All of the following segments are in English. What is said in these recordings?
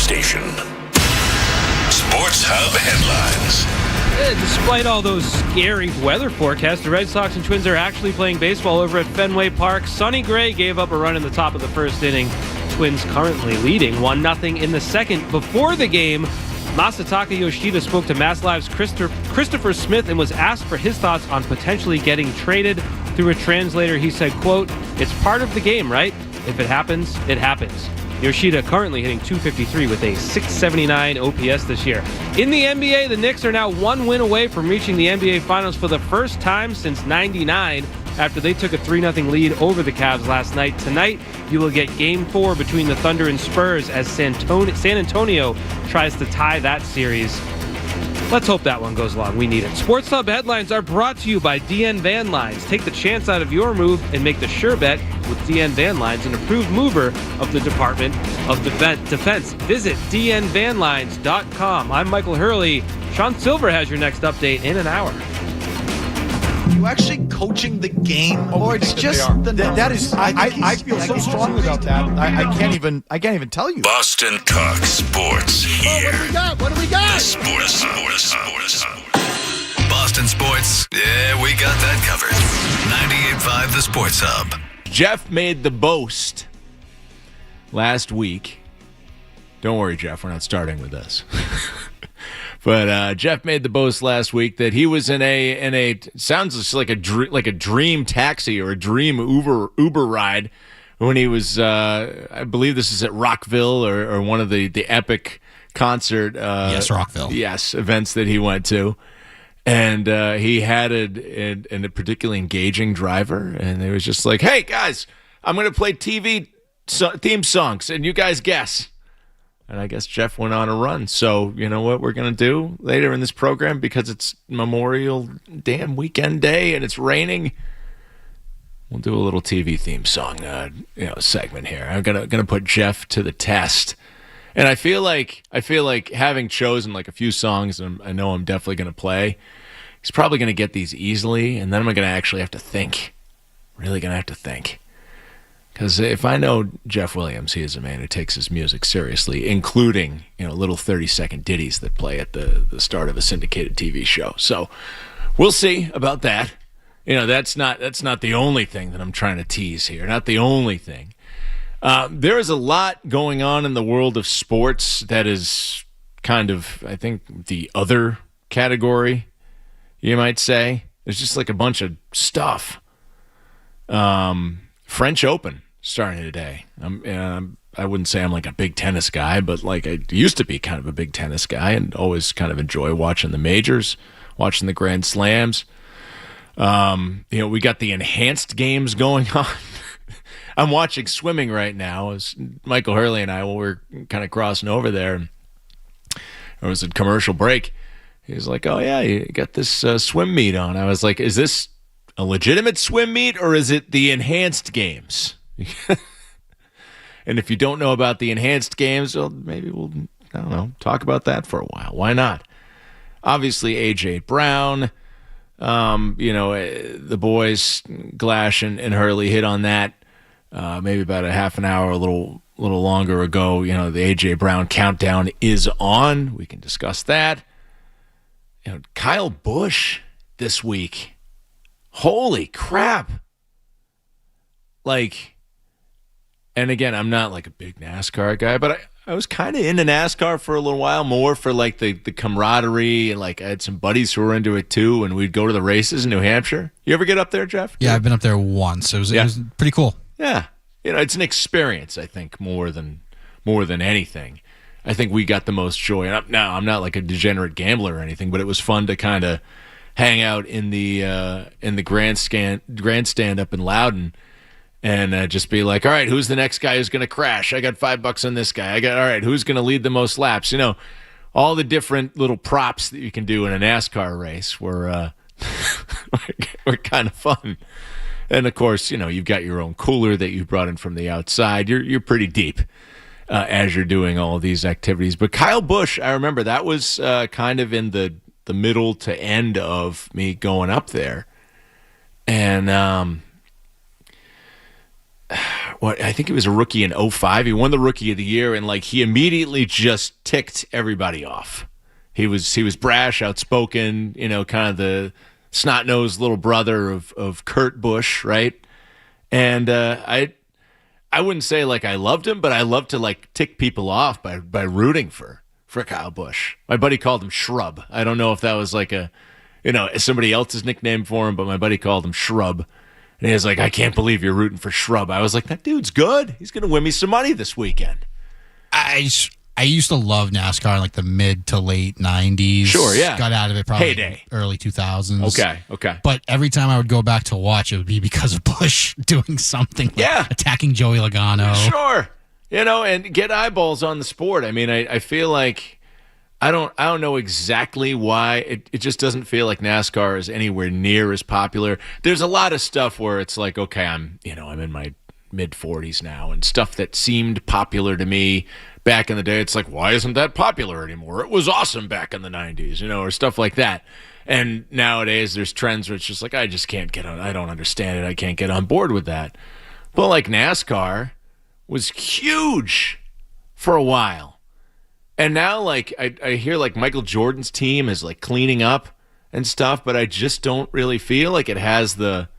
station. Sports Hub headlines. Despite all those scary weather forecasts, the Red Sox and Twins are actually playing baseball over at Fenway Park. Sonny Gray gave up a run in the top of the first inning. Twins currently leading 1-0 in the second. Before the game, Masataka Yoshida spoke to Mass Live's Christopher Smith and was asked for his thoughts on potentially getting traded. Through a translator, he said, quote, "It's part of the game, right? If it happens, it happens." Yoshida currently hitting .253 with a .679 OPS this year. In the NBA, the Knicks are now one win away from reaching the NBA Finals for the first time since '99 after they took a 3-0 lead over the Cavs last night. Tonight, you will get Game 4 between the Thunder and Spurs as San Antonio tries to tie that series. Let's hope that one goes along. We need it. Sports Hub headlines are brought to you by DN Van Lines. Take the chance out of your move and make the sure bet with DN Van Lines, an approved mover of the Department of Defense. Visit dnvanlines.com. I'm Michael Hurley. Sean Sylver has your next update in an hour. Are you actually coaching the game, or it's just that is? I feel so strongly about that. I can't even tell you. Boston Talk Sports here. What do we got? The Sports Hub. Boston Sports. Yeah, we got that covered. 98.5 The Sports Hub. Jeff made the boast last week. Don't worry, Jeff. We're not starting with this. But Jeff made the boast last week that he was in a sounds just like a dream taxi or a dream Uber ride when he was I believe this is at Rockville or one of the epic concert yes, Rockville. Yes, events that he went to. And he had a particularly engaging driver, and it was just like, "Hey guys, I'm going to play TV theme songs and you guys guess." And I guess Jeff went on a run. So, you know what we're going to do later in this program, because it's Memorial damn weekend day and it's raining, we'll do a little TV theme song segment here. I'm going to put Jeff to the test. And I feel like having chosen like a few songs and I know I'm definitely going to play, he's probably going to get these easily, and then I'm going to actually have to think. Really going to have to think. Because if I know Jeff Williams, he is a man who takes his music seriously, including little 30-second ditties that play at the start of a syndicated TV show. So we'll see about that. That's not the only thing that I'm trying to tease here. Not the only thing. There is a lot going on in the world of sports that is kind of, I think, the other category, you might say. There's just like a bunch of stuff. French Open starting today. I wouldn't say I'm like a big tennis guy, but like I used to be kind of a big tennis guy and always kind of enjoy watching the majors, watching the Grand Slams. We got the enhanced games going on. I'm watching swimming right now. As Michael Hurley and I, we're kind of crossing over there. There was a commercial break. He was like, "Oh yeah, you got this swim meet on." I was like, "Is this a legitimate swim meet, or is it the enhanced games?" And if you don't know about the enhanced games, well, maybe we'll, I don't know, talk about that for a while. Why not? Obviously, A.J. Brown, the boys, Glash and Hurley hit on that maybe about a half an hour, a little longer ago. The A.J. Brown countdown is on. We can discuss that. Kyle Busch this week. Holy crap. And again, I'm not like a big NASCAR guy, but I was kind of into NASCAR for a little while, more for like the camaraderie, and like I had some buddies who were into it too, and we'd go to the races in New Hampshire. You ever get up there, Jeff? Yeah, I've been up there once. It was pretty cool. Yeah. It's an experience, I think, more than anything. I think we got the most joy. And now, I'm not like a degenerate gambler or anything, but it was fun to kind of hang out in the grandstand up in Loudon and just be like, "All right, who's the next guy who's going to crash? I got $5 on this guy. All right, who's going to lead the most laps?" All the different little props that you can do in a NASCAR race were kind of fun. And of course, you've got your own cooler that you brought in from the outside. You're pretty deep as you're doing all of these activities. But Kyle Busch, I remember that was kind of in the middle to end of me going up there. And I think he was a rookie in '05. He won the Rookie of the Year, and like he immediately just ticked everybody off. He was brash, outspoken, kind of the snot-nosed little brother of Kurt Busch, right? And I wouldn't say like I loved him, but I loved to like tick people off by rooting for Kyle Busch. My buddy called him Shrub. I don't know if that was like somebody else's nickname for him, but my buddy called him Shrub. And he was like, I can't believe you're rooting for Shrub. I was like, that dude's good. He's going to win me some money this weekend. I used to love NASCAR in like the mid to late 90s. Sure, yeah. Got out of it probably Heyday. Early 2000s. Okay. But every time I would go back to watch, it would be because of Busch doing something. Like attacking Joey Logano. Sure. And get eyeballs on the sport. I mean, I feel like I don't know exactly why. It just doesn't feel like NASCAR is anywhere near as popular. There's a lot of stuff where it's like, okay, I'm in my mid-40s now, and stuff that seemed popular to me back in the day, it's like, why isn't that popular anymore? It was awesome back in the 90s, or stuff like that. And nowadays there's trends where it's just like, I just can't get on. I don't understand it. I can't get on board with that. But like NASCAR was huge for a while. And now like I hear like Michael Jordan's team is like cleaning up and stuff, but I just don't really feel like it has the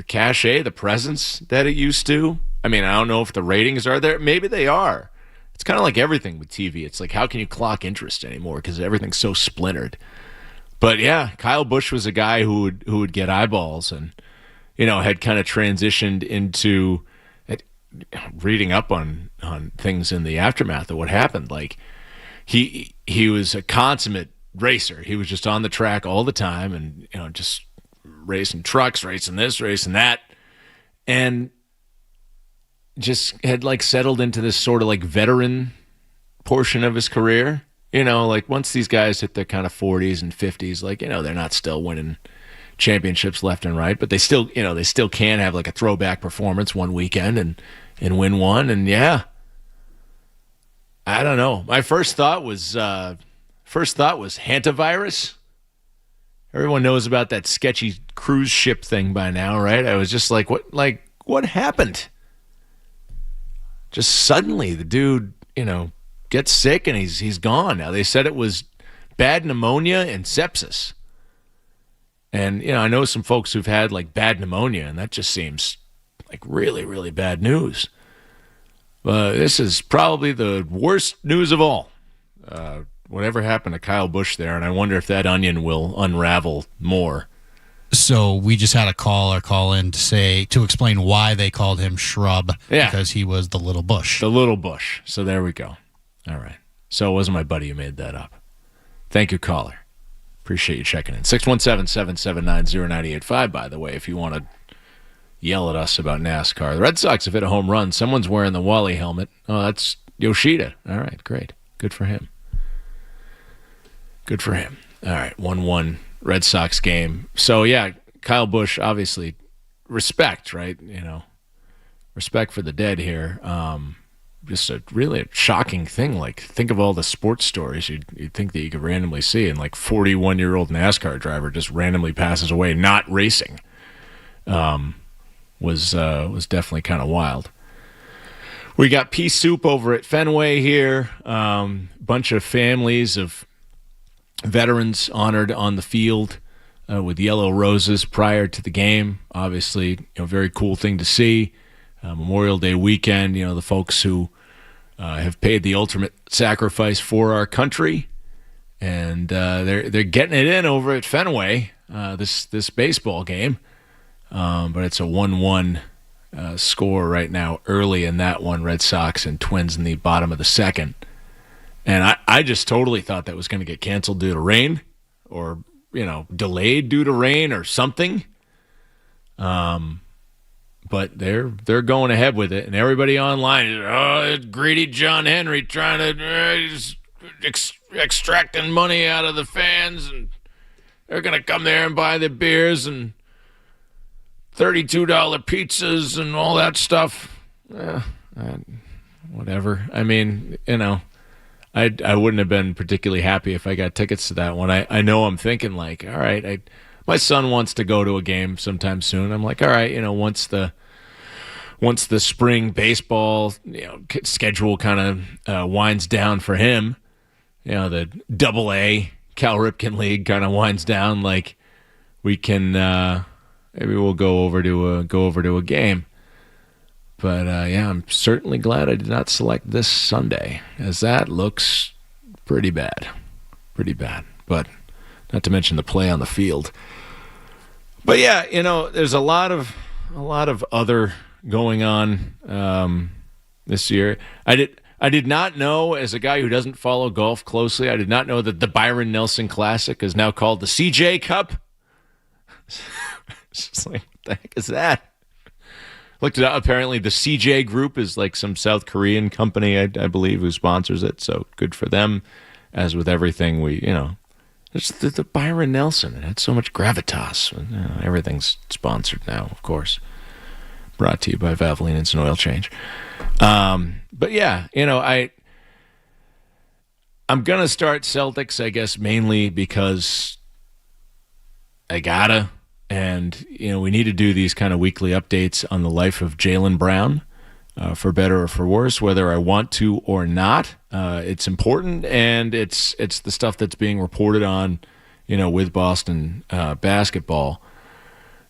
cachet, the presence that it used to. I mean, I don't know if the ratings are there. Maybe they are. It's kind of like everything with TV. It's like, how can you clock interest anymore? Because everything's so splintered. But yeah, Kyle Busch was a guy who would get eyeballs, and had kind of transitioned into reading up on things in the aftermath of what happened. Like he was a consummate racer. He was just on the track all the time, and just racing trucks, racing this, racing that, and just had like settled into this sort of like veteran portion of his career. Like once these guys hit their kind of 40s and 50s, like, they're not still winning championships left and right, but they still can have like a throwback performance one weekend and win one. And yeah, I don't know. My first thought was hantavirus. Everyone knows about that sketchy cruise ship thing by now, right? I was just like, what happened? Just suddenly the dude, gets sick and he's gone. Now they said it was bad pneumonia and sepsis. And, I know some folks who've had like bad pneumonia, and that just seems like really, really bad news. But this is probably the worst news of all. Whatever happened to Kyle Busch there, and I wonder if that onion will unravel more. So we just had a caller call in to explain why they called him Shrub. Yeah. Because he was the little Busch. The little Busch. So there we go. All right. So it wasn't my buddy who made that up. Thank you, caller. Appreciate you checking in. 617-779-0985, by the way, if you want to yell at us about NASCAR. The Red Sox have hit a home run. Someone's wearing the Wally helmet. Oh, that's Yoshida. All right, great. Good for him. Good for him. All right, 1-1 Red Sox game. So, yeah, Kyle Busch, obviously, respect, right? Respect for the dead here. Just a really shocking thing. Like, think of all the sports stories you'd think that you could randomly see, and like 41-year-old NASCAR driver just randomly passes away not racing. Was definitely kind of wild. We got pea soup over at Fenway here. Bunch of families of veterans honored on the field with yellow roses prior to the game. Obviously, very cool thing to see. Memorial Day weekend, the folks who have paid the ultimate sacrifice for our country, and they're getting it in over at Fenway this baseball game. But it's a 1-1 score right now early in that one. Red Sox and Twins in the bottom of the second. And I just totally thought that was going to get canceled due to rain, or, delayed due to rain or something. But they're going ahead with it, and everybody online is, greedy John Henry trying to extracting money out of the fans, and they're going to come there and buy the beers and $32 pizzas and all that stuff. Whatever. I mean, I wouldn't have been particularly happy if I got tickets to that one. I know I'm thinking like, all right, my son wants to go to a game sometime soon. I'm like, all right, once the once the spring baseball schedule kind of winds down for him, the Double-A Cal Ripken League kind of winds down, like we can maybe we'll go over to a game. But I'm certainly glad I did not select this Sunday, as that looks pretty bad. But not to mention the play on the field. But yeah, there's a lot of other going on this year. I did not know, as a guy who doesn't follow golf closely, I did not know that the Byron Nelson Classic is now called the CJ Cup. It's just like, what the heck is that? Looked it up. Apparently, the CJ Group is like some South Korean company, I believe, who sponsors it. So good for them. As with everything, it's the Byron Nelson. It had so much gravitas. Everything's sponsored now, of course. Brought to you by Valvoline Instant Oil Change. But yeah, I'm gonna start Celtics, I guess, mainly because I gotta. And, we need to do these kind of weekly updates on the life of Jaylen Brown, for better or for worse, whether I want to or not. It's important, and it's the stuff that's being reported on, with Boston basketball.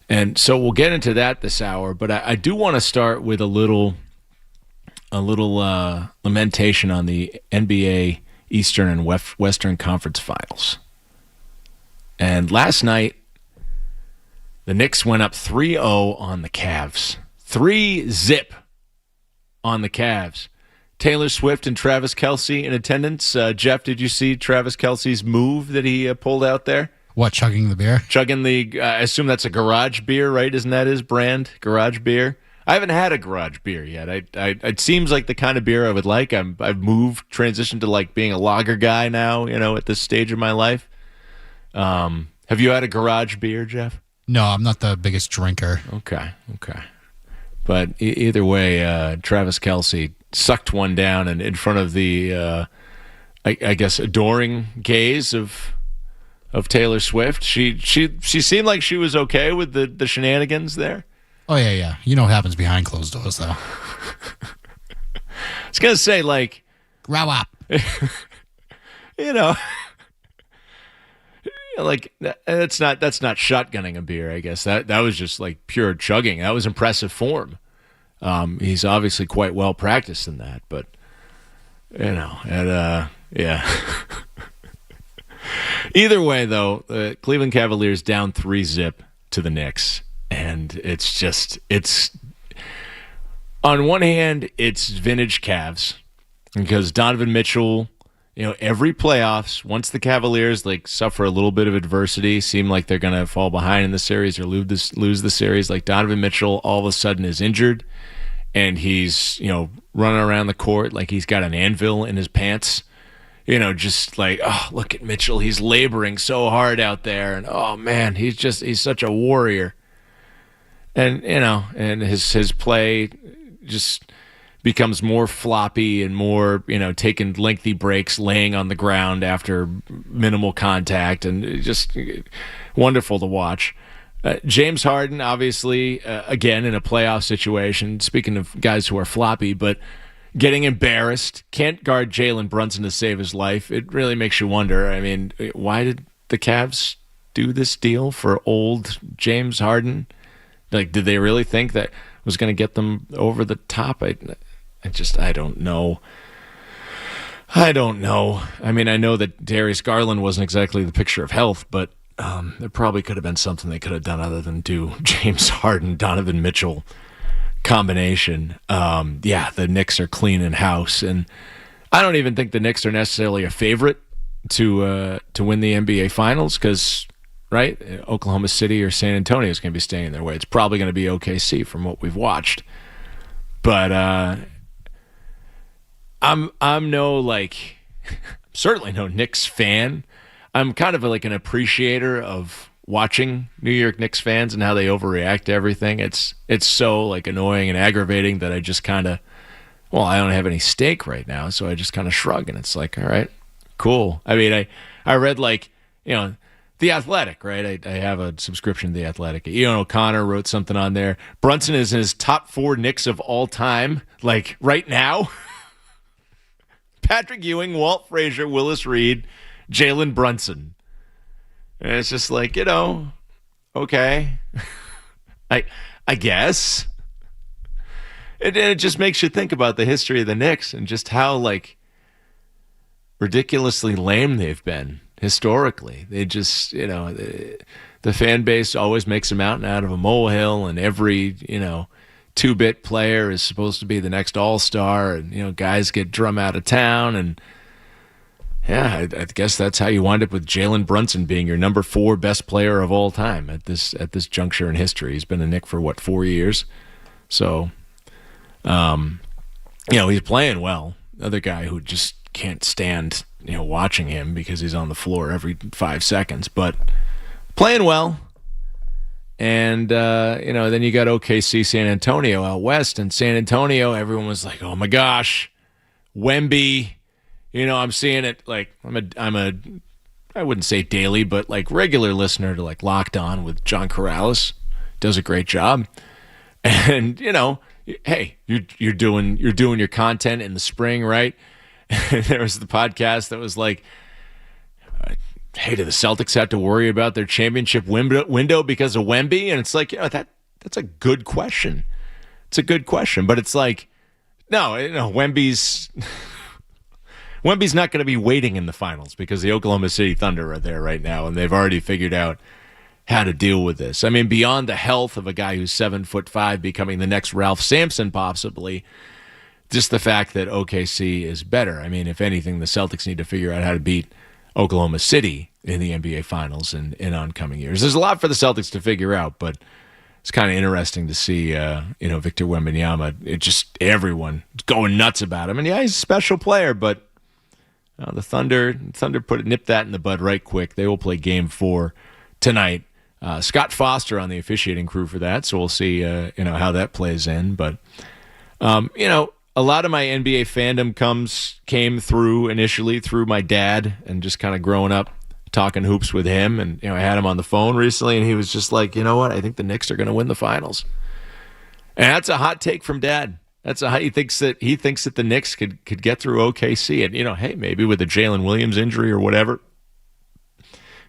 And so we'll get into that this hour, but I do want to start with a little lamentation on the NBA Eastern and Western Conference Finals. And last night, the Knicks went up 3-0 on the Cavs. 3-0 on the Cavs. Taylor Swift and Travis Kelce in attendance. Jeff, did you see Travis Kelce's move that he pulled out there? What, chugging the beer? Chugging I assume that's a garage beer, right? Isn't that his brand, garage beer? I haven't had a garage beer yet. It seems like the kind of beer I would like. I've transitioned to like being a lager guy now, at this stage of my life. Have you had a garage beer, Jeff? No, I'm not the biggest drinker. Okay. But either way, Travis Kelce sucked one down, and in front of the, I guess, adoring gaze of Taylor Swift. She seemed like she was okay with the shenanigans there. Oh, yeah. You know what happens behind closed doors, though. I was going to say, like... Grow up. Like, that's not shotgunning a beer, I guess. That was just, like, pure chugging. That was impressive form. He's obviously quite well practiced in that, but, yeah. Either way, though, the Cleveland Cavaliers down 3-0 to the Knicks. And it's on one hand, it's vintage Cavs because Donovan Mitchell, every playoffs, once the Cavaliers suffer a little bit of adversity, seem like they're going to fall behind in the series or lose the series, like Donovan Mitchell all of a sudden is injured and he's, running around the court like he's got an anvil in his pants. Just like, oh, look at Mitchell. He's laboring so hard out there. And, oh, man, he's such a warrior. And, and his play just becomes more floppy and more, taking lengthy breaks, laying on the ground after minimal contact, and just wonderful to watch. James Harden, obviously, again, in a playoff situation, speaking of guys who are floppy, but getting embarrassed, can't guard Jalen Brunson to save his life. It really makes you wonder. I mean, why did the Cavs do this deal for old James Harden? Did they really think that was going to get them over the top? I don't know. I mean, I know that Darius Garland wasn't exactly the picture of health, but there probably could have been something they could have done other than do James Harden, Donovan Mitchell combination. The Knicks are clean in house, and I don't even think the Knicks are necessarily a favorite to win the NBA Finals because, right, Oklahoma City or San Antonio is going to be staying their way. It's probably going to be OKC from what we've watched, but I'm certainly no Knicks fan. I'm kind of like an appreciator of watching New York Knicks fans and how they overreact to everything. It's so annoying and aggravating that I just kind of, I don't have any stake right now, so I just kind of shrug, and it's like, all right, cool. I mean, I read The Athletic, right? I have a subscription to The Athletic. Ian O'Connor wrote something on there. Brunson is in his top 4 Knicks of all time, like right now. Patrick Ewing, Walt Frazier, Willis Reed, Jalen Brunson. And it's just like, okay. I guess. It just makes you think about the history of the Knicks and just how, like, ridiculously lame they've been historically. They just, the fan base always makes a mountain out of a molehill, and every, 2-bit player is supposed to be the next all-star, and, guys get drum out of town. And, yeah, I guess that's how you wind up with Jalen Brunson being your number 4 best player of all time at this juncture in history. He's been a Knick for, 4 years? So, he's playing well. Another guy who just can't stand, watching him because he's on the floor every 5 seconds, but playing well. And, then you got OKC San Antonio out west, and San Antonio, everyone was like, oh my gosh, Wemby. I'm seeing it, like, I wouldn't say daily, but like regular listener to like Locked On with John Corrales. Does a great job. And, hey, you're doing your content in the spring, right? There was the podcast that was like, hey, do the Celtics have to worry about their championship window because of Wemby? And it's like, that's a good question. It's a good question, but it's like, no, Wemby's not going to be waiting in the finals because the Oklahoma City Thunder are there right now, and they've already figured out how to deal with this. I mean, beyond the health of a guy who's 7'5" becoming the next Ralph Sampson, possibly, just the fact that OKC is better. I mean, if anything, the Celtics need to figure out how to beat Oklahoma City in the NBA Finals in oncoming years. There's a lot for the Celtics to figure out, but it's kind of interesting to see, Victor Wembanyama. Everyone going nuts about him. And yeah, he's a special player, but the Thunder nipped that in the bud right quick. They will play Game 4 tonight. Scott Foster on the officiating crew for that, so we'll see, how that plays in. But, a lot of my NBA fandom came through initially through my dad and just kind of growing up talking hoops with him. And, I had him on the phone recently, and he was just like, you know what? I think the Knicks are going to win the finals. And that's a hot take from Dad. He thinks that the Knicks could get through OKC. And, hey, maybe with a Jalen Williams injury or whatever,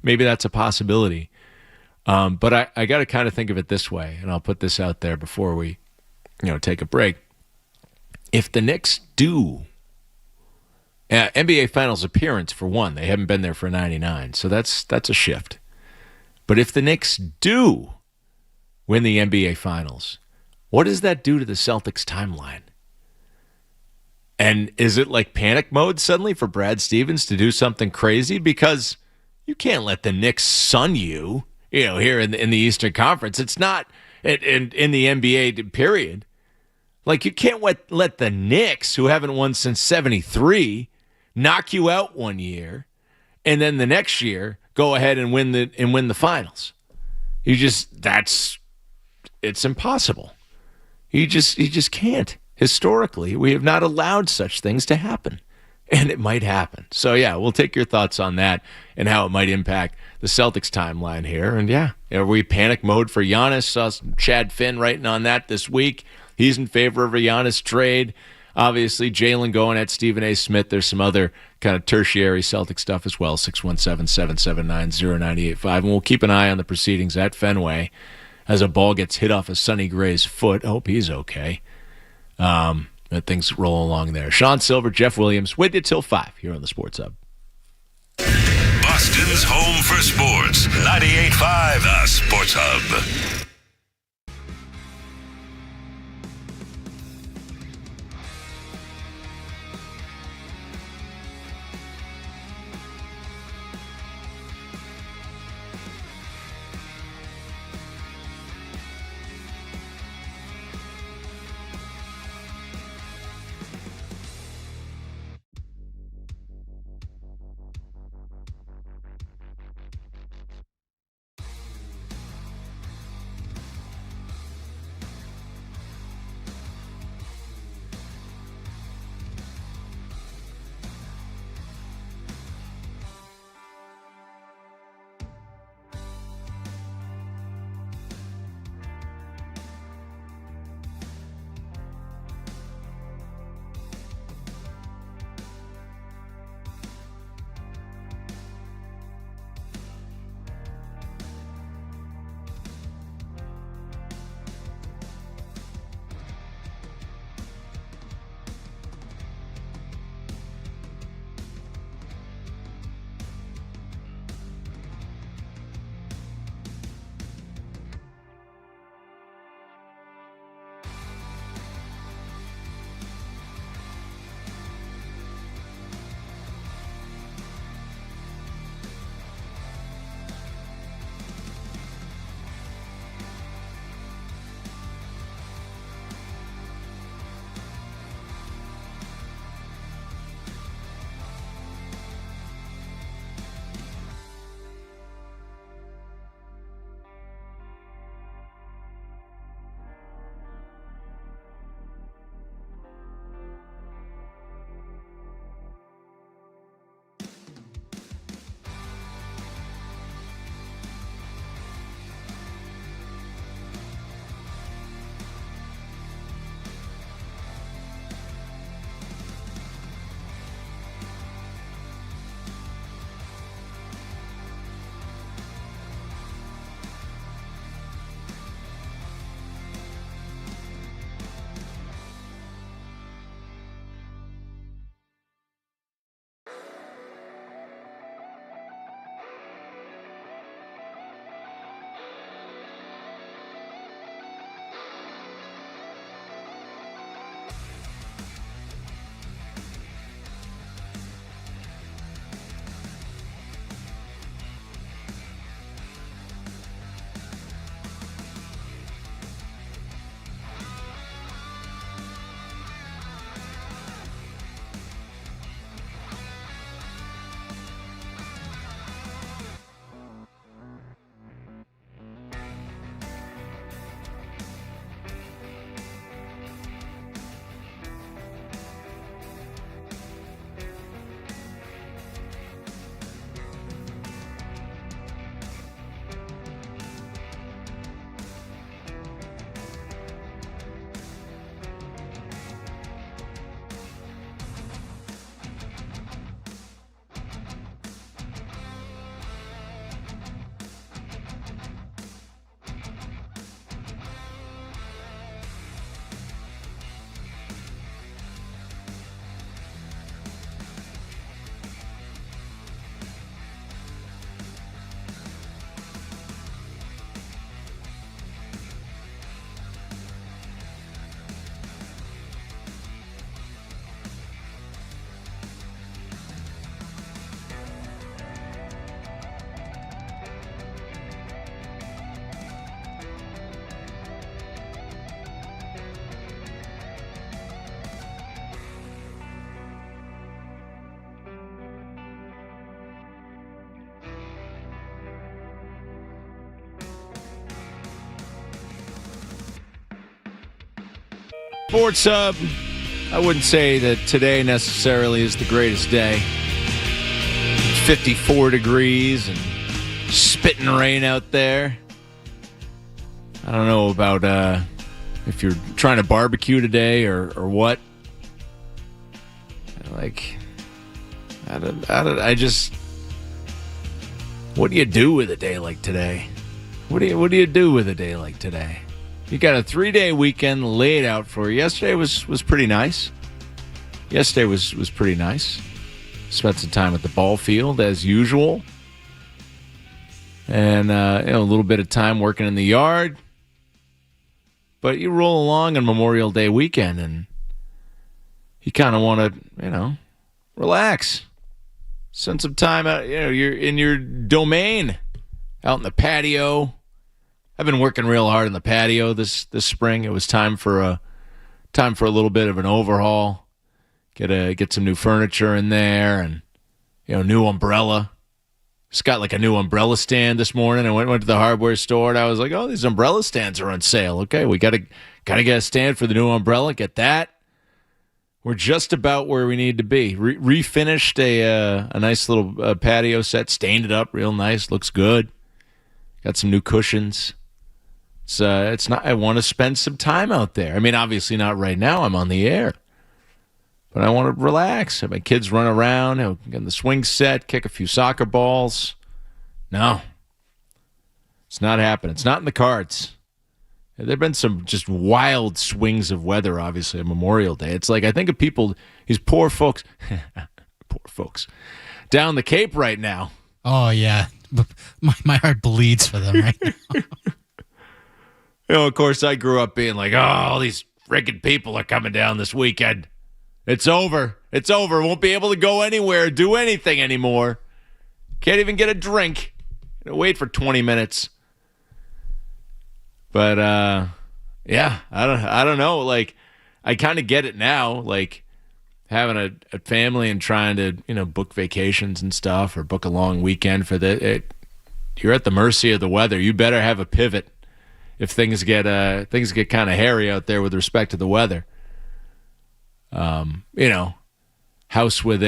maybe that's a possibility. But I got to kind of think of it this way, and I'll put this out there before we, take a break. If the Knicks do NBA Finals appearance, for one, they haven't been there for 99, so that's a shift. But if the Knicks do win the NBA Finals, what does that do to the Celtics timeline? And is it like panic mode suddenly for Brad Stevens to do something crazy? Because you can't let the Knicks sun you, here in the Eastern Conference. It's not in the NBA period. Like, you can't let the Knicks, who haven't won since 73, knock you out one year, and then the next year go ahead and win the finals. It's impossible. You just can't. Historically, we have not allowed such things to happen, and it might happen. So yeah, we'll take your thoughts on that and how it might impact the Celtics timeline here. And yeah, are we panic mode for Giannis? Saw Chad Finn writing on that this week. He's in favor of a Giannis trade. Obviously, Jalen going at Stephen A. Smith. There's some other kind of tertiary Celtic stuff as well, 617-779-0985. And we'll keep an eye on the proceedings at Fenway as a ball gets hit off of Sonny Gray's foot. I hope he's okay. That things roll along there. Sean Sylver, Jeff Williams, with you till 5 here on the Sports Hub. Boston's home for sports. 98.5 The Sports Hub. Sports Hub. I wouldn't say that today necessarily is the greatest day. 54 degrees and spitting rain out there. I don't know about if you're trying to barbecue today or what. Like, what do you do with a day like today? What do you do with a day like today? You got a 3-day weekend laid out for you. Yesterday was pretty nice. Yesterday was pretty nice. Spent some time at the ball field as usual. And a little bit of time working in the yard. But you roll along on Memorial Day weekend and you kind of want to, relax. Spend some time out, you're in your domain, out in the patio. I've been working real hard in the patio this spring. It was time for a little bit of an overhaul. Get some new furniture in there and new umbrella. Just got like a new umbrella stand this morning. I went to the hardware store and I was like, oh, these umbrella stands are on sale. Okay, we gotta get a stand for the new umbrella. Get that. We're just about where we need to be. Refinished a nice little patio set, stained it up real nice, looks good. Got some new cushions. It's not. I want to spend some time out there. I mean, obviously not right now. I'm on the air, but I want to relax. Have my kids run around, get the swing set, kick a few soccer balls. No, it's not happening. It's not in the cards. There have been some just wild swings of weather, obviously, on Memorial Day. It's like I think of people, these poor folks, down the Cape right now. Oh, yeah. My heart bleeds for them right now. Of course, I grew up being like, oh, all these friggin' people are coming down this weekend. It's over. It's over. Won't be able to go anywhere, do anything anymore. Can't even get a drink. Wait for 20 minutes. But, yeah, I don't know. Like, I kind of get it now. Like, having a family and trying to, book vacations and stuff or book a long weekend for you're at the mercy of the weather. You better have a pivot if things get kind of hairy out there with respect to the weather. House with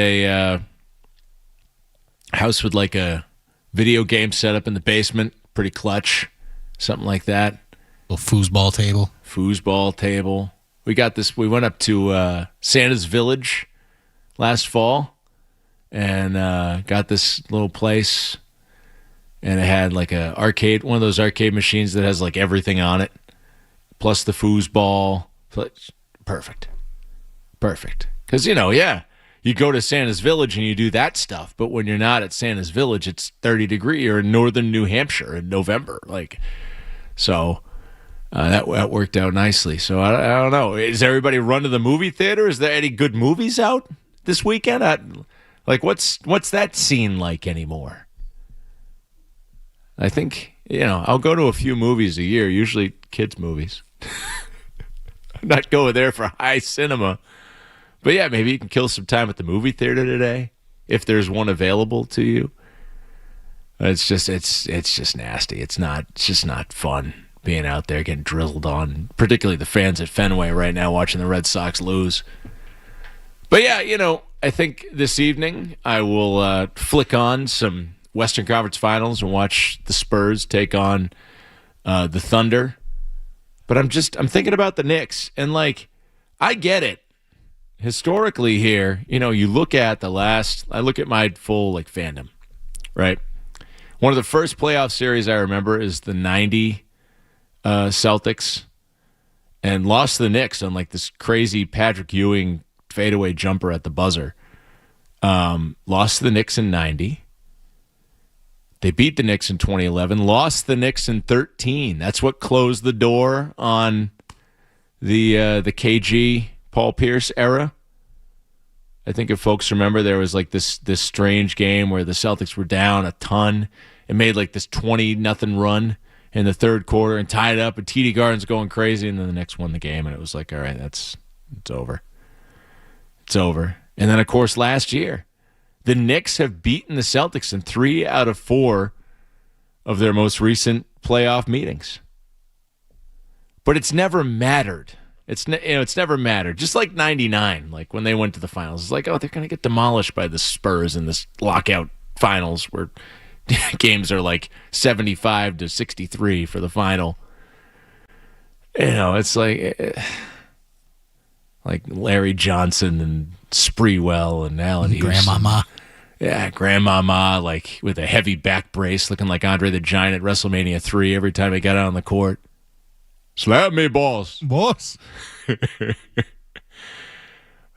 like a video game setup in the basement, pretty clutch, something like that. Little foosball table. We got this. We went up to Santa's Village last fall and got this little place. And it had like one of those arcade machines that has like everything on it, plus the foosball. Perfect. Because, you go to Santa's Village and you do that stuff. But when you're not at Santa's Village, it's 30 degrees. You're in northern New Hampshire in November. That worked out nicely. So I don't know. Is everybody run to the movie theater? Is there any good movies out this weekend? What's that scene like anymore? I think, I'll go to a few movies a year, usually kids' movies. I'm not going there for high cinema. But yeah, maybe you can kill some time at the movie theater today if there's one available to you. It's just nasty. It's just not fun being out there getting drizzled on, particularly the fans at Fenway right now watching the Red Sox lose. But yeah, I think this evening I will flick on some Western Conference Finals and watch the Spurs take on the Thunder. But I'm thinking about the Knicks, and I get it. Historically here, you look at I look at my full fandom, right? One of the first playoff series I remember is the 90 Celtics, and lost to the Knicks on this crazy Patrick Ewing fadeaway jumper at the buzzer. Lost to the Knicks in 90. They beat the Knicks in 2011, lost the Knicks in 13. That's what closed the door on the KG Paul Pierce era. I think if folks remember, there was this strange game where the Celtics were down a ton and made this 20-0 run in the third quarter and tied it up, and TD Garden's going crazy, and then the Knicks won the game, and it was all right, it's over. It's over. And then, of course, last year, the Knicks have beaten the Celtics in 3 out of 4 of their most recent playoff meetings. But it's never mattered. It's never mattered. Just like '99, like when they went to the finals, it's like, oh, they're going to get demolished by the Spurs in this lockout finals where games are like 75-63 for the final. It's like Larry Johnson and Spreewell and Allen Houston. Grandmama. Yeah, Grandmama, like with a heavy back brace, looking like Andre the Giant at WrestleMania 3 every time he got out on the court. Slap me, boss.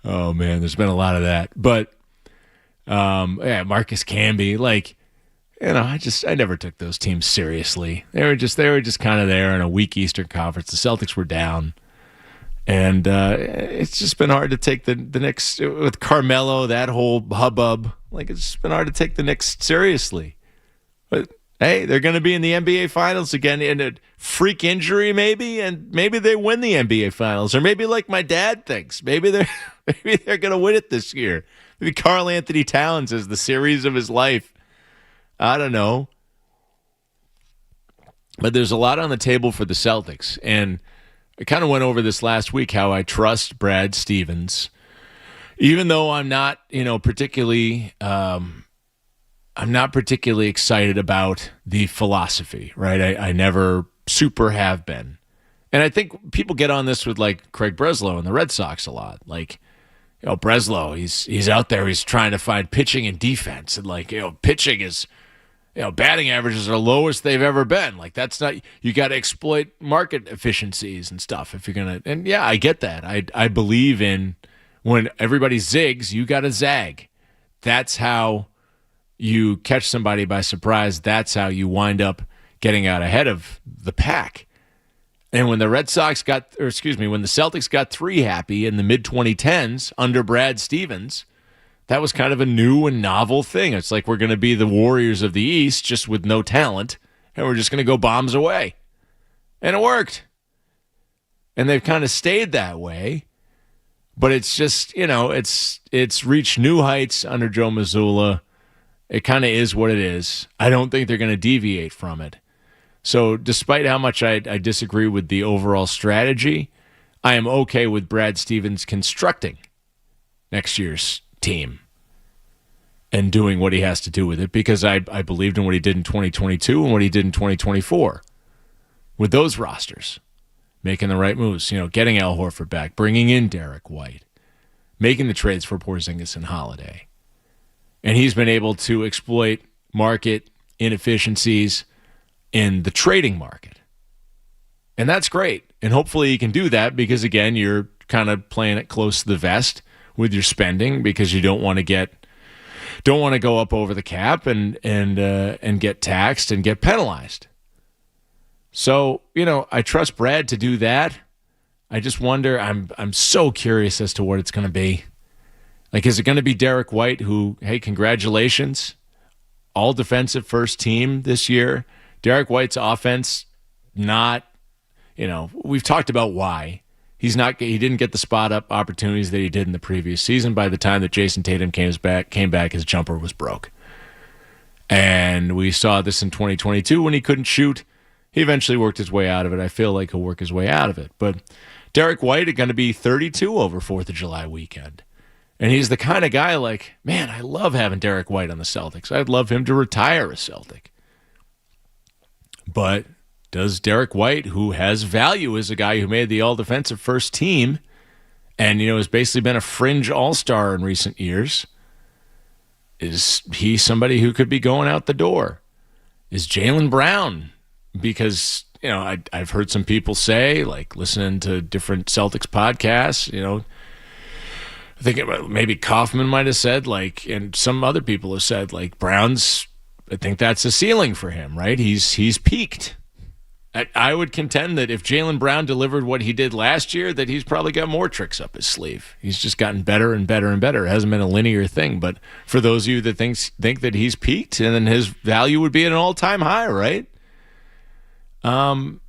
Oh, man, there's been a lot of that. But, Marcus Camby, I never took those teams seriously. They were just kind of there in a weak Eastern Conference. The Celtics were down. And it's just been hard to take the Knicks, with Carmelo, that whole hubbub. It's just been hard to take the Knicks seriously. But, hey, they're going to be in the NBA Finals again in a freak injury maybe, and maybe they win the NBA Finals. Or maybe like my dad thinks, maybe they're going to win it this year. Maybe Karl Anthony Towns is the series of his life. I don't know. But there's a lot on the table for the Celtics. And I kind of went over this last week, how I trust Brad Stevens. Even though I'm not, particularly excited about the philosophy, right? I never super have been. And I think people get on this with like Craig Breslow and the Red Sox a lot. Breslow, he's out there, he's trying to find pitching and defense. And pitching is, batting averages are lowest they've ever been. That's not, you got to exploit market efficiencies and stuff if you're going to. And yeah, I get that. I believe in when everybody zigs, you got to zag. That's how you catch somebody by surprise. That's how you wind up getting out ahead of the pack. And when the when the Celtics got 3 happy in the mid-2010s under Brad Stevens, that was kind of a new and novel thing. It's like we're going to be the Warriors of the East just with no talent, and we're just going to go bombs away. And it worked. And they've kind of stayed that way. But it's just, it's reached new heights under Joe Mazzulla. It kind of is what it is. I don't think they're going to deviate from it. So despite how much I disagree with the overall strategy, I am okay with Brad Stevens constructing next year's team and doing what he has to do with it, because I believed in what he did in 2022 and what he did in 2024 with those rosters, making the right moves, getting Al Horford back, bringing in Derek White, making the trades for Porzingis and Holiday. And he's been able to exploit market inefficiencies in the trading market. And that's great. And hopefully he can do that because, again, you're kind of playing it close to the vest with your spending because you don't want to go up over the cap and get taxed and get penalized. So, I trust Brad to do that. I just wonder, I'm so curious as to what it's going to be. Is it going to be Derek White who, hey, congratulations, all defensive first team this year? Derek White's offense, not, we've talked about why. He didn't get the spot up opportunities that he did in the previous season. By the time that Jason Tatum came back, his jumper was broke. And we saw this in 2022 when he couldn't shoot. He eventually worked his way out of it. I feel like he'll work his way out of it. But Derek White is going to be 32 over 4th of July weekend. And he's the kind of guy man, I love having Derek White on the Celtics. I'd love him to retire a Celtic. But does Derek White, who has value as a guy who made the all-defensive first team and, has basically been a fringe all-star in recent years, is he somebody who could be going out the door? Is Jaylen Brown? Because, I've heard some people say, listening to different Celtics podcasts, I think maybe Kaufman might have said, and some other people have said, Brown's, I think that's a ceiling for him, right? He's peaked. I would contend that if Jaylen Brown delivered what he did last year, that he's probably got more tricks up his sleeve. He's just gotten better and better and better. It hasn't been a linear thing. But for those of you that think that he's peaked, and then his value would be at an all-time high, right? Sam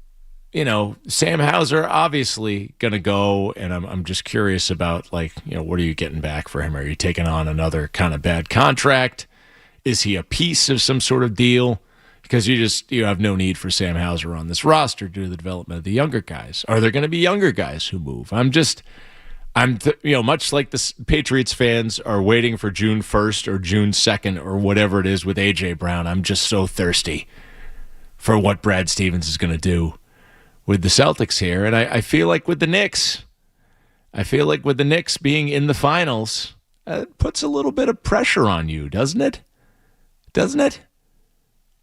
Hauser obviously going to go, and I'm just curious about, what are you getting back for him? Are you taking on another kind of bad contract? Is he a piece of some sort of deal? because you have no need for Sam Hauser on this roster due to the development of the younger guys. Are there going to be younger guys who move? Much like the Patriots fans are waiting for June 1st or June 2nd or whatever it is with A.J. Brown, I'm just so thirsty for what Brad Stevens is going to do with the Celtics here. And I feel like with the Knicks, being in the finals, it puts a little bit of pressure on you, doesn't it? Doesn't it?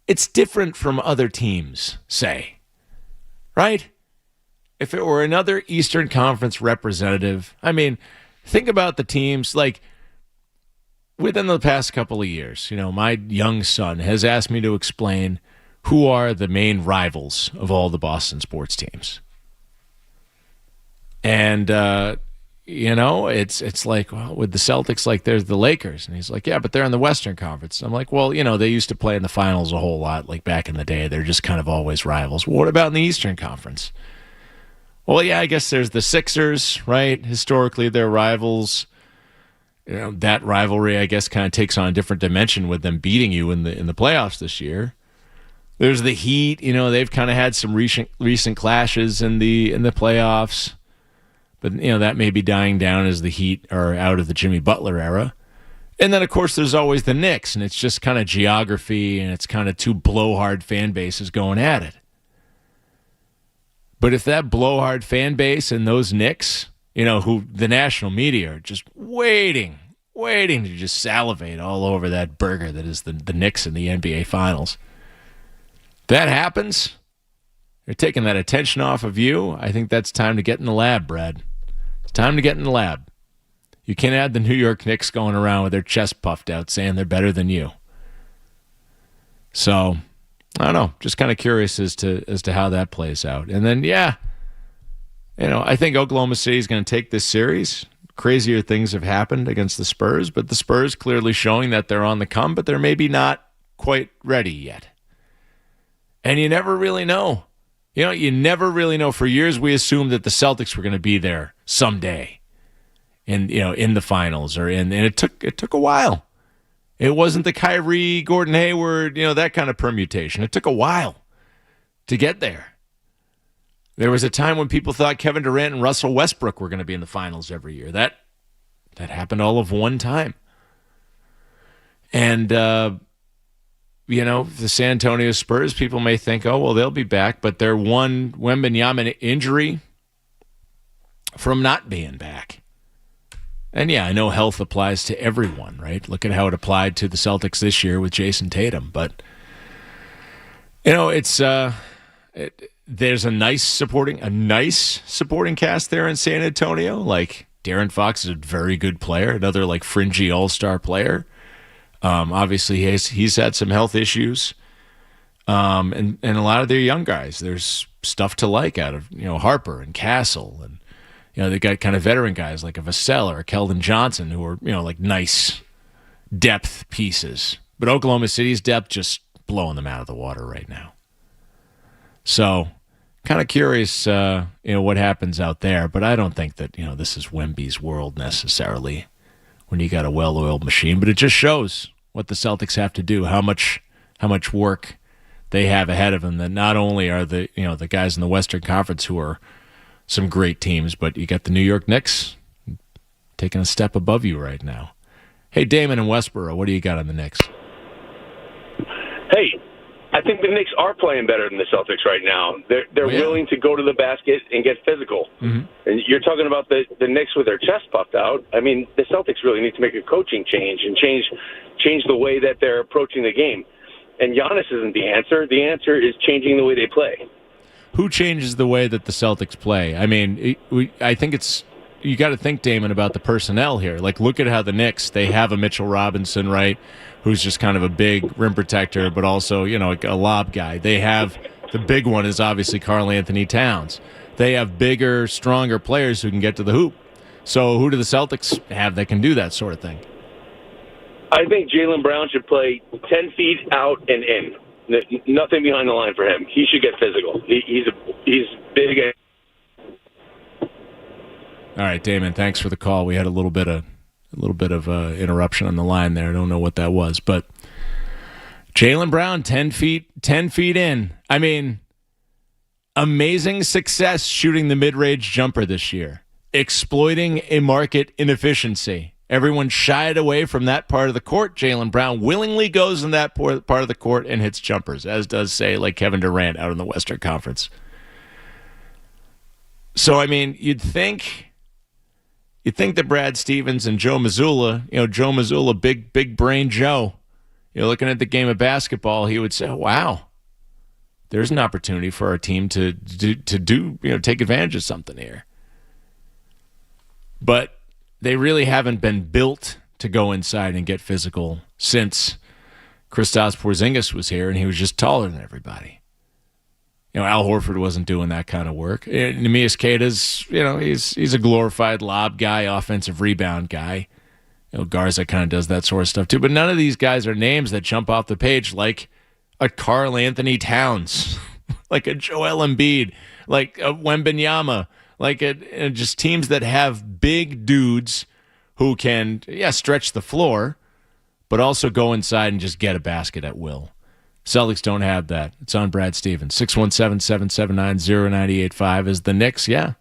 It's different from other teams, say. Right? If it were another Eastern Conference representative, I mean, think about the teams, like, within the past couple of years, my young son has asked me to explain who are the main rivals of all the Boston sports teams. And, it's like, well, with the Celtics, like, there's the Lakers. And he's like, yeah, but they're in the Western Conference. I'm like, well, they used to play in the finals a whole lot, like back in the day. They're just kind of always rivals. Well, what about in the Eastern Conference? Well, yeah, I guess there's the Sixers, right? Historically, they're rivals. That rivalry, I guess, kind of takes on a different dimension with them beating you in the playoffs this year. There's the Heat. They've kind of had some recent clashes in the playoffs, but that may be dying down as the Heat are out of the Jimmy Butler era. And then, of course, there's always the Knicks, and it's just kind of geography, and it's kind of two blowhard fan bases going at it. But if that blowhard fan base and those Knicks, who the national media are just waiting to just salivate all over that burger that is the Knicks in the NBA Finals, that happens, they're taking that attention off of you. I think that's time to get in the lab, Brad. It's time to get in the lab. You can't have the New York Knicks going around with their chest puffed out saying they're better than you. So, I don't know. Just kind of curious as to how that plays out. And then, I think Oklahoma City is going to take this series. Crazier things have happened against the Spurs, but the Spurs clearly showing that they're on the come, but they're maybe not quite ready yet. And you never really know. You never really know. For years, we assumed that the Celtics were going to be there someday, in the finals and it took a while. It wasn't the Kyrie, Gordon Hayward, that kind of permutation. It took a while to get there. There was a time when people thought Kevin Durant and Russell Westbrook were going to be in the finals every year. That happened all of one time. And, the San Antonio Spurs, people may think, oh, well, they'll be back, but they're one Wembanyama injury from not being back. And yeah, I know health applies to everyone, right? Look at how it applied to the Celtics this year with Jason Tatum. But, it's there's a nice supporting cast there in San Antonio. Like, De'Aaron Fox is a very good player, another like fringy all-star player. Obviously, he's had some health issues, and a lot of their young guys. There's stuff to like out of Harper and Castle, and they got kind of veteran guys like a Vassell or a Keldon Johnson who are like nice depth pieces. But Oklahoma City's depth just blowing them out of the water right now. So, kind of curious, what happens out there. But I don't think that this is Wemby's world necessarily when you got a well-oiled machine. But it just shows what the Celtics have to do, how much work they have ahead of them. That not only are the the guys in the Western Conference who are some great teams, but you got the New York Knicks taking a step above you right now. Hey, Damon in Westboro, what do you got on the Knicks? Hey, I think the Knicks are playing better than the Celtics right now. They're willing to go to the basket and get physical. Mm-hmm. And you're talking about the Knicks with their chest puffed out. I mean, the Celtics really need to make a coaching change and change the way that they're approaching the game. And Giannis isn't the answer. The answer is changing the way they play. Who changes the way that the Celtics play? I mean, I think you got to think, Damon, about the personnel here. Like, look at how the Knicks, they have a Mitchell Robinson, right, who's just kind of a big rim protector, but also, a lob guy. They have, the big one is obviously Karl Anthony Towns. They have bigger, stronger players who can get to the hoop. So who do the Celtics have that can do that sort of thing? I think Jaylen Brown should play 10 feet out and in. Nothing behind the line for him. He should get physical. He's big. All right, Damon, thanks for the call. We had a little bit of interruption on the line there. I don't know what that was, but Jaylen Brown, 10 feet in. I mean, amazing success shooting the mid-range jumper this year, exploiting a market inefficiency. Everyone shied away from that part of the court. Jaylen Brown willingly goes in that part of the court and hits jumpers, as does, say, like Kevin Durant out in the Western Conference. So, I mean, you'd think that Brad Stevens and Joe Mazzulla, Joe Mazzulla, big brain Joe, looking at the game of basketball, he would say, wow, there's an opportunity for our team to take advantage of something here. But they really haven't been built to go inside and get physical since Kristaps Porzingis was here, and he was just taller than everybody. Al Horford wasn't doing that kind of work. Neemias Queta's, he's a glorified lob guy, offensive rebound guy. Garza kind of does that sort of stuff too. But none of these guys are names that jump off the page like a Karl Anthony Towns, like a Joel Embiid, like a Wembanyama, like just teams that have big dudes who can, stretch the floor, but also go inside and just get a basket at will. Celtics don't have that. It's on Brad Stevens. 617-779-0985 is the Knicks. Yeah.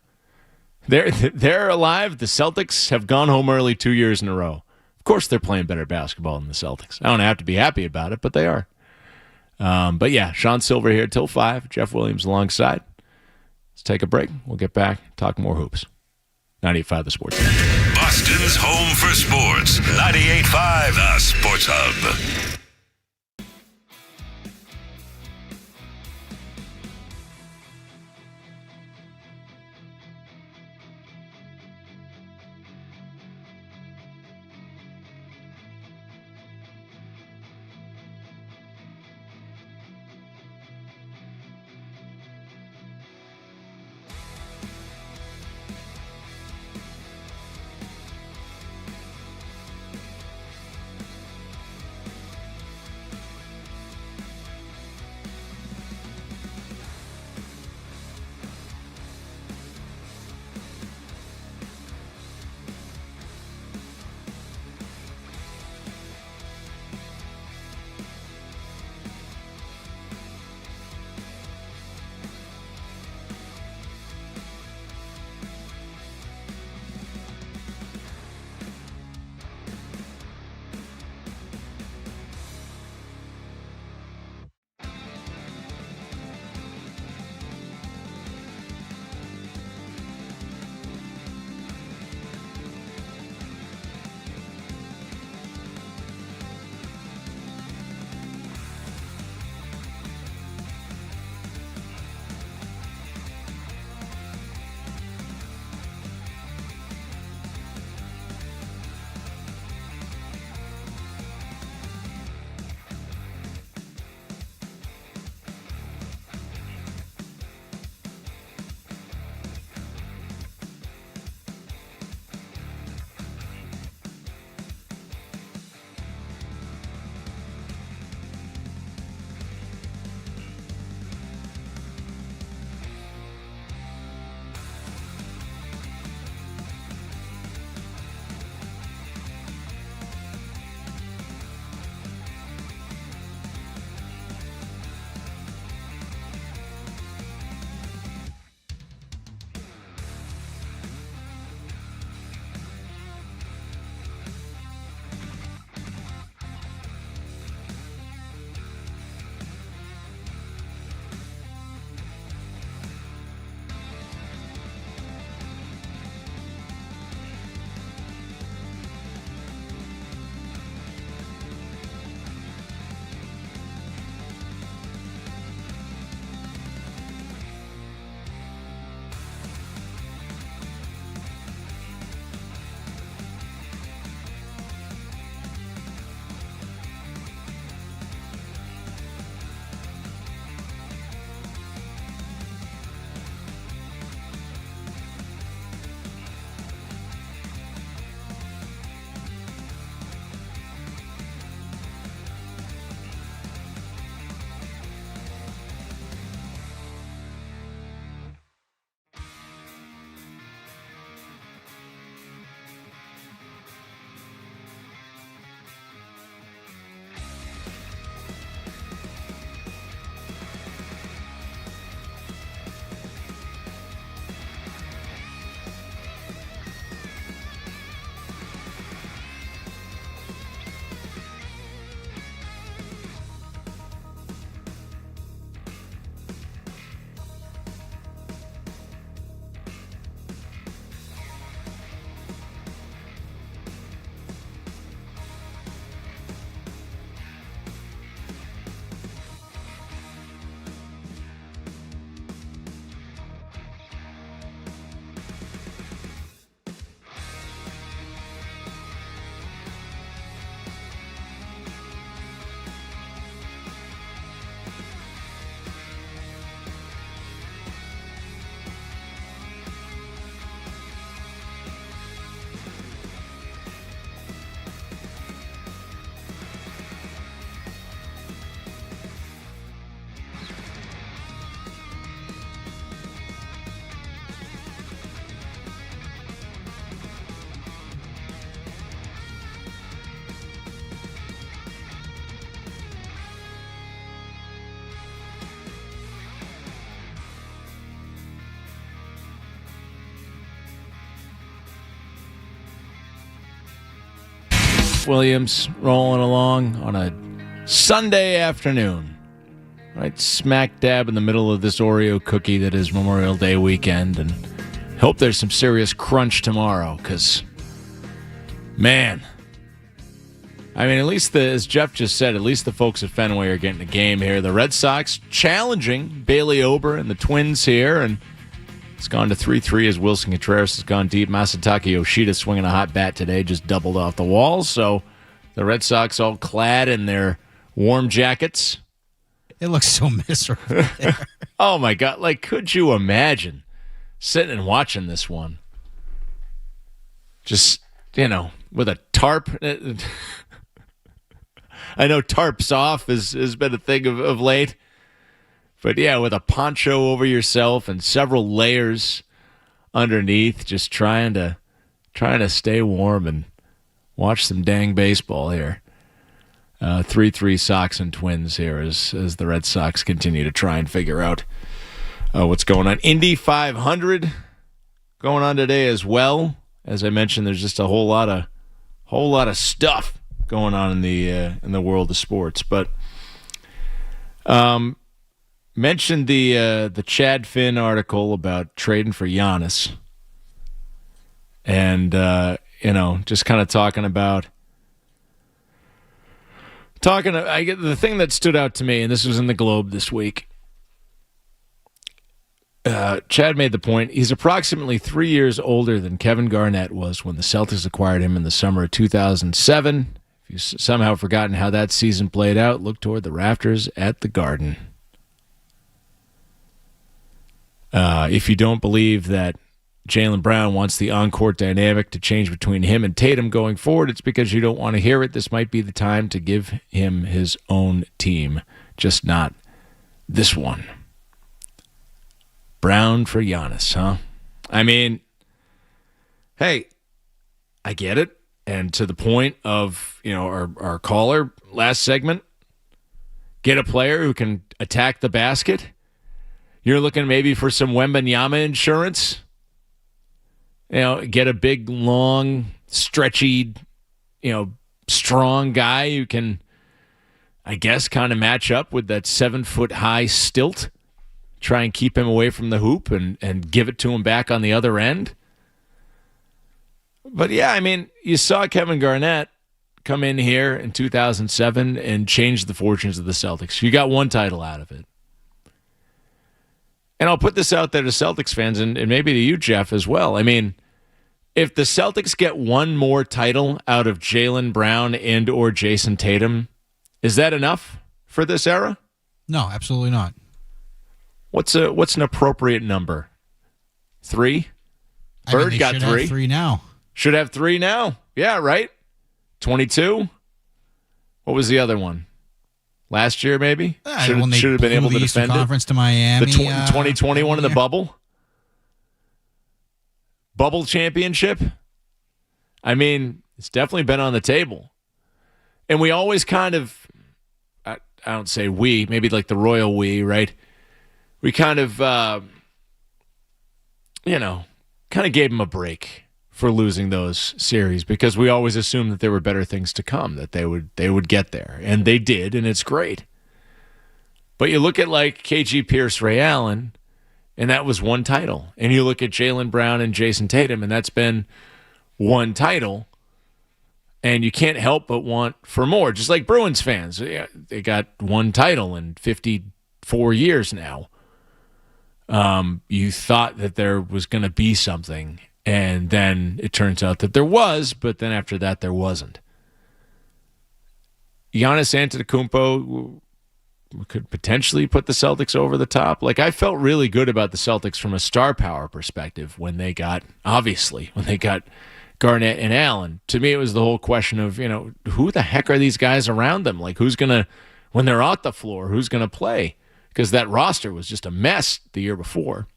They're alive. The Celtics have gone home early 2 years in a row. Of course they're playing better basketball than the Celtics. I don't have to be happy about it, but they are. But yeah, Sean Sylver here till 5. Jeff Williams alongside. Let's take a break. We'll get back, talk more hoops. 98.5 The Sports Hub. Boston's home for sports. 98.5 The Sports Hub. Jeff Williams rolling along on a Sunday afternoon, right smack dab in the middle of this Oreo cookie that is Memorial Day weekend, and hope there's some serious crunch tomorrow, because, man, I mean, at least as Jeff just said, at least the folks at Fenway are getting a game here. The Red Sox challenging Bailey Ober and the Twins here, and it's gone to 3-3 as Wilson Contreras has gone deep. Masataka Yoshida swinging a hot bat today, just doubled off the wall. So the Red Sox all clad in their warm jackets. It looks so miserable there. Oh, my God. Like, could you imagine sitting and watching this one? Just, with a tarp. I know tarps off has been a thing of late. But, yeah, with a poncho over yourself and several layers underneath, just trying to stay warm and watch some dang baseball here. 3-3 Sox and Twins here as the Red Sox continue to try and figure out what's going on. Indy 500 going on today as well. As I mentioned, there's just a whole lot of stuff going on in the world of sports. But mentioned the Chad Finn article about trading for Giannis, and just kind of talking about. I get the thing that stood out to me, and this was in the Globe this week. Chad made the point. He's approximately 3 years older than Kevin Garnett was when the Celtics acquired him in the summer of 2007. If you've somehow forgotten how that season played out, look toward the rafters at the Garden. If you don't believe that Jaylen Brown wants the on-court dynamic to change between him and Tatum going forward, it's because you don't want to hear it. This might be the time to give him his own team, just not this one. Brown for Giannis, huh? I mean, hey, I get it. And to the point of, our caller last segment, get a player who can attack the basket. You're looking maybe for some Wembanyama insurance. Get a big, long, stretchy, strong guy who can, I guess, kind of match up with that 7-foot-high stilt. Try and keep him away from the hoop and give it to him back on the other end. But, yeah, I mean, you saw Kevin Garnett come in here in 2007 and change the fortunes of the Celtics. You got one title out of it. And I'll put this out there to Celtics fans and maybe to you, Jeff, as well. I mean, if the Celtics get one more title out of Jaylen Brown and or Jason Tatum, is that enough for this era? No, absolutely not. What's an appropriate number? 3? Bird got 3. Have 3 now. Should have 3 now. Yeah, right. 22. What was the other one? Last year, maybe? Should have been able to defend it. Conference to Miami. The 2021 in the bubble? Bubble championship? I mean, it's definitely been on the table. And we always kind of, I don't say we, maybe like the royal we, right? We kind of, kind of gave them a break for losing those series because we always assumed that there were better things to come, that they would get there. And they did, and it's great. But you look at like KG Pierce, Ray Allen, and that was one title. And you look at Jaylen Brown and Jason Tatum, and that's been one title. And you can't help but want for more. Just like Bruins fans. They got one title in 54 years now. You thought that there was going to be something, and then it turns out that there was, but then after that there wasn't. Giannis Antetokounmpo could potentially put the Celtics over the top. Like, I felt really good about the Celtics from a star power perspective when they got Garnett and Allen. To me, it was the whole question of, who the heck are these guys around them? Like, who's going to, when they're off the floor, who's going to play? Because that roster was just a mess the year before.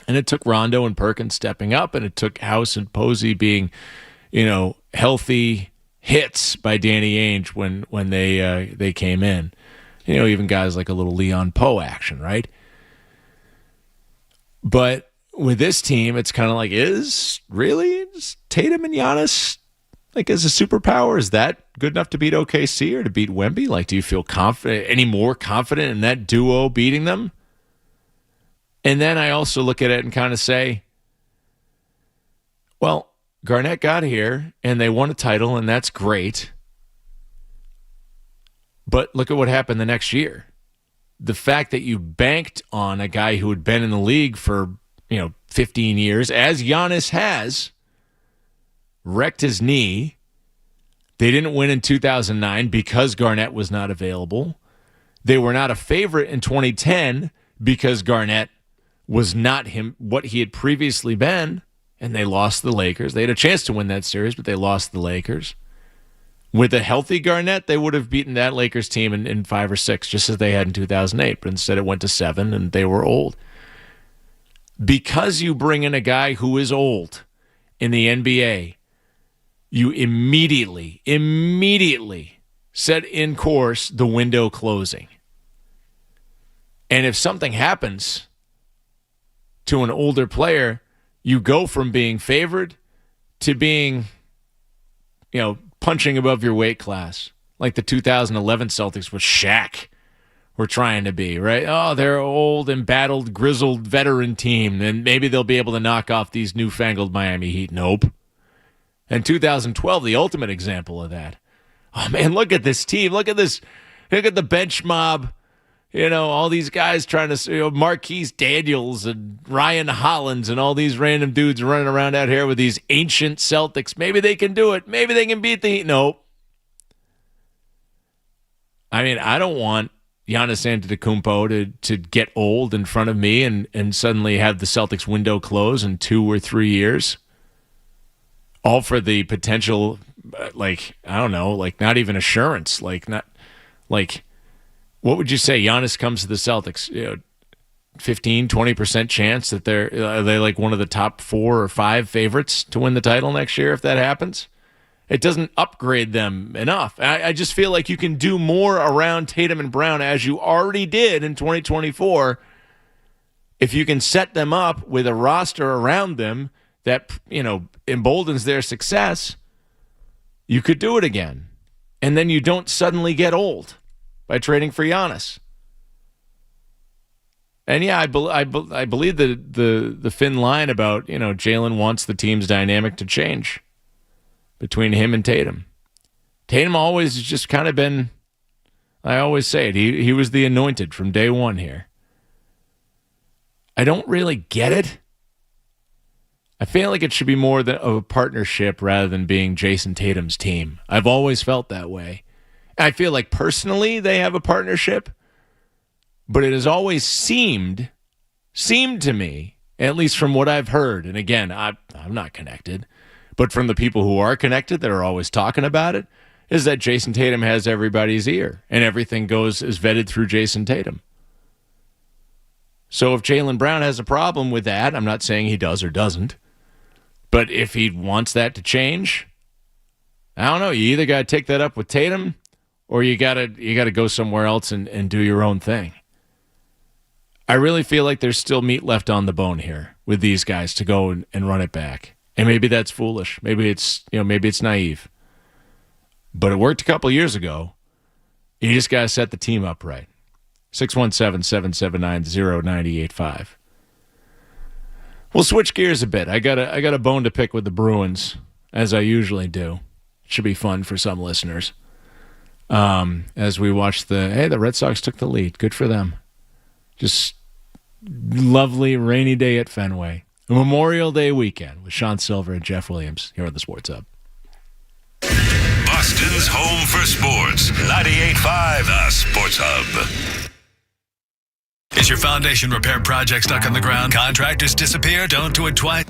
And it took Rondo and Perkins stepping up, and it took House and Posey being, healthy hits by Danny Ainge when they came in. Even guys like a little Leon Poe action, right? But with this team, it's kind of like, is Tatum and Giannis Like, as a superpower, is that good enough to beat OKC or to beat Wemby? Like, do you feel confident, any more confident in that duo beating them? And then I also look at it and kind of say, well, Garnett got here and they won a title, and that's great. But look at what happened the next year. The fact that you banked on a guy who had been in the league for, 15 years, as Giannis has, wrecked his knee. They didn't win in 2009 because Garnett was not available. They were not a favorite in 2010 because Garnett was not what he had previously been, and they lost the Lakers. They had a chance to win that series, but they lost the Lakers. With a healthy Garnett, they would have beaten that Lakers team in 5 or 6, just as they had in 2008, but instead it went to 7, and they were old. Because you bring in a guy who is old in the NBA, you immediately set in course the window closing. And if something happens to an older player, you go from being favored to being, punching above your weight class, like the 2011 Celtics with Shaq were trying to be, right? Oh, they're an old, embattled, grizzled veteran team, and maybe they'll be able to knock off these newfangled Miami Heat. Nope. And 2012, the ultimate example of that. Oh, man, look at this team. Look at this. Look at the bench mob. All these guys trying to, Marquise Daniels and Ryan Hollins and all these random dudes running around out here with these ancient Celtics. Maybe they can do it. Maybe they can beat the Heat. Nope. I mean, I don't want Giannis Antetokounmpo to get old in front of me and suddenly have the Celtics window close in 2 or 3 years. All for the potential, not even assurance. What would you say? Giannis comes to the Celtics, 15, 20% chance that are they like one of the top 4 or 5 favorites to win the title next year if that happens? It doesn't upgrade them enough. I just feel like you can do more around Tatum and Brown, as you already did in 2024, if you can set them up with a roster around them that, emboldens their success. You could do it again. And then you don't suddenly get old by trading for Giannis. And yeah, I believe the thin line about, Jalen wants the team's dynamic to change between him and Tatum. Tatum always has just kind of been, I always say it, he was the anointed from day one here. I don't really get it. I feel like it should be more of a partnership rather than being Jason Tatum's team. I've always felt that way. I feel like personally they have a partnership, but it has always seemed to me, at least from what I've heard, and again, I'm not connected, but from the people who are connected that are always talking about it, is that Jason Tatum has everybody's ear, and everything is vetted through Jason Tatum. So if Jaylen Brown has a problem with that, I'm not saying he does or doesn't, but if he wants that to change, I don't know. You either got to take that up with Tatum, or you got to go somewhere else and do your own thing. I really feel like there's still meat left on the bone here with these guys to go and run it back. And maybe that's foolish. Maybe it's naive. But it worked a couple years ago. You just got to set the team up right. 617-779-0985. We'll switch gears a bit. I got a bone to pick with the Bruins, as I usually do. It should be fun for some listeners. As we watch the Red Sox took the lead. Good for them. Just lovely rainy day at Fenway. Memorial Day weekend with Sean Sylver and Jeff Williams here on the Sports Hub. Boston's home for sports. 98.5 The Sports Hub. Is your foundation repair project stuck on the ground? Contractors disappear? Don't do it twice.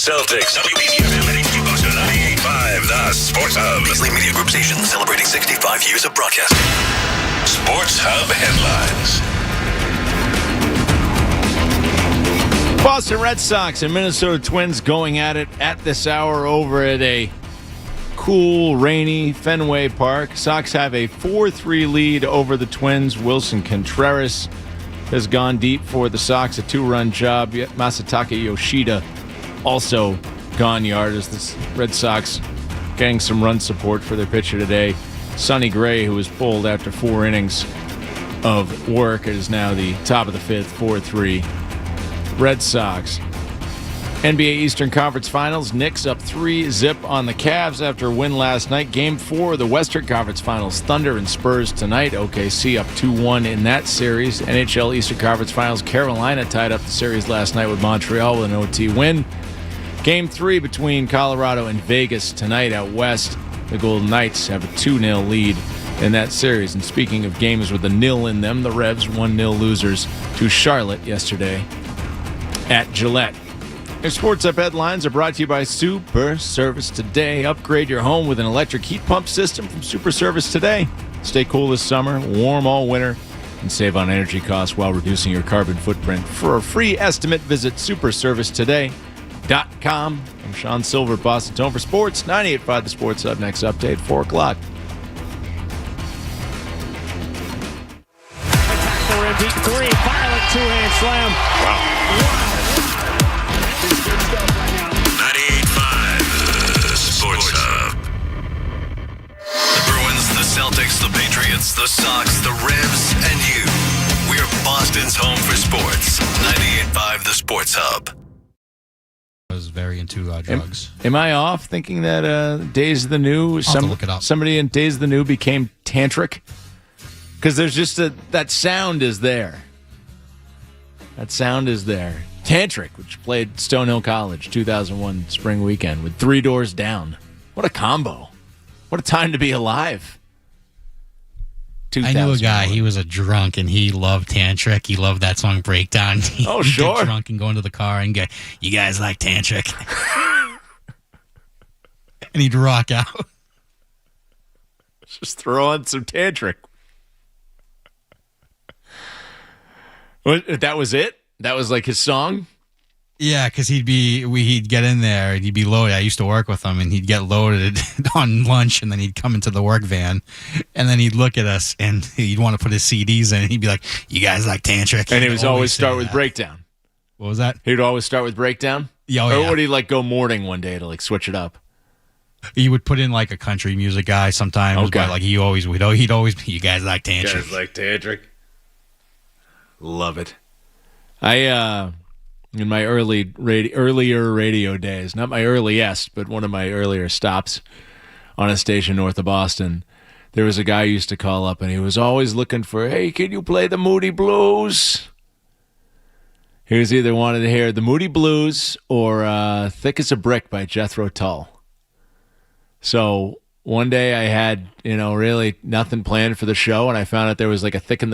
Celtics. WBBM and HD Boston 98.5, the Sports Hub. Beasley Media Group station celebrating 65 years of broadcasting. Sports Hub headlines. Boston Red Sox and Minnesota Twins going at it at this hour over at a cool, rainy Fenway Park. Sox have a 4-3 lead over the Twins. Wilson Contreras has gone deep for the Sox, a 2-run job. Masataka Yoshida also gone yard as the Red Sox getting some run support for their pitcher today. Sonny Gray, who was pulled after 4 innings of work, is now the top of the 5th, 4-3 Red Sox. NBA Eastern Conference Finals, Knicks up 3-0 on the Cavs after a win last night. Game 4 of the Western Conference Finals, Thunder and Spurs tonight. OKC up 2-1 in that series. NHL Eastern Conference Finals, Carolina tied up the series last night with Montreal with an OT win. Game 3 between Colorado and Vegas tonight out west. The Golden Knights have a 2-0 lead in that series. And speaking of games with a nil in them, the Revs 1-0 losers to Charlotte yesterday at Gillette. Your Sports Up headlines are brought to you by Super Service Today. Upgrade your home with an electric heat pump system from Super Service Today. Stay cool this summer, warm all winter, and save on energy costs while reducing your carbon footprint. For a free estimate, visit superservicetoday.com. I'm Sean Sylver, Boston Tone for Sports. 98.5 The Sports Hub. Next update, 4 o'clock. Deep 3, violent two-hand slam. Wow. 98.5 the Sports Hub. The Bruins, the Celtics, the Patriots, the Sox, the Revs, and you. We're Boston's home for sports. 98.5 The Sports Hub. I was very into drugs. Am I off thinking that Days of the New, look it up. somebody in Days of the New became tantric? Because there's just that sound is there. That sound is there. Tantric, which played Stonehill College 2001 spring weekend with 3 Doors Down. What a combo. What a time to be alive. I knew a guy, he was a drunk, and he loved Tantric. He loved that song Breakdown. He'd sure. Get drunk and go into the car and go, you guys like Tantric? And he'd rock out. Just throw on some Tantric. That was it? That was like his song? Yeah, because he'd get in there and he'd be loaded. I used to work with him, and he'd get loaded on lunch, and then he'd come into the work van, and then he'd look at us, and he'd want to put his CDs in, and he'd be like, you guys like Tantric? And he would always start with Breakdown. What was that? He'd always start with Breakdown? Yeah, or would he like go morning one day to like switch it up? He would put in like a country music guy sometimes, okay. But like he'd always be, you guys like Tantric? You guys like Tantric? Love it. I in my earlier radio days, not my earliest, but one of my earlier stops on a station north of Boston, there was a guy who used to call up, and he was always looking for, hey, can you play the Moody Blues? He was either wanted to hear the Moody Blues or Thick as a Brick by Jethro Tull. So one day I had, really nothing planned for the show, and I found out there was like a Thick as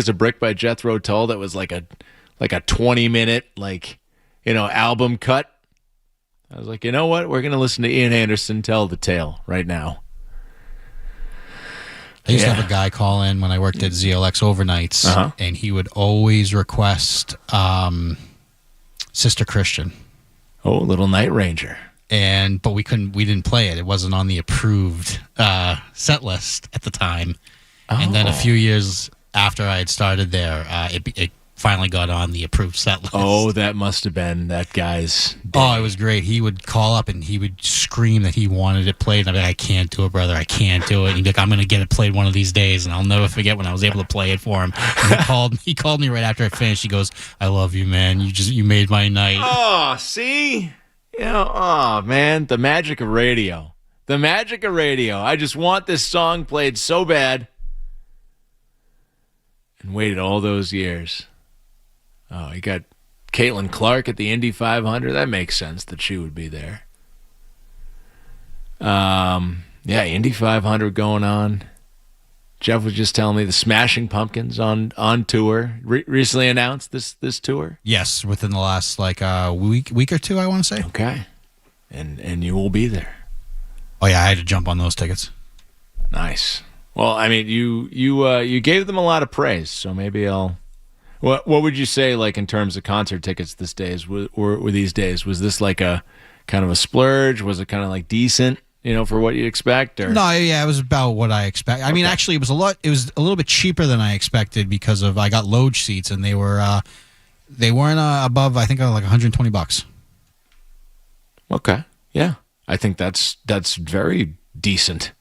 a Brick by Jethro Tull that was like a 20-minute album cut. I was like, you know what? We're going to listen to Ian Anderson tell the tale right now. I used to have a guy call in when I worked at ZLX overnights, and he would always request Sister Christian. Oh, Little Night Ranger. But we didn't play it. It wasn't on the approved set list at the time. Oh. And then a few years after I had started there, it finally got on the approved set list. Oh, that must have been that guy's day. Oh, it was great. He would call up and he would scream that he wanted it played. And I'd be like, I can't do it, brother. I can't do it. And he'd be like, I'm going to get it played one of these days. And I'll never forget when I was able to play it for him. And he called me right after I finished. He goes, I love you, man. You made my night. Oh, see? Oh, man, the magic of radio. The magic of radio. I just want this song played so bad. And waited all those years. Oh, you got Caitlin Clark at the Indy 500. That makes sense that she would be there. Yeah, Indy 500 going on. Jeff was just telling me the Smashing Pumpkins on tour recently announced this tour. Yes, within the last week or two, I want to say. Okay, and you will be there. Oh yeah, I had to jump on those tickets. Nice. Well, I mean, you gave them a lot of praise, so maybe I'll. What would you say, like, in terms of concert tickets these days? Or these days, was this like a kind of a splurge? Was it kind of like decent, for what you expect? Or no, yeah, it was about what I expect. I mean, actually, it was a little bit cheaper than I expected because I got loge seats and they weren't above, I think, like $120. Okay, yeah, I think that's very decent.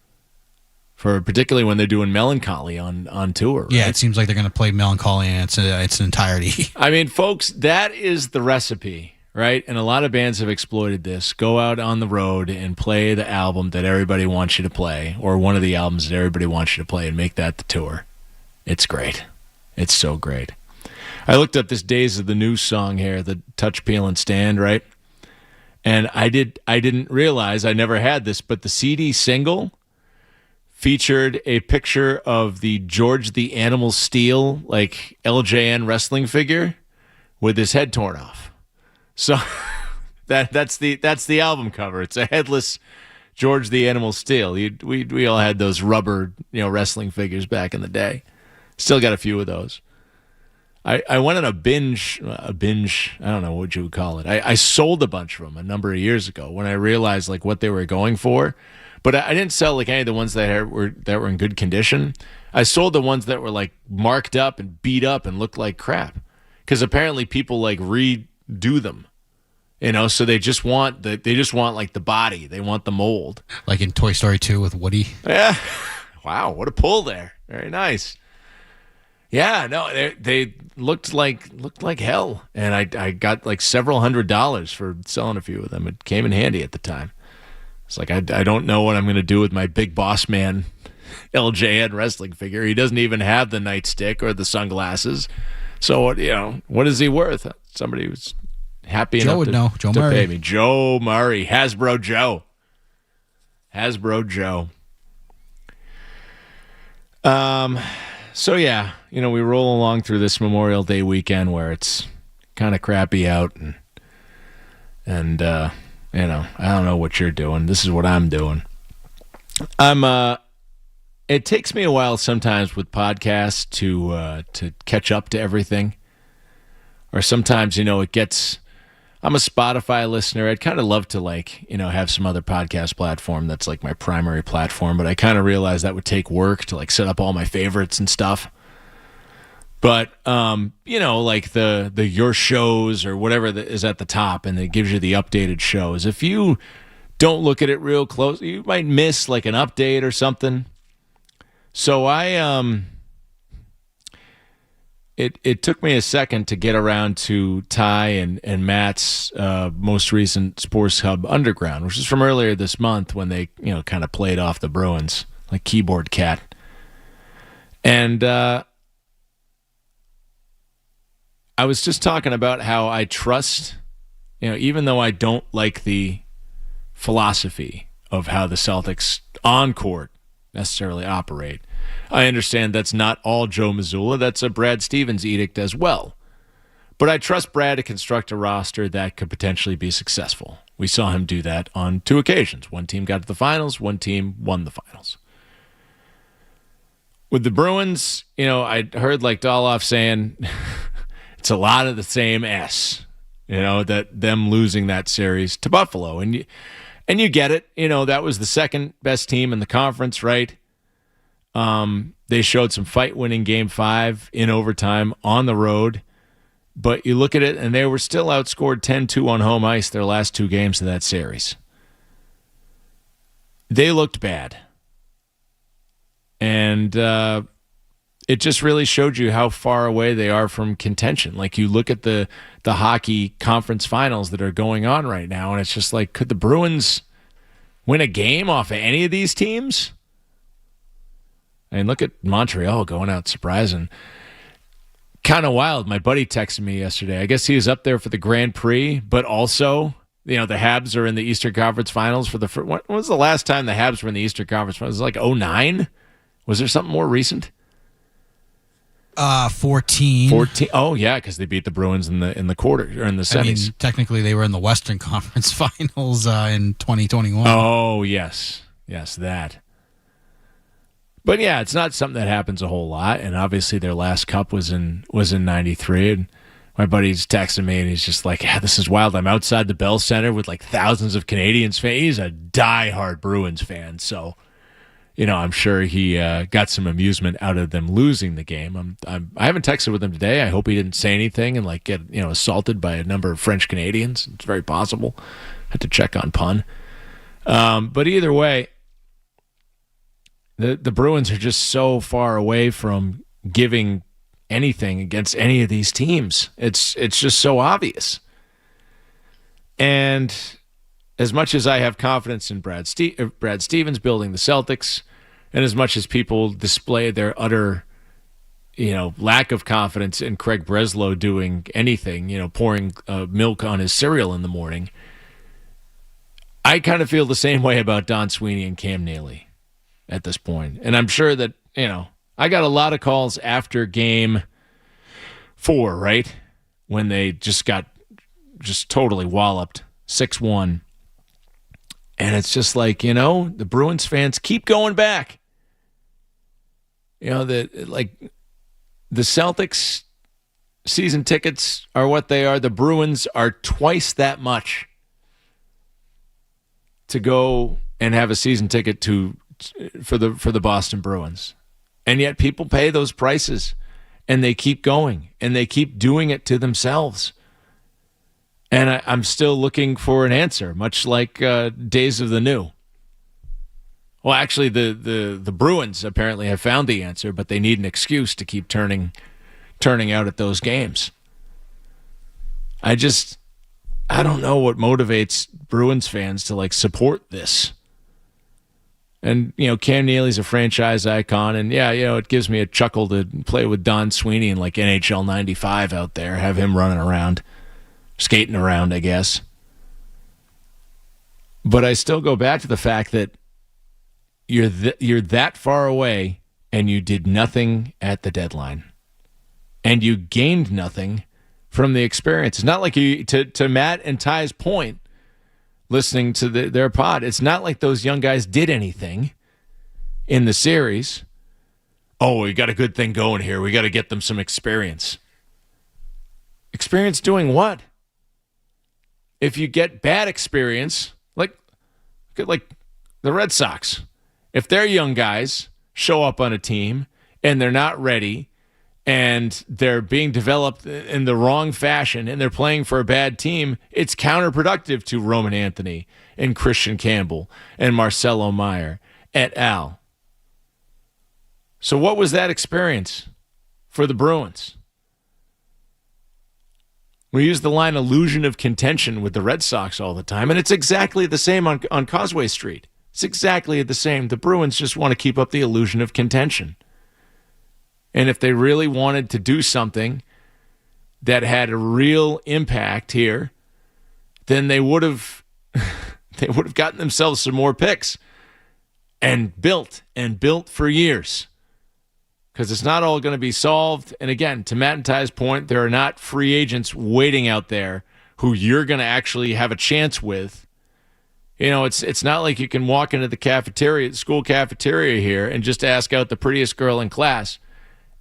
For particularly when they're doing Melancholy on tour. Right? Yeah, it seems like they're going to play Melancholy in its entirety. I mean, folks, that is the recipe, right? And a lot of bands have exploited this. Go out on the road and play the album that everybody wants you to play, or one of the albums that everybody wants you to play, and make that the tour. It's great. It's so great. I looked up this Days of the New song here, the Touch, Peel, and Stand, right? And I didn't realize, I never had this, but the CD single featured a picture of the George the Animal Steel, like LJN wrestling figure, with his head torn off. So that's the album cover. It's a headless George the Animal Steel. We all had those rubber wrestling figures back in the day. Still got a few of those. I went on a binge. I don't know what you would call it. I sold a bunch of them a number of years ago when I realized like what they were going for. But I didn't sell like any of the ones that were in good condition. I sold the ones that were like marked up and beat up and looked like crap, because apparently people like redo them, So they just want like the body. They want the mold, like in Toy Story 2 with Woody. Yeah. Wow, what a pull there. Very nice. Yeah, no, they looked like hell, and I got like several $100s for selling a few of them. It came in handy at the time. It's like, I don't know what I'm going to do with my Big Boss Man LJN wrestling figure. He doesn't even have the nightstick or the sunglasses. So, what is he worth? Somebody who's happy Joe enough would know. Joe to Murray. pay me. Joe Murray. Hasbro Joe. So, yeah, we roll along through this Memorial Day weekend where it's kind of crappy out and I don't know what you're doing. This is what I'm doing. It takes me a while sometimes with podcasts to catch up to everything. Or sometimes, it gets, I'm a Spotify listener. I'd kind of love to have some other podcast platform that's like my primary platform, but I kind of realize that would take work to like set up all my favorites and stuff. But, like the Your Shows or whatever is at the top, and it gives you the updated shows. If you don't look at it real close, you might miss like an update or something. So it took me a second to get around to Ty and Matt's most recent Sports Hub Underground, which is from earlier this month when they, kind of played off the Bruins, like Keyboard Cat. And, I was just talking about how I trust, even though I don't like the philosophy of how the Celtics on court necessarily operate. I understand that's not all Joe Mazzulla. That's a Brad Stevens edict as well. But I trust Brad to construct a roster that could potentially be successful. We saw him do that on 2 occasions. One team got to the finals, one team won the finals. With the Bruins, I heard like Doloff saying... It's a lot of the same that them losing that series to Buffalo. And you get it. That was the second best team in the conference, right? They showed some fight-winning Game 5 in overtime on the road. But you look at it, and they were still outscored 10-2 on home ice their last 2 games of that series. They looked bad. And it just really showed you how far away they are from contention. Like, you look at the hockey conference finals that are going on right now, and it's just like, could the Bruins win a game off of any of these teams? I mean, look at Montreal going out surprising. Kind of wild. My buddy texted me yesterday. I guess he was up there for the Grand Prix, but also, the Habs are in the Eastern Conference Finals for the first. When was the last time the Habs were in the Eastern Conference Finals? It was like 2009? Was there something more recent? 14. 14. Oh yeah, because they beat the Bruins in the quarter or in the semis. I mean, technically, they were in the Western Conference Finals in 2021. Oh yes, that. But yeah, it's not something that happens a whole lot. And obviously, their last cup was in '93. And my buddy's texting me, and he's just like, "Yeah, this is wild. I'm outside the Bell Center with like thousands of Canadians fans. He's a diehard Bruins fan, so." I'm sure he got some amusement out of them losing the game. I haven't texted with him today. I hope he didn't say anything and like get assaulted by a number of French Canadians. It's very possible. Had to check on Pun. But either way, the Bruins are just so far away from giving anything against any of these teams. It's just so obvious. And as much as I have confidence in Brad Stevens building the Celtics, and as much as people display their utter, lack of confidence in Craig Breslow doing anything, pouring milk on his cereal in the morning, I kind of feel the same way about Don Sweeney and Cam Neely at this point. And I'm sure that, I got a lot of calls after game 4, right? When they just got totally walloped 6-1. And it's just like, the Bruins fans keep going back. The Celtics season tickets are what they are. The Bruins are twice that much to go and have a season ticket for the Boston Bruins. And yet people pay those prices and they keep going and they keep doing it to themselves. And I'm still looking for an answer, much like Days of the New. Well, actually, the Bruins apparently have found the answer, but they need an excuse to keep turning out at those games. I don't know what motivates Bruins fans to support this. And Cam Neely's a franchise icon, and it gives me a chuckle to play with Don Sweeney in NHL '95 out there, have him running around. Skating around, I guess. But I still go back to the fact that you're that far away and you did nothing at the deadline. And you gained nothing from the experience. It's not like to Matt and Ty's point, listening to their pod, it's not like those young guys did anything in the series. Oh, we got a good thing going here. We got to get them some experience. Experience doing what? If you get bad experience, like the Red Sox, if their young guys show up on a team and they're not ready and they're being developed in the wrong fashion and they're playing for a bad team, it's counterproductive to Roman Anthony and Christian Campbell and Marcelo Meyer et al. So what was that experience for the Bruins? We use the line illusion of contention with the Red Sox all the time, and it's exactly the same on Causeway Street. It's exactly the same. The Bruins just want to keep up the illusion of contention. And if they really wanted to do something that had a real impact here, then they would have gotten themselves some more picks and built for years. Because it's not all going to be solved. And again, to Matt and Ty's point, there are not free agents waiting out there who you're going to actually have a chance with. It's not like you can walk into the school cafeteria here and just ask out the prettiest girl in class.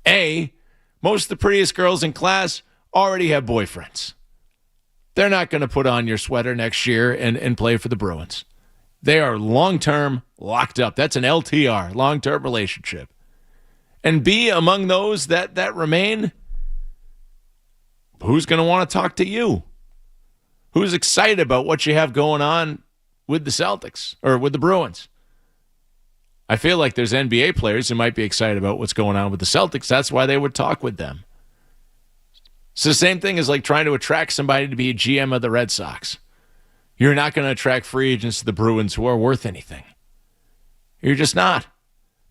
Most of the prettiest girls in class already have boyfriends. They're not going to put on your sweater next year and play for the Bruins. They are long-term locked up. That's an LTR, long-term relationship. And B, among those that remain, who's going to want to talk to you? Who's excited about what you have going on with the Celtics or with the Bruins? I feel like there's NBA players who might be excited about what's going on with the Celtics. That's why they would talk with them. It's the same thing as trying to attract somebody to be a GM of the Red Sox. You're not going to attract free agents to the Bruins who are worth anything. You're just not.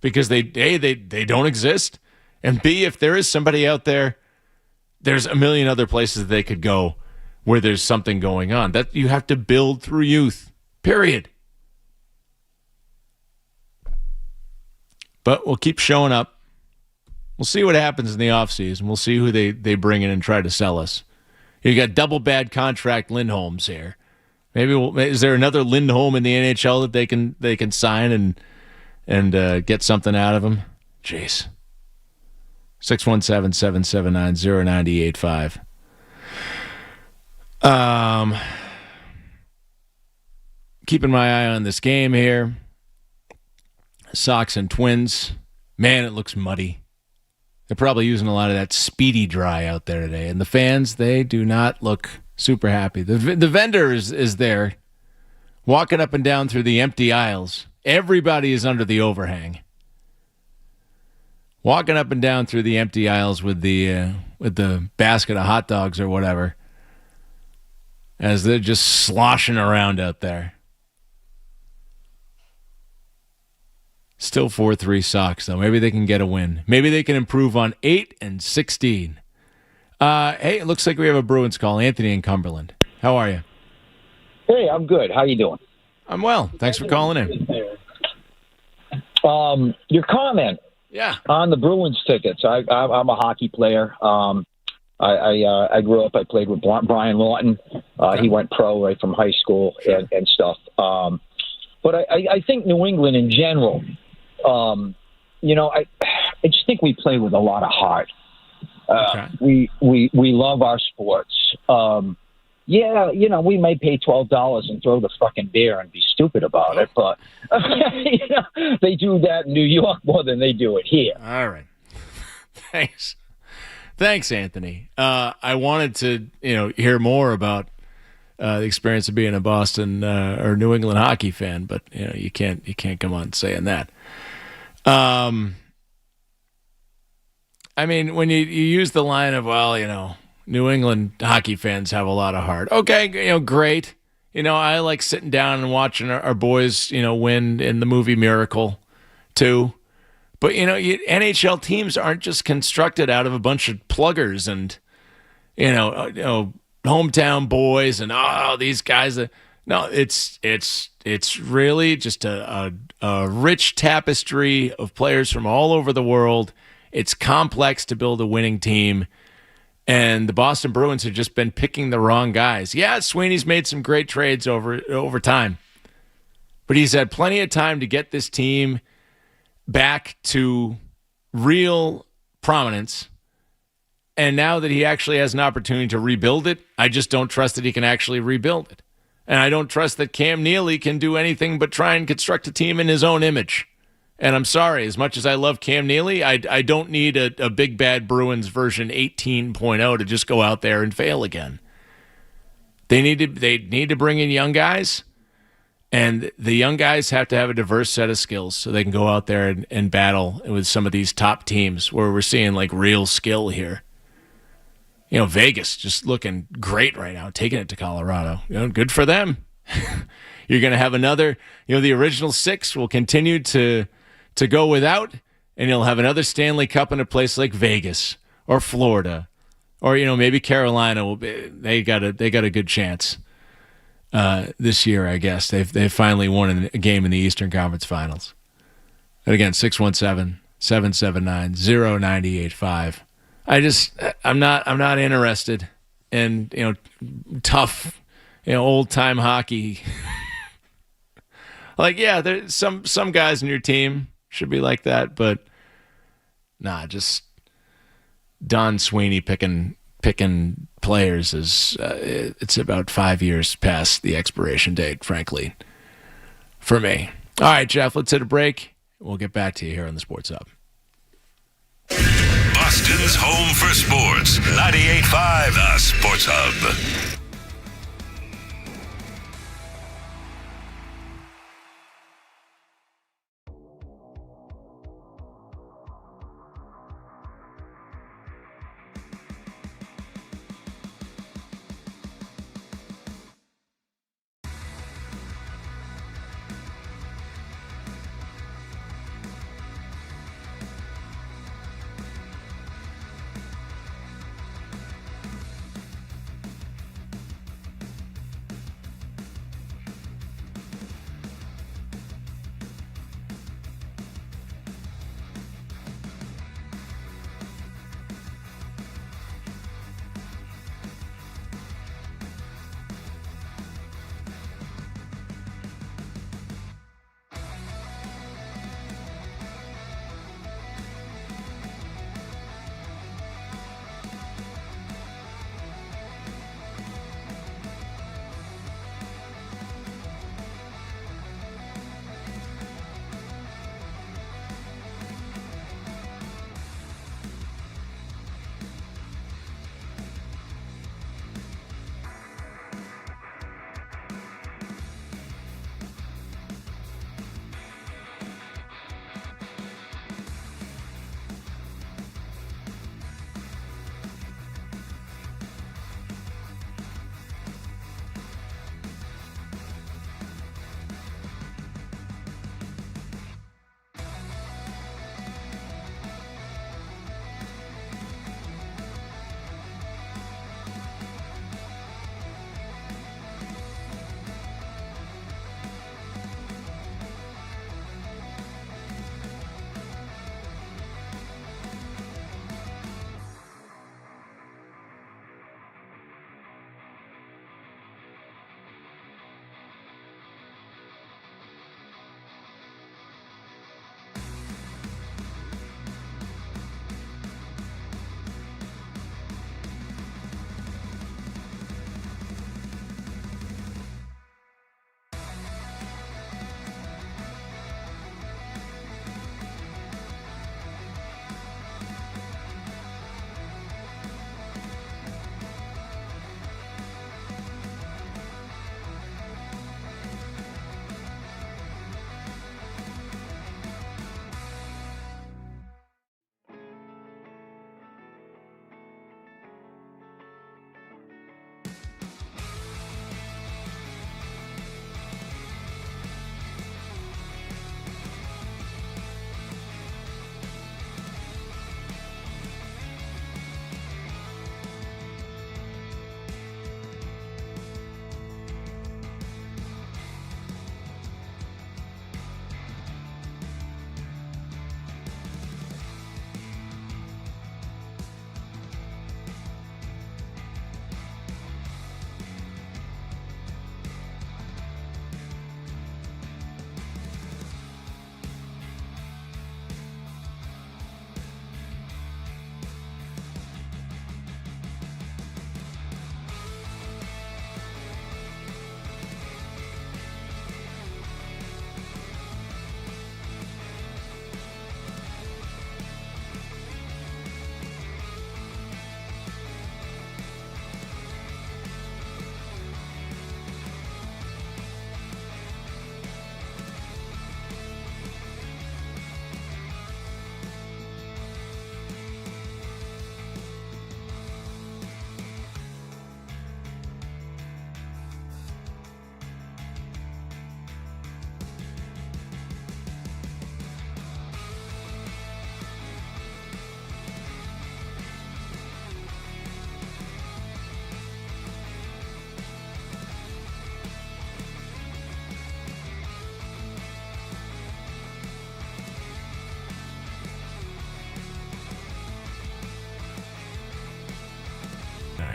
Because they don't exist. And B, if there is somebody out there, there's a million other places they could go where there's something going on. That you have to build through youth. Period. But we'll keep showing up. We'll see what happens in the offseason. We'll see who they bring in and try to sell us. You got double bad contract Lindholms here. Maybe is there another Lindholm in the NHL that they can sign and get something out of him? Jeez. 617-779-0985. Keeping my eye on this game here. Sox and Twins. Man, it looks muddy. They're probably using a lot of that speedy dry out there today. And the fans, they do not look super happy. The vendor is there, walking up and down through the empty aisles. Everybody is under the overhang. Walking up and down through the empty aisles with the basket of hot dogs or whatever, as they're just sloshing around out there. Still 4-3 Sox, though. Maybe they can get a win. Maybe they can improve on 8-16. Hey, it looks like we have a Bruins call. Anthony in Cumberland. How are you? Hey, I'm good. How you doing? I'm well. Thanks for calling in. Your comment on the Bruins tickets. I'm a hockey player. I grew up, I played with Brian Lawton. He went pro right from high school and stuff. But I think New England in general, I just think we play with a lot of heart. We love our sports. We may pay $12 and throw the fucking beer and be stupid about it, but they do that in New York more than they do it here. All right. Thanks, Anthony. I wanted to, hear more about the experience of being a Boston or New England hockey fan, but you can't come on saying that. I mean, when you use the line of, New England hockey fans have a lot of heart. Okay, great. I like sitting down and watching our boys, win in the movie Miracle, too. But, NHL teams aren't just constructed out of a bunch of pluggers and, hometown boys and, these guys. No, it's really just a rich tapestry of players from all over the world. It's complex to build a winning team. And the Boston Bruins have just been picking the wrong guys. Yeah, Sweeney's made some great trades over time. But he's had plenty of time to get this team back to real prominence. And now that he actually has an opportunity to rebuild it, I just don't trust that he can actually rebuild it. And I don't trust that Cam Neely can do anything but try and construct a team in his own image. And I'm sorry, as much as I love Cam Neely, I don't need a big bad Bruins version 18.0 to just go out there and fail again. They need to bring in young guys, and the young guys have to have a diverse set of skills so they can go out there and battle with some of these top teams where we're seeing like real skill here. Vegas just looking great right now, taking it to Colorado. Good for them. You're going to have another, the original six will continue to go without, and you'll have another Stanley Cup in a place like Vegas or Florida or, maybe Carolina. They got a good chance this year, I guess. They've finally won a game in the Eastern Conference Finals. And again, 617-779-0985. I'm not interested in, tough, old time hockey. There's some guys in your team should be like that, but just Don Sweeney picking players is it's about 5 years past the expiration date, frankly, for me. All right, Jeff, let's hit a break. We'll get back to you here on the Sports Hub. Boston's home for sports. 98.5 The Sports Hub.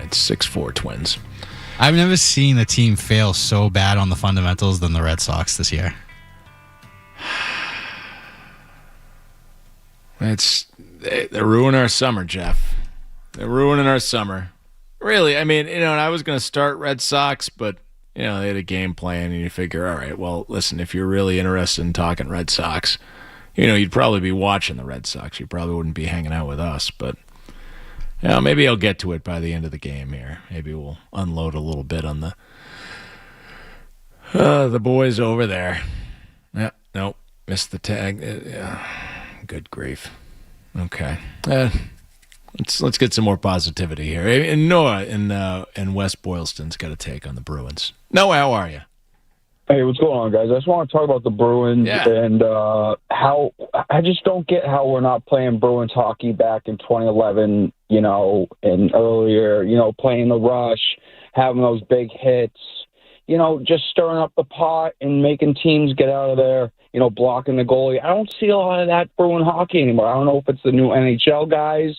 It's 6-4 Twins. I've never seen a team fail so bad on the fundamentals than the Red Sox this year. They're ruining our summer, Jeff. They're ruining our summer. Really, I mean, and I was going to start Red Sox, but, they had a game plan, and you figure, all right, well, listen, if you're really interested in talking Red Sox, you'd probably be watching the Red Sox. You probably wouldn't be hanging out with us, but maybe I'll get to it by the end of the game here. Maybe we'll unload a little bit on the boys over there. Yeah, nope, missed the tag. Good grief. Okay. Let's get some more positivity here. And Noah and West Boylston's got a take on the Bruins. Noah, how are you? Hey, what's going on, guys? I just want to talk about the Bruins and how I just don't get how we're not playing Bruins hockey back in 2011, and earlier, playing the rush, having those big hits, just stirring up the pot and making teams get out of there, blocking the goalie. I don't see a lot of that Bruin hockey anymore. I don't know if it's the new NHL guys,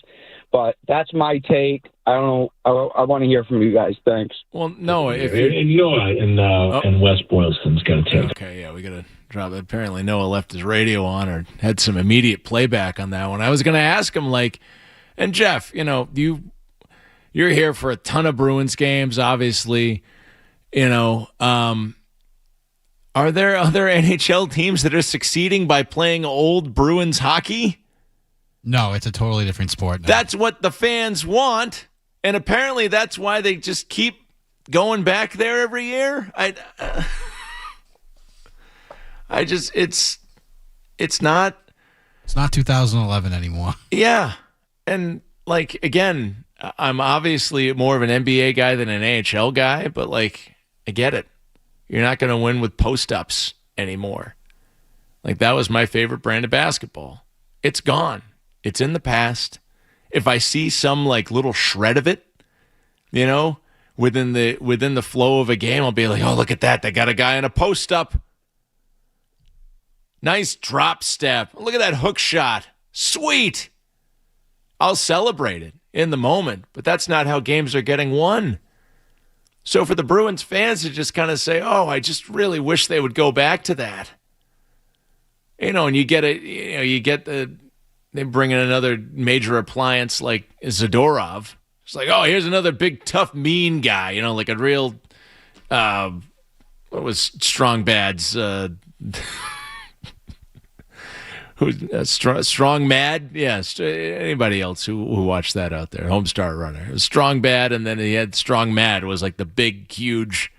but that's my take. I don't know. I want to hear from you guys. Thanks. Well, Noah, and West Boylston's got to take. Okay, yeah, we got to drop it. Apparently, Noah left his radio on or had some immediate playback on that one. I was going to ask him, and Jeff, you're here for a ton of Bruins games, obviously. Are there other NHL teams that are succeeding by playing old Bruins hockey? No, it's a totally different sport now. That's what the fans want, and apparently that's why they just keep going back there every year. It's not 2011 anymore. Yeah, and again, I'm obviously more of an NBA guy than an AHL guy, but I get it. You're not going to win with post-ups anymore. That was my favorite brand of basketball. It's gone. It's in the past. If I see some little shred of it, within the flow of a game, I'll be like, oh, look at that. They got a guy in a post-up. Nice drop step. Look at that hook shot. Sweet. I'll celebrate it in the moment, but that's not how games are getting won. So for the Bruins fans to just kind of say, oh, I just really wish they would go back to that. And you get they bring in another major appliance like Zadorov. It's here's another big, tough, mean guy, a real, what was Strong Bad's, who's Strong Mad? Yes, anybody else who watched that out there? Homestar Runner. It was Strong Bad, and then he had Strong Mad. It was the big, huge,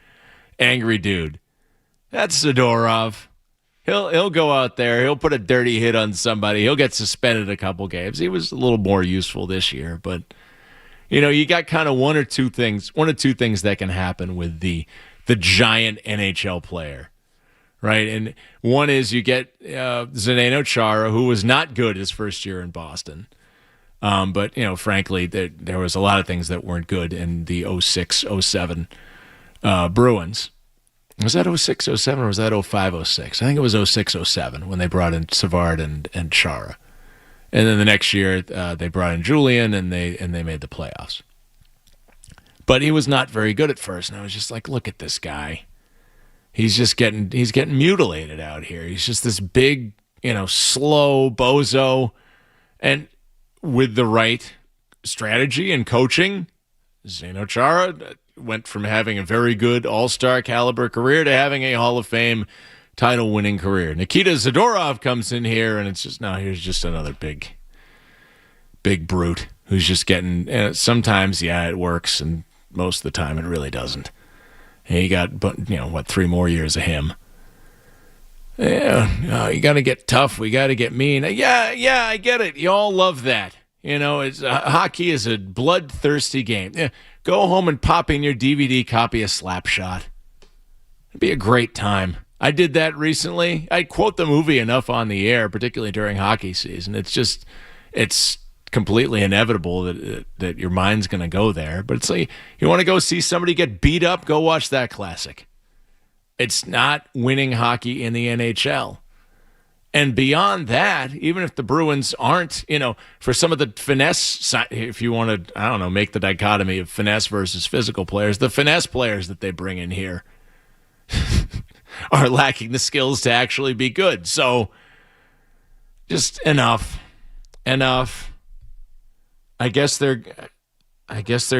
angry dude. That's Zadorov. He'll go out there. He'll put a dirty hit on somebody. He'll get suspended a couple games. He was a little more useful this year, but you got kind of one or two things that can happen with the giant NHL player. Right, and one is you get Zdeno Chara, who was not good his first year in Boston. But, frankly, there was a lot of things that weren't good in the 06-07 Bruins. Was that 06-07 or was that 05-06? I think it was 06-07 when they brought in Savard and Chara. And then the next year they brought in Julian and they made the playoffs. But he was not very good at first, and I was just look at this guy. He's getting mutilated out here. He's just this big, slow bozo. And with the right strategy and coaching, Zdeno Chara went from having a very good all-star caliber career to having a Hall of Fame title-winning career. Nikita Zadorov comes in here, and it's just, here's just another big brute who's just getting, sometimes, it works, and most of the time it really doesn't. And you got, 3 more years of him. Yeah, you got to get tough. We got to get mean. Yeah, I get it. You all love that. Hockey is a bloodthirsty game. Yeah, go home and pop in your DVD copy of Slapshot. It'd be a great time. I did that recently. I quote the movie enough on the air, particularly during hockey season. It's completely inevitable that your mind's going to go there. But it's you want to go see somebody get beat up, go watch that classic. It's not winning hockey in the NHL. And beyond that, even if the Bruins aren't, for some of the finesse, if you want to, I don't know, make the dichotomy of finesse versus physical players, the finesse players that they bring in here are lacking the skills to actually be good. So just enough. I guess they're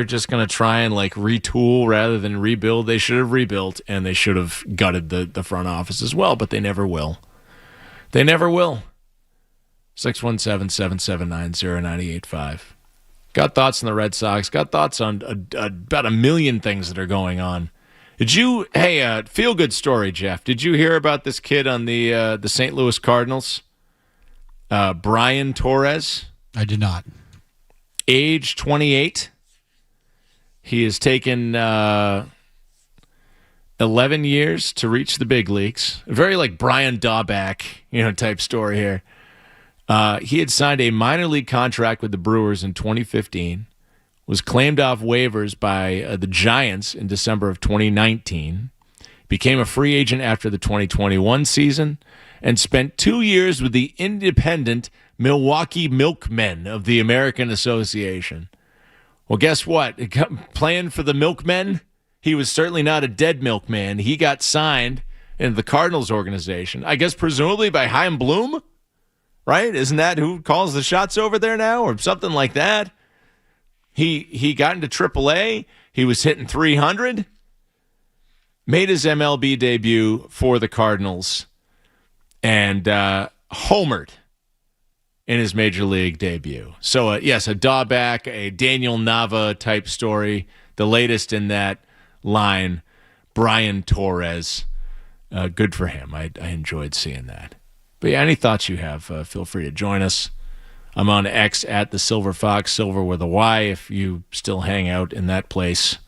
just going to try and retool rather than rebuild. They should have rebuilt, and they should have gutted the front office as well, but they never will. They never will. 617-779-0985. Got thoughts on the Red Sox. Got thoughts on about a million things that are going on. Feel-good story, Jeff. Did you hear about this kid on the St. Louis Cardinals? Brian Torres? I did not. Age 28. He has taken 11 years to reach the big leagues. Very Brian Daubach, type story here. He had signed a minor league contract with the Brewers in 2015, was claimed off waivers by the Giants in December of 2019, became a free agent after the 2021 season, and spent 2 years with the independent Milwaukee Milkmen of the American Association. Well, guess what? Playing for the Milkmen, he was certainly not a dead milkman. He got signed into the Cardinals organization, I guess presumably by Chaim Bloom, right? Isn't that who calls the shots over there now or something like that? He got into AAA. He was hitting 300, made his MLB debut for the Cardinals, and homered in his major league debut. So, yes, a Daubach, a Daniel Nava type story. The latest in that line, Brian Torres. Good for him. I enjoyed seeing that. But yeah, any thoughts you have, feel free to join us. I'm on X at the Sylver Fox, Sylver with a Y, if you still hang out in that place.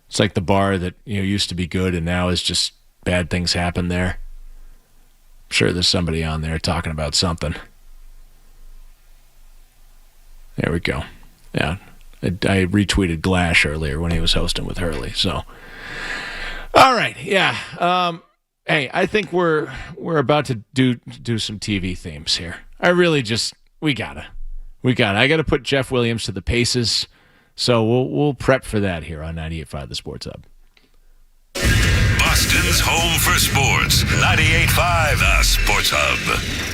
It's like the bar that used to be good and now is just bad things happen there. I'm sure there's somebody on there talking about something. There we go. Yeah, I retweeted Glash earlier when he was hosting with Hurley. So, all right, yeah. Hey, I think we're about to do some TV themes here. I really we gotta. I gotta put Jeff Williams to the paces. So we'll prep for that here on 98.5 The Sports Hub. Boston's home for sports. 98.5 The Sports Hub.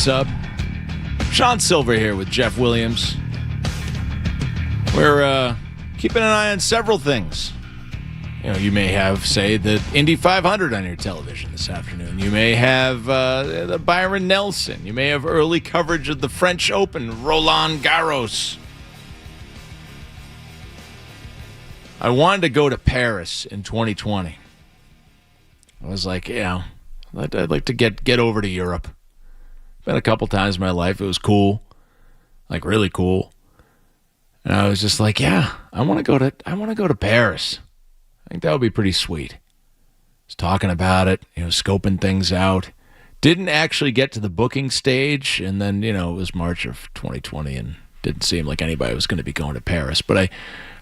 Hub. Sean Sylver here with Jeff Williams. We're keeping an eye on several things. You know, you may have, say, the Indy 500 on your television this afternoon. You may have the Byron Nelson. You may have early coverage of the French Open, Roland Garros. I wanted to go to Paris in 2020. I was like, I'd like to get over to Europe. Been a couple times in my life. It was cool, like really cool. And I was just like, I want to go to Paris. I think that would be pretty sweet. I was talking about it, scoping things out. Didn't actually get to the booking stage, and then, it was March of 2020, and didn't seem like anybody was going to be going to Paris. But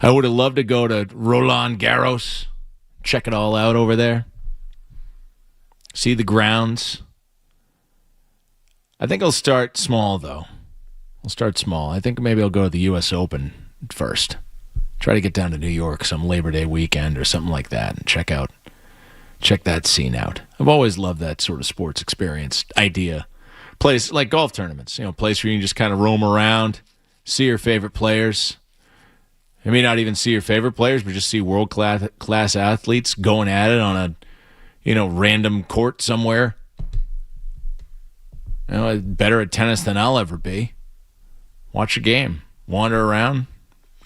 I would have loved to go to Roland Garros, check it all out over there, see the grounds. I think I'll start small, though. I'll start small. I think maybe I'll go to the U.S. Open first. Try to get down to New York some Labor Day weekend or something like that and check that scene out. I've always loved that sort of sports experience idea. Place like golf tournaments, place where you can just kind of roam around, see your favorite players. I may not even see your favorite players, but just see world-class athletes going at it on a, random court somewhere. Better at tennis than I'll ever be. Watch a game, wander around,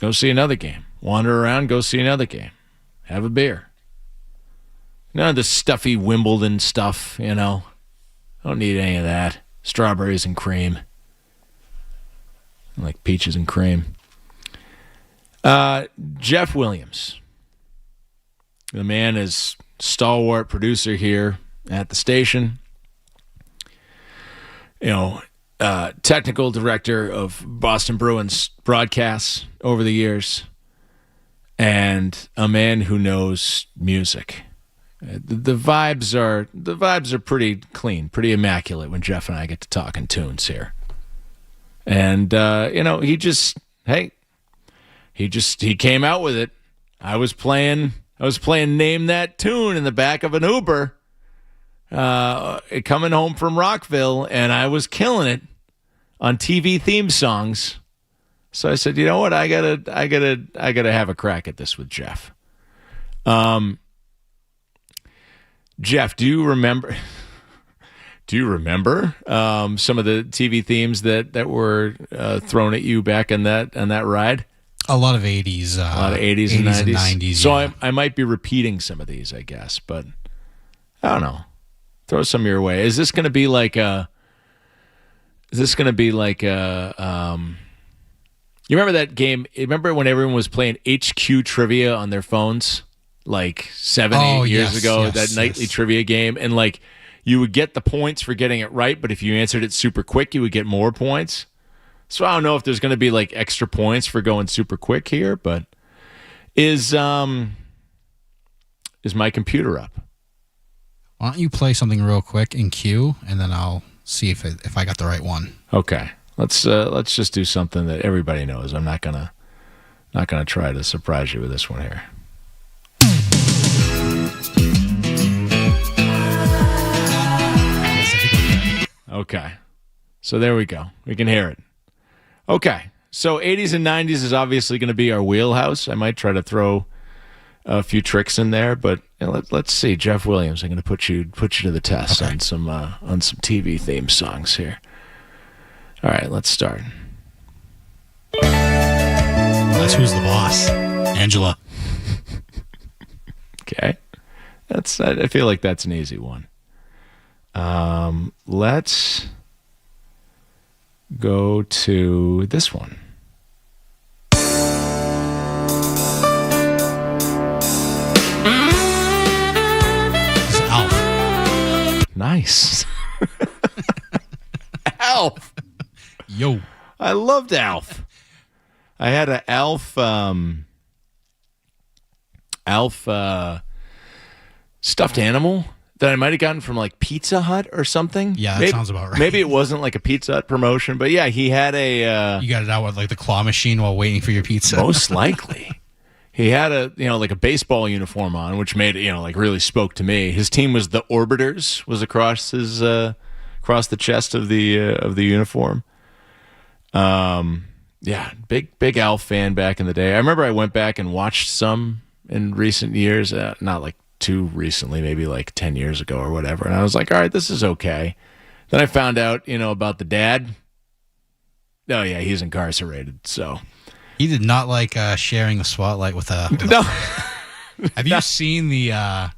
go see another game. Wander around, go see another game. Have a beer. None of the stuffy Wimbledon stuff, Don't need any of that. Strawberries and cream. I like peaches and cream. Jeff Williams. The man is stalwart producer here at the station. Technical director of Boston Bruins broadcasts over the years, and a man who knows music. The vibes are pretty clean, pretty immaculate when Jeff and I get to talking tunes here. And he came out with it. I was playing Name That Tune in the back of an Uber. Coming home from Rockville, and I was killing it on TV theme songs. So I said, you know what? I gotta have a crack at this with Jeff. Jeff, do you remember some of the TV themes that were thrown at you back on that ride? A lot of 80s. A lot of 80s and 90s. So yeah. I might be repeating some of these, I guess, but I don't know. Throw some your way. Is this going to be like a? You remember that game? Remember when everyone was playing HQ trivia on their phones, like 8 years ago? That nightly trivia game, and like you would get the points for getting it right, but if you answered it super quick, you would get more points. So I don't know if there's going to be like extra points for going super quick here, but is my computer up? Why don't you play something real quick in queue, and then I'll see if I got the right one. Okay, let's just do something that everybody knows. I'm not gonna try to surprise you with this one here. Okay, so there we go. We can hear it. Okay, so 80s and 90s is obviously going to be our wheelhouse. I might try to throw a few tricks in there, but let's see. Jeff Williams, I'm going to put you to the test on some TV theme songs here. All right, let's start. That's Who's the Boss? Angela. Okay, I feel like that's an easy one. Let's go to this one. Nice. Alf. Yo. I loved Alf. I had an Alf stuffed animal that I might have gotten from like Pizza Hut or something. Yeah, that sounds about right. Maybe it wasn't like a Pizza Hut promotion, but yeah, he had a... you got it out with like the claw machine while waiting for your pizza? Most likely. He had like a baseball uniform on, which made it, like really spoke to me. His team was the Orbiters, was across across the chest of the uniform. Yeah, big Alf fan back in the day. I remember I went back and watched some in recent years, not like too recently, maybe like 10 years ago or whatever. And I was like, all right, this is okay. Then I found out, about the dad. Oh yeah, he's incarcerated. So he did not like sharing the spotlight with a. No. Have you seen the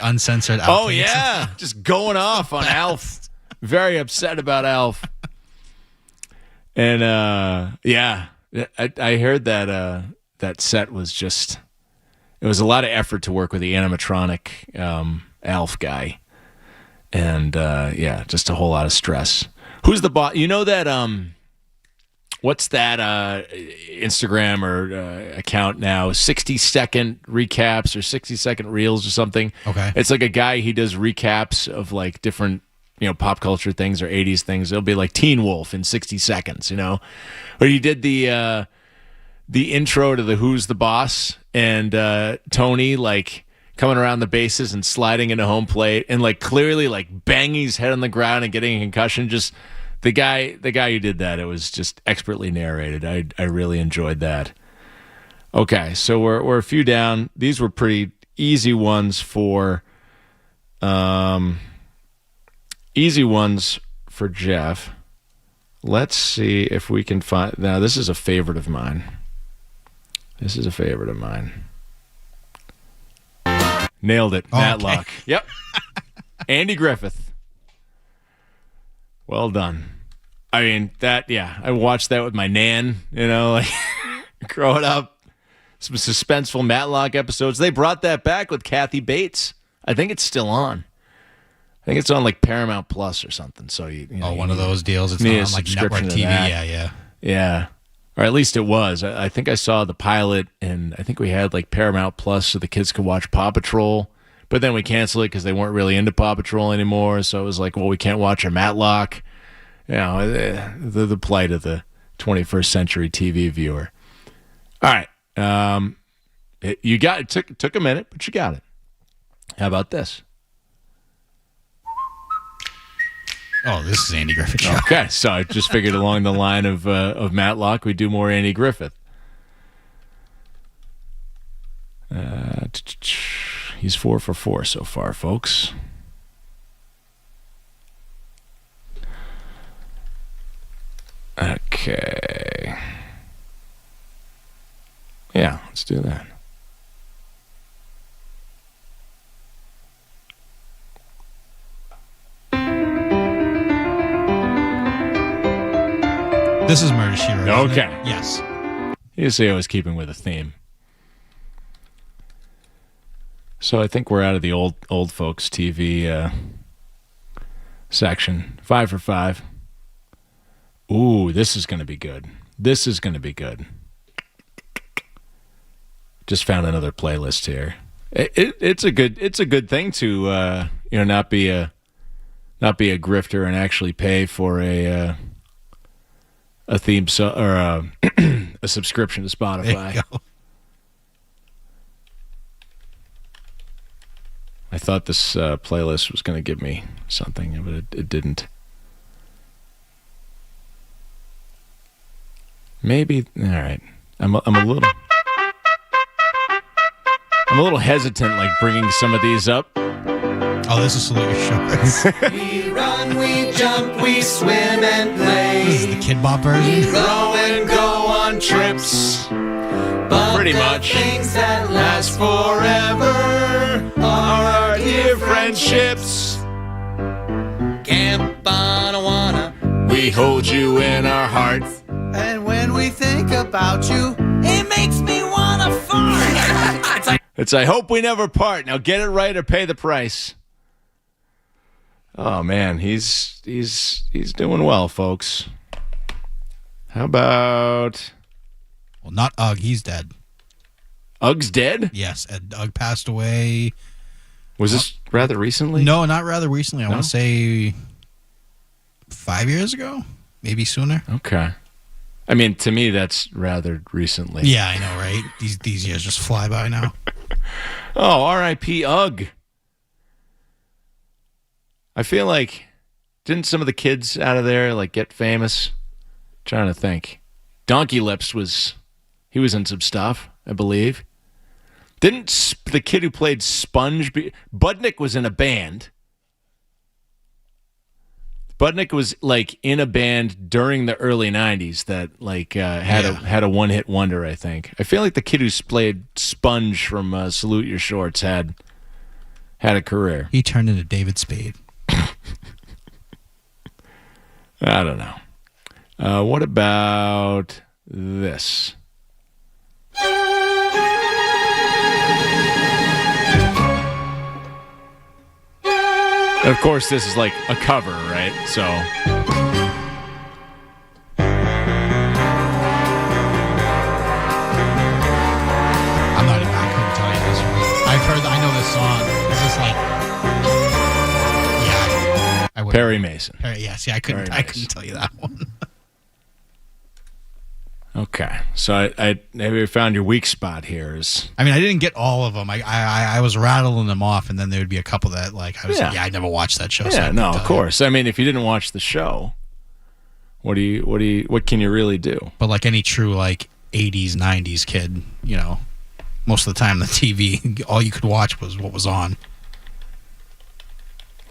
uncensored? Oh yeah, just going off on Alf. Very upset about Alf. And yeah, I heard that that set was just. It was a lot of effort to work with the animatronic Alf guy. And, yeah, just a whole lot of stress. Who's the boss? You know that, what's that Instagram or account now? 60-second recaps or 60-second reels or something. Okay. It's like a guy, he does recaps of, like, different, pop culture things or 80s things. It'll be like Teen Wolf in 60 seconds, But he did the intro to the Who's the Boss and Tony, like, coming around the bases and sliding into home plate and like clearly like banging his head on the ground and getting a concussion. Just the guy who did that, it was just expertly narrated. I really enjoyed that. Okay, so we're a few down. These were pretty easy ones for Jeff. Let's see if we can find. Now this is a favorite of mine. Nailed it. Matlock. Okay. Yep. Andy Griffith. Well done. I mean, I watched that with my nan, like growing up. Some suspenseful Matlock episodes. They brought that back with Kathy Bates. I think it's still on. I think it's on like Paramount Plus or something. So one of those deals. It's not on like network TV. Yeah. Or at least it was. I think I saw the pilot, and I think we had like Paramount Plus so the kids could watch Paw Patrol. But then we canceled it because they weren't really into Paw Patrol anymore. So it was like, well, we can't watch our Matlock. The plight of the 21st century TV viewer. All right. You got it. Took a minute, but you got it. How about this? Oh, this is Andy Griffith show. Okay, so I just figured along the line of Matlock, we do more Andy Griffith. He's 4 for 4 so far, folks. Okay. Yeah, let's do that. This is Murder, She Wrote. Okay. Yes. You see I was keeping with a theme. So I think we're out of the old folks TV section. 5 for 5. Ooh, this is going to be good. Just found another playlist here. It's a good thing to not be a grifter and actually pay for a theme or a subscription to Spotify. There you go. I thought this playlist was going to give me something, but it didn't. Maybe. All right. I'm a little hesitant, like bringing some of these up. Oh, this is Salute Your Shorts. We run, we jump, we swim and play. This is the Kid Bop version. We grow and go on trips. But pretty much. Things that last forever are our dear friendships. Camp Bonawana, we hold you in our hearts. And when we think about you, it makes me wanna fart. It's I hope we never part. Now get it right or pay the price. Oh man, he's doing well, folks. How about? Well, not Ugg. He's dead. Ugg's dead? Yes, Ugg passed away. Was this rather recently? No, not rather recently. I want to say 5 years ago, maybe sooner. Okay. I mean, to me, that's rather recently. Yeah, I know, right? These years just fly by now. Oh, R.I.P. Ugg. I feel like Didn't some of the kids out of there like get famous? Trying to think. Donkey Lips was in some stuff, I believe. Didn't the kid who played Sponge Budnick was in a band. Budnick was like in a band during the early 90s that like had a one-hit wonder, I think. I feel like the kid who played Sponge from Salute Your Shorts had a career. He turned into David Spade. I don't know. What about this? Of course, this is like a cover, right? So. I couldn't tell you this one. I know this song. Is this like. Yeah. I wouldn't. Perry Mason. I couldn't tell you that one. Okay, so I maybe found your weak spot here. I didn't get all of them. I was rattling them off, and then there would be a couple that I never watched that show. Yeah, so no, of course. If you didn't watch the show, what can you really do? But like any true like 80s, 90s kid, most of the time the TV, all you could watch was what was on.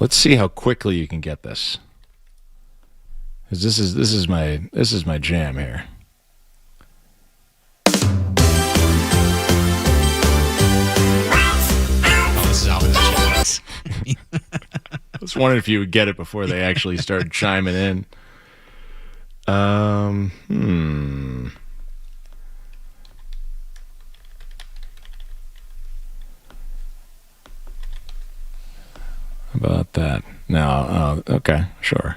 Let's see how quickly you can get this. 'Cause this is my jam here. I was wondering if you would get it before they actually started chiming in. How about that? No. Okay, sure.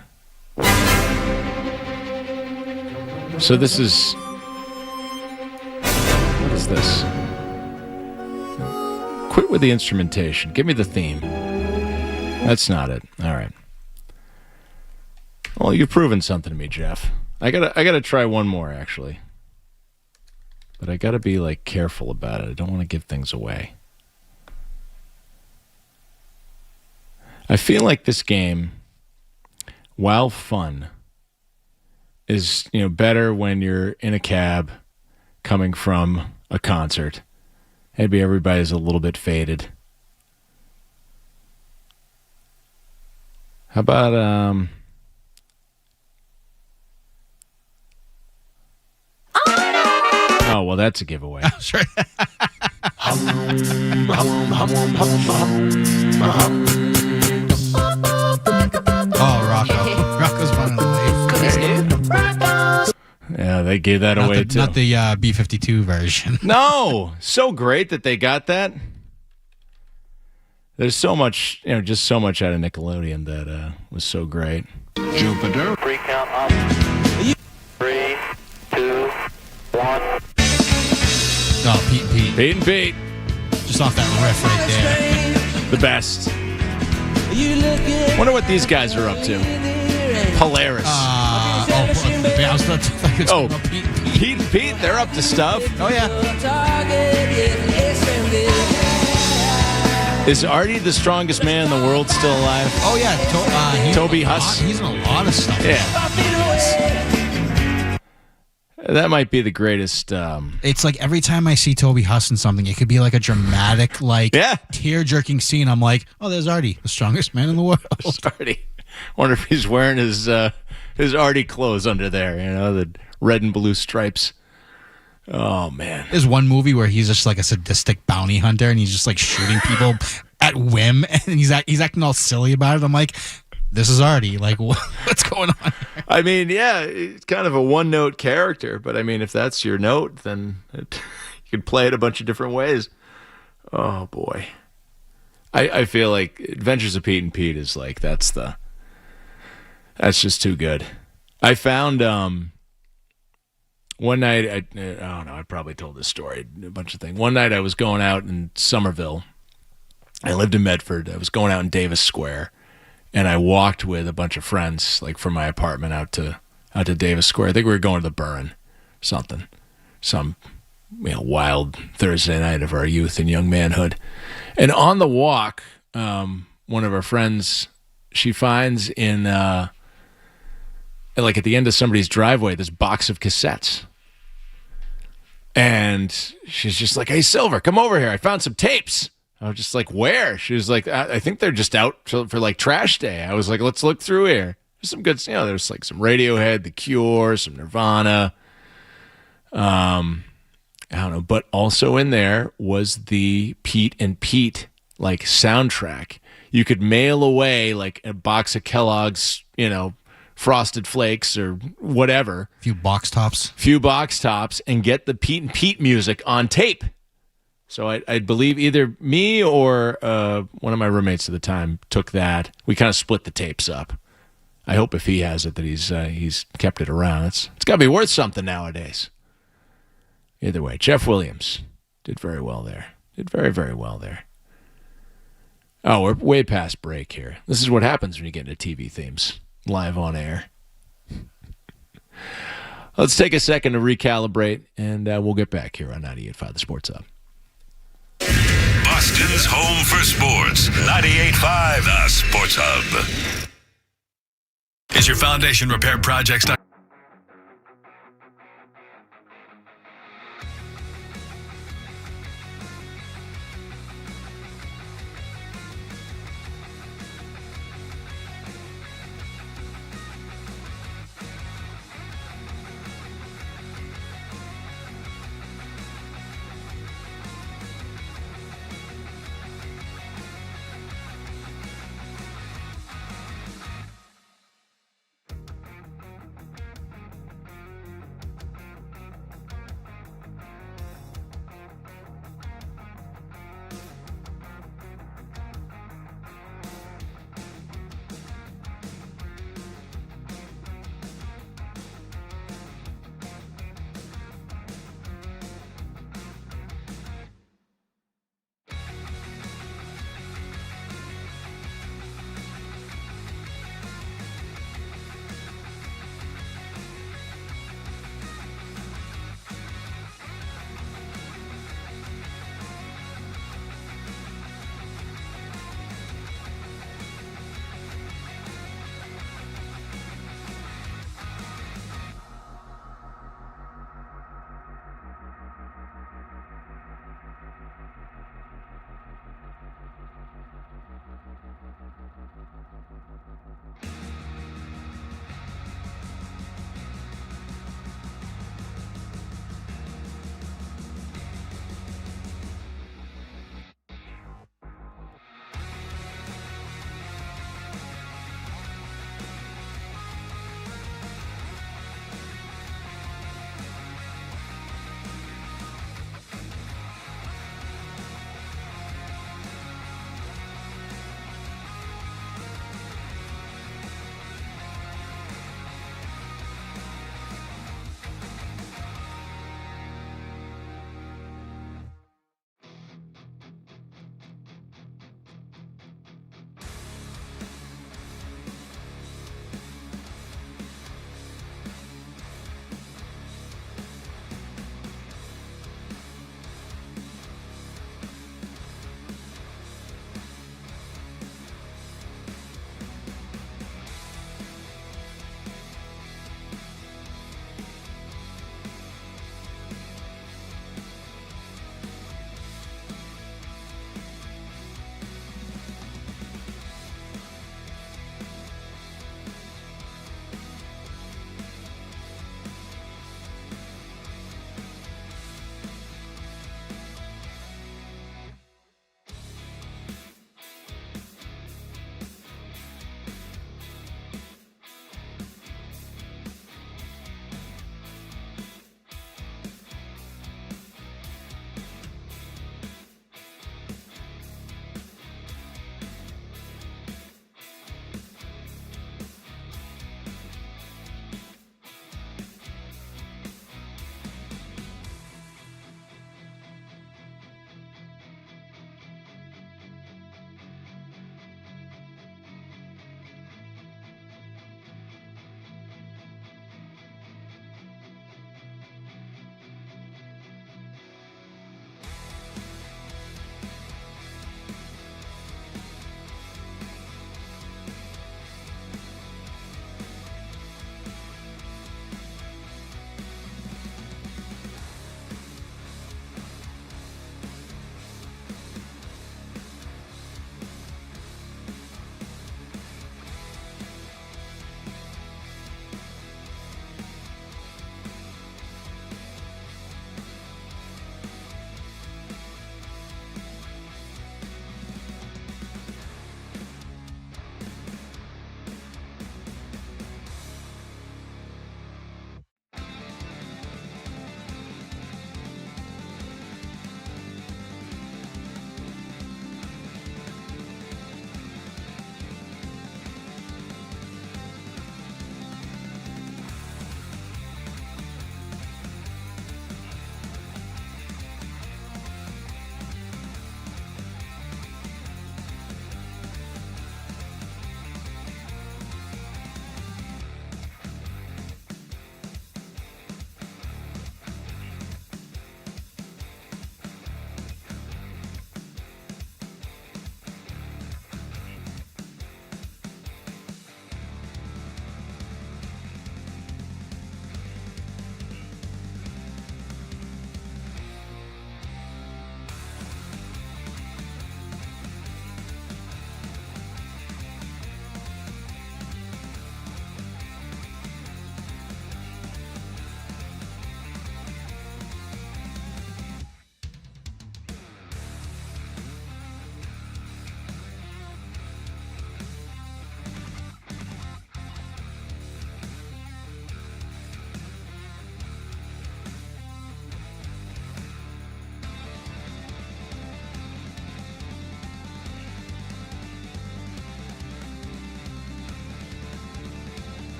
So this is... What is this? Quit with the instrumentation. Give me the theme. That's not it. All right. Well, you've proven something to me, Jeff. I gotta try one more, actually. But I gotta be like careful about it. I don't want to give things away. I feel like this game, while fun, is better when you're in a cab coming from a concert. Maybe everybody's a little bit faded. How about Oh, well, that's a giveaway. Sure. Rocco's Fun and Life. Yeah, they gave that away too. Not the B-52 version. No, so great that they got that. There's so much, just so much out of Nickelodeon that was so great. Jupiter. Free count up. 3, 2, 1. Oh, Pete and Pete. Pete and Pete. Just off that riff right there. The best. Wonder what these guys are up to. Polaris. Pete and Pete, they're up to stuff. Oh, yeah. Is Artie the strongest man in the world still alive? Oh, yeah. Toby Huss? He's in a lot of stuff. Yeah. That might be the greatest. It's like every time I see Toby Huss in something, it could be like a dramatic, tear-jerking scene. I'm like, oh, there's Artie, the strongest man in the world. There's Artie. Wonder if he's wearing his Artie clothes under there, the red and blue stripes. Oh, man. There's one movie where he's just like a sadistic bounty hunter, and he's just like shooting people at whim, and he's acting all silly about it. I'm like, this is Artie. Like, what's going on here? I mean, yeah, it's kind of a one-note character, but I mean, if that's your note, then you can play it a bunch of different ways. Oh, boy. I feel like Adventures of Pete and Pete is like, that's just too good. I found one night, I don't know, I probably told this story, a bunch of things. One night I was going out in Somerville. I lived in Medford. I was going out in Davis Square, and I walked with a bunch of friends, like from my apartment out to Davis Square. I think we were going to the Burn, something, some wild Thursday night of our youth and young manhood. And on the walk, one of our friends she finds in like at the end of somebody's driveway this box of cassettes. And she's just like, "Hey, Sylver, come over here. I found some tapes." I was just like, "Where?" She was like, I think they're just out for like trash day." I was like, "Let's look through here." There's some good, there's like some Radiohead, The Cure, some Nirvana. I don't know. But also in there was the Pete and Pete like soundtrack. You could mail away like a box of Kellogg's, Frosted Flakes or whatever. Few box tops, and get the Pete and Pete music on tape. So I believe either me or one of my roommates at the time took that. We kind of split the tapes up. I hope if he has it that he's kept it around. It's got to be worth something nowadays. Either way, Jeff Williams did very well there. Did very, very well there. Oh, we're way past break here. This is what happens when you get into TV themes live on air. Let's take a second to recalibrate, and we'll get back here on 98.5 The Sports Hub. Boston's home for sports. 98.5 The Sports Hub. Is your foundation repair project stuck?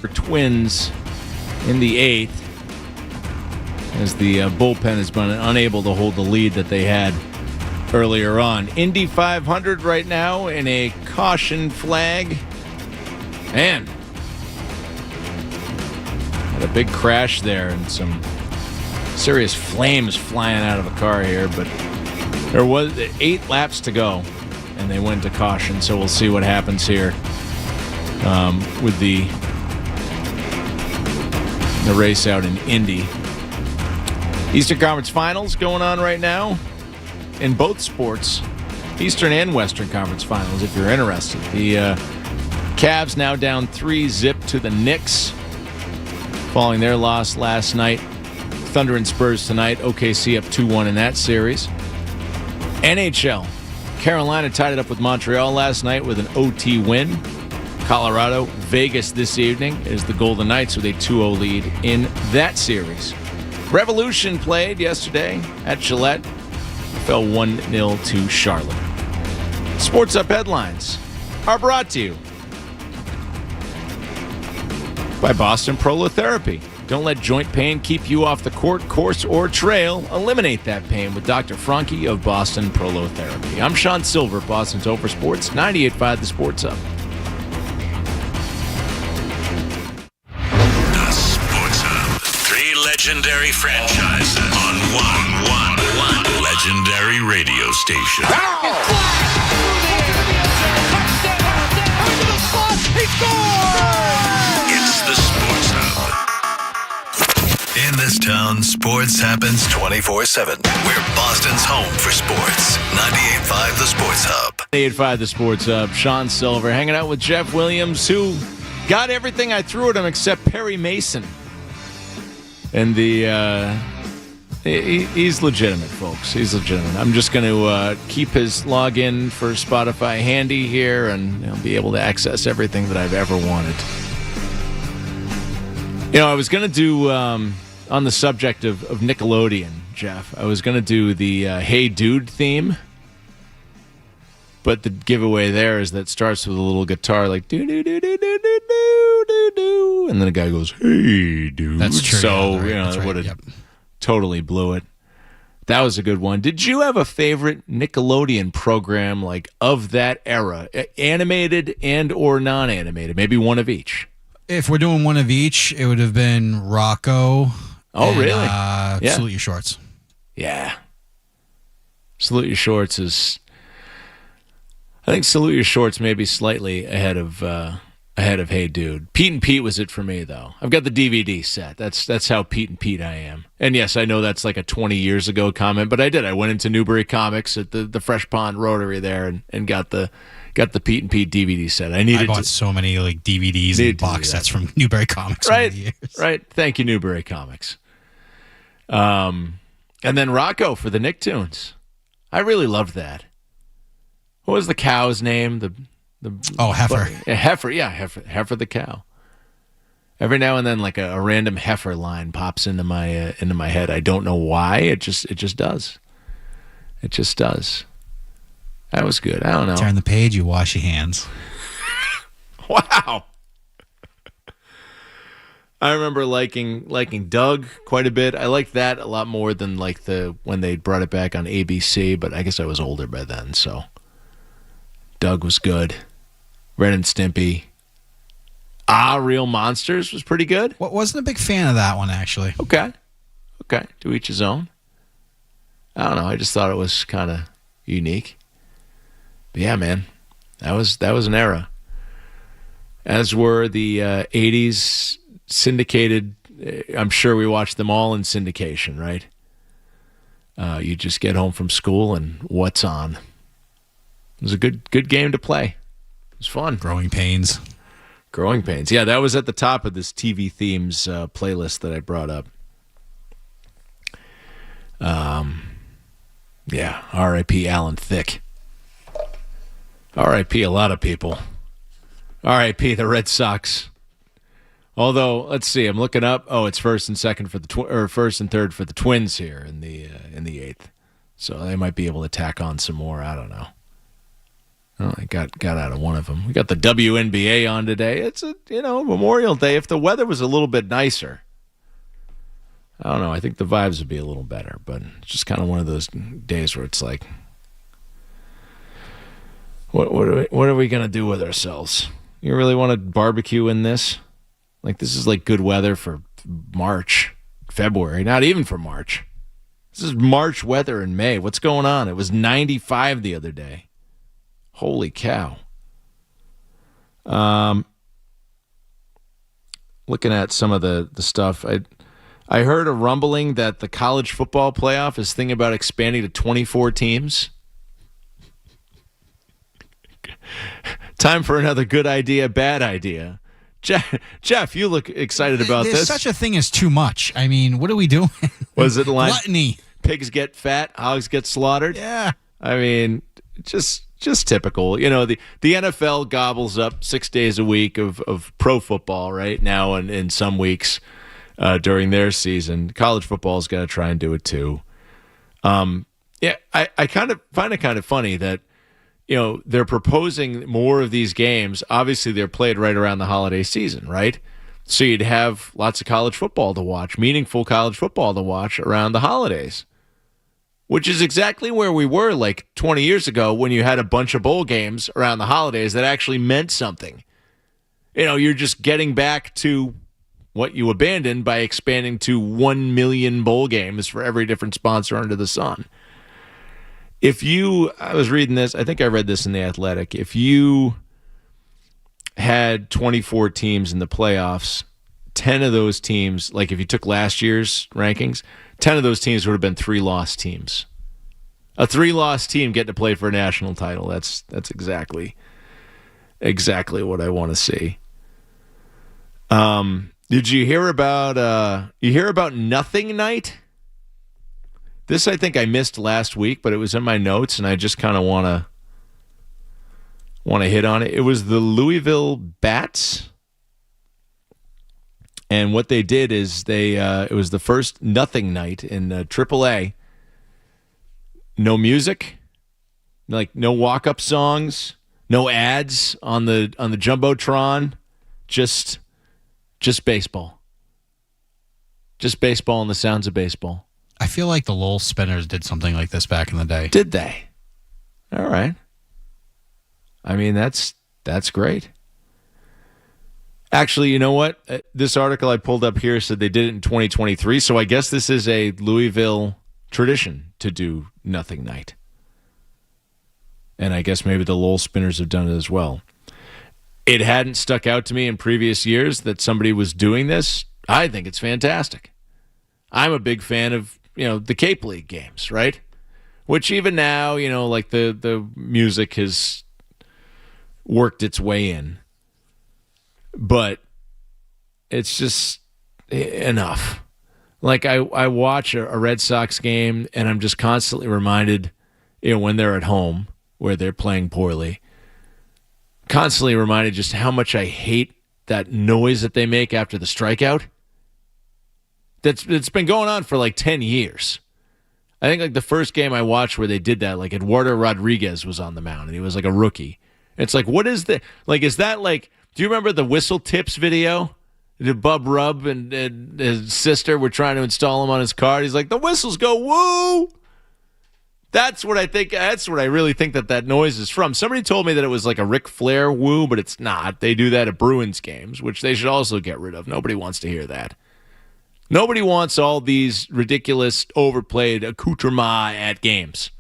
for Twins in the 8th as the bullpen has been unable to hold the lead that they had earlier on. Indy 500 right now in a caution flag. Man, had a big crash there and some serious flames flying out of a car here, but there was 8 laps to go and they went to caution, so we'll see what happens here with the race out in Indy. Eastern Conference Finals going on right now in both sports, Eastern and Western Conference Finals, if you're interested. The Cavs now down 3-0 to the Knicks following their loss last night. Thunder and Spurs tonight. OKC up 2-1 in that series. NHL. Carolina tied it up with Montreal last night with an OT win. Colorado, Vegas this evening is the Golden Knights with a 2-0 lead in that series. Revolution played yesterday at Gillette. Fell 1-0 to Charlotte. Sports Up headlines are brought to you by Boston Prolotherapy. Don't let joint pain keep you off the court, course, or trail. Eliminate that pain with Dr. Franke of Boston Prolotherapy. I'm Sean Sylver, Boston's Home for Sports, 98.5 The Sports Hub. The Sports Hub. 3 legendary franchises on one legendary radio station. It's the Sports Hub. In this town, sports happens 24/7. We're Boston's home for sports. 98.5 The Sports Hub. 98.5 The Sports Hub. Sean Sylver hanging out with Jeff Williams, who got everything I threw at him except Perry Mason. And he's legitimate, folks. He's legitimate. I'm just going to keep his login for Spotify handy here, and I'll be able to access everything that I've ever wanted. You know, I was going to do, on the subject of Nickelodeon, Jeff, I was going to do the Hey Dude theme, but the giveaway there is that it starts with a little guitar like do-do-do-do-do-do-do-do, and then a guy goes, hey, dude. That's true. So, yeah, you know, that's it would right. have totally blew it. That was a good one. Did you have a favorite Nickelodeon program like of that era, animated and or non-animated? Maybe one of each. If we're doing one of each, it would have been Rocco. Oh, and, really? Yeah. Salute Your Shorts. Yeah. Salute Your Shorts is... I think Salute Your Shorts may be slightly ahead of Hey Dude. Pete and Pete was it for me, though. I've got the DVD set. That's how Pete and Pete I am. And yes, I know that's like a 20 years ago comment, but I did. I went into Newbury Comics at the Fresh Pond Rotary there and got the Pete and Pete DVD set. I bought so many like DVDs and box sets from Newbury Comics over the years. Right. Thank you, Newbury Comics. And then Rocco for the Nicktoons. I really loved that. What was the cow's name? Heifer. Heifer the cow. Every now and then, like a random heifer line pops into my head. I don't know why. It just does. It just does. That was good. I don't know. Turn the page, you wash your hands. Wow. I remember liking Doug quite a bit. I liked that a lot more than like when they brought it back on ABC, but I guess I was older by then, so Doug was good. Ren and Stimpy. Real Monsters was pretty good. Wasn't a big fan of that one, actually. Okay. To each his own. I don't know. I just thought it was kind of unique. But yeah, man, that was an era. As were the 80s syndicated. I'm sure we watched them all in syndication, right? You just get home from school and what's on? It was a good game to play. It was fun. Growing Pains. Yeah, that was at the top of this TV themes playlist that I brought up. Yeah, R.I.P. Alan Thicke. R.I.P. a lot of people. R.I.P. the Red Sox. Although, let's see, I'm looking up. Oh, it's first and third for the Twins here in the 8th. So they might be able to tack on some more. I don't know. Oh, I got out of one of them. We got the WNBA on today. It's Memorial Day. If the weather was a little bit nicer, I don't know. I think the vibes would be a little better. But it's just kind of one of those days where it's like, what are we gonna do with ourselves? You really want to barbecue in this? Like, this is like good weather for March, February, not even for March. This is March weather in May. What's going on? It was 95 the other day. Holy cow. Looking at some of the stuff, I heard a rumbling that the college football playoff is thinking about expanding to 24 teams. Time for another good idea, bad idea. Jeff, you look excited about There's this. such a thing as too much. I mean, what are we doing? Was it like gluttony? Pigs get fat, hogs get slaughtered? Yeah. I mean, just typical. You know, the NFL gobbles up 6 days a week of pro football right now, and in some weeks during their season. College football's got to try and do it too. Yeah, I kind of find it kind of funny that, you know, they're proposing more of these games. Obviously, they're played right around the holiday season, right? So you'd have lots of college football to watch, meaningful college football to watch around the holidays, which is exactly where we were like 20 years ago when you had a bunch of bowl games around the holidays that actually meant something. You know, you're just getting back to what you abandoned by expanding to 1 million bowl games for every different sponsor under the sun. I was reading this, I think I read this in The Athletic. If you had 24 teams in the playoffs, 10 of those teams, like if you took last year's rankings, 10 of those teams would have been 3-loss teams. A 3-loss team getting to play for a national title. That's exactly what I want to see. Did you hear about Nothing Night? This I think I missed last week, but it was in my notes, and I just kind of want to hit on it. It was the Louisville Bats, and what they did is it was the first Nothing Night in AAA. No music, like no walk-up songs, no ads on the jumbotron, just baseball, just baseball and the sounds of baseball. I feel like the Lowell Spinners did something like this back in the day. Did they? All right. I mean, that's great. Actually, you know what? This article I pulled up here said they did it in 2023, so I guess this is a Louisville tradition to do Nothing Night. And I guess maybe the Lowell Spinners have done it as well. It hadn't stuck out to me in previous years that somebody was doing this. I think it's fantastic. I'm a big fan of, the Cape League games, right? Which even now, like the music has worked its way in. But it's just enough. Like I watch a Red Sox game and I'm just constantly reminded, when they're at home where they're playing poorly, constantly reminded just how much I hate that noise that they make after the strikeout. It's been going on for like 10 years. I think like the first game I watched where they did that, like Eduardo Rodriguez was on the mound and he was like a rookie. It's like, what is the, like, is that like, do you remember the Whistle Tips video? The Bub Rub and his sister were trying to install him on his car. He's like, the whistles go woo. That's what I think. That's what I really think that noise is from. Somebody told me that it was like a Ric Flair woo, but it's not. They do that at Bruins games, which they should also get rid of. Nobody wants to hear that. Nobody wants all these ridiculous, overplayed accoutrements at games.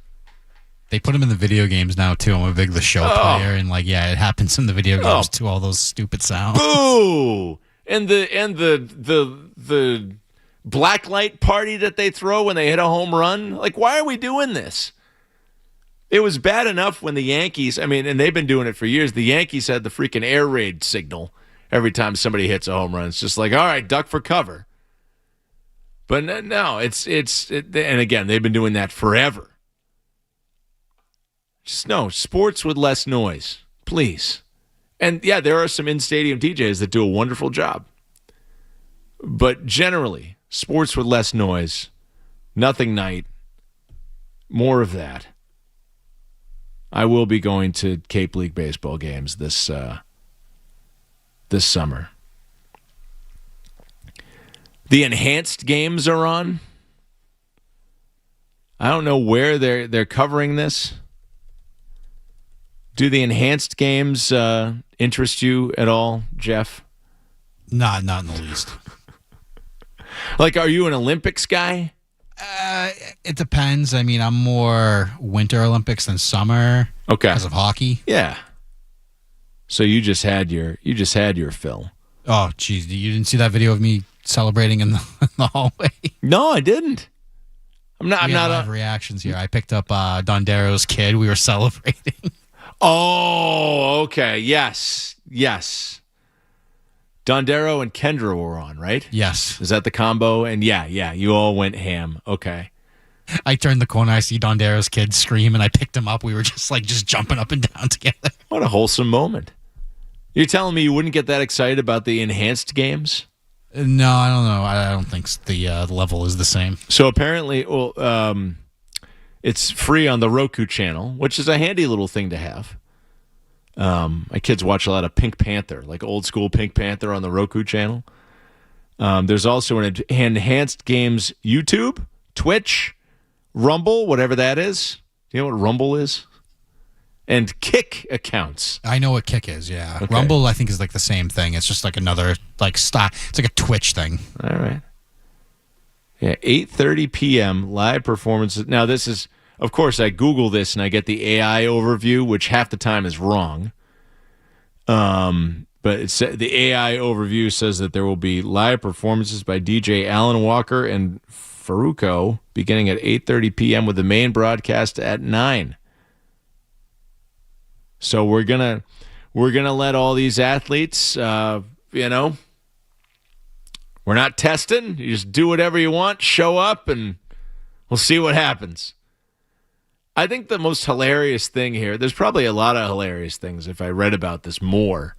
They put them in the video games now, too. I'm a big The Show player, and it happens in the video games, too, all those stupid sounds. Boo! And the black light party that they throw when they hit a home run. Like, why are we doing this? It was bad enough when the Yankees, and they've been doing it for years, the Yankees had the freaking air raid signal every time somebody hits a home run. It's just like, all right, duck for cover. But no, and again, they've been doing that forever. Just no, sports with less noise, please. And yeah, there are some in-stadium DJs that do a wonderful job. But generally, sports with less noise, Nothing Night, more of that. I will be going to Cape League baseball games this summer. The enhanced games are on. I don't know where they're covering this. Do the enhanced games interest you at all, Jeff? Not in the least. Like, are you an Olympics guy? It depends. I mean, I'm more Winter Olympics than summer. Okay. Because of hockey. Yeah. So you just had your fill. Oh, geez. You didn't see that video of me celebrating in the hallway? No, I didn't. I'm not live reactions here. I picked up Dondero's kid. We were celebrating. Oh, okay. Yes. Dondero and Kendra were on, right? Yes. Is that the combo? And yeah, you all went ham. Okay. I turned the corner. I see Dondero's kid scream, and I picked him up. We were just jumping up and down together. What a wholesome moment. You're telling me you wouldn't get that excited about the enhanced games? No, I don't know. I don't think the level is the same. So apparently, it's free on the Roku channel, which is a handy little thing to have. My kids watch a lot of Pink Panther, like old school Pink Panther on the Roku channel. There's also an enhanced games YouTube, Twitch, Rumble, whatever that is. Do you know what Rumble is? And Kick accounts. I know what Kick is, yeah. Okay. Rumble, I think, is like the same thing. It's just like another style. It's like a Twitch thing. All right. Yeah, 8:30 p.m. live performances. Now, this is, of course, I Google this and I get the AI overview, which half the time is wrong. But the AI overview says that there will be live performances by DJ Alan Walker and Faruko beginning at 8:30 p.m. with the main broadcast at 9. So we're gonna let all these athletes, we're not testing. You just do whatever you want, show up, and we'll see what happens. I think the most hilarious thing here, there's probably a lot of hilarious things if I read about this more,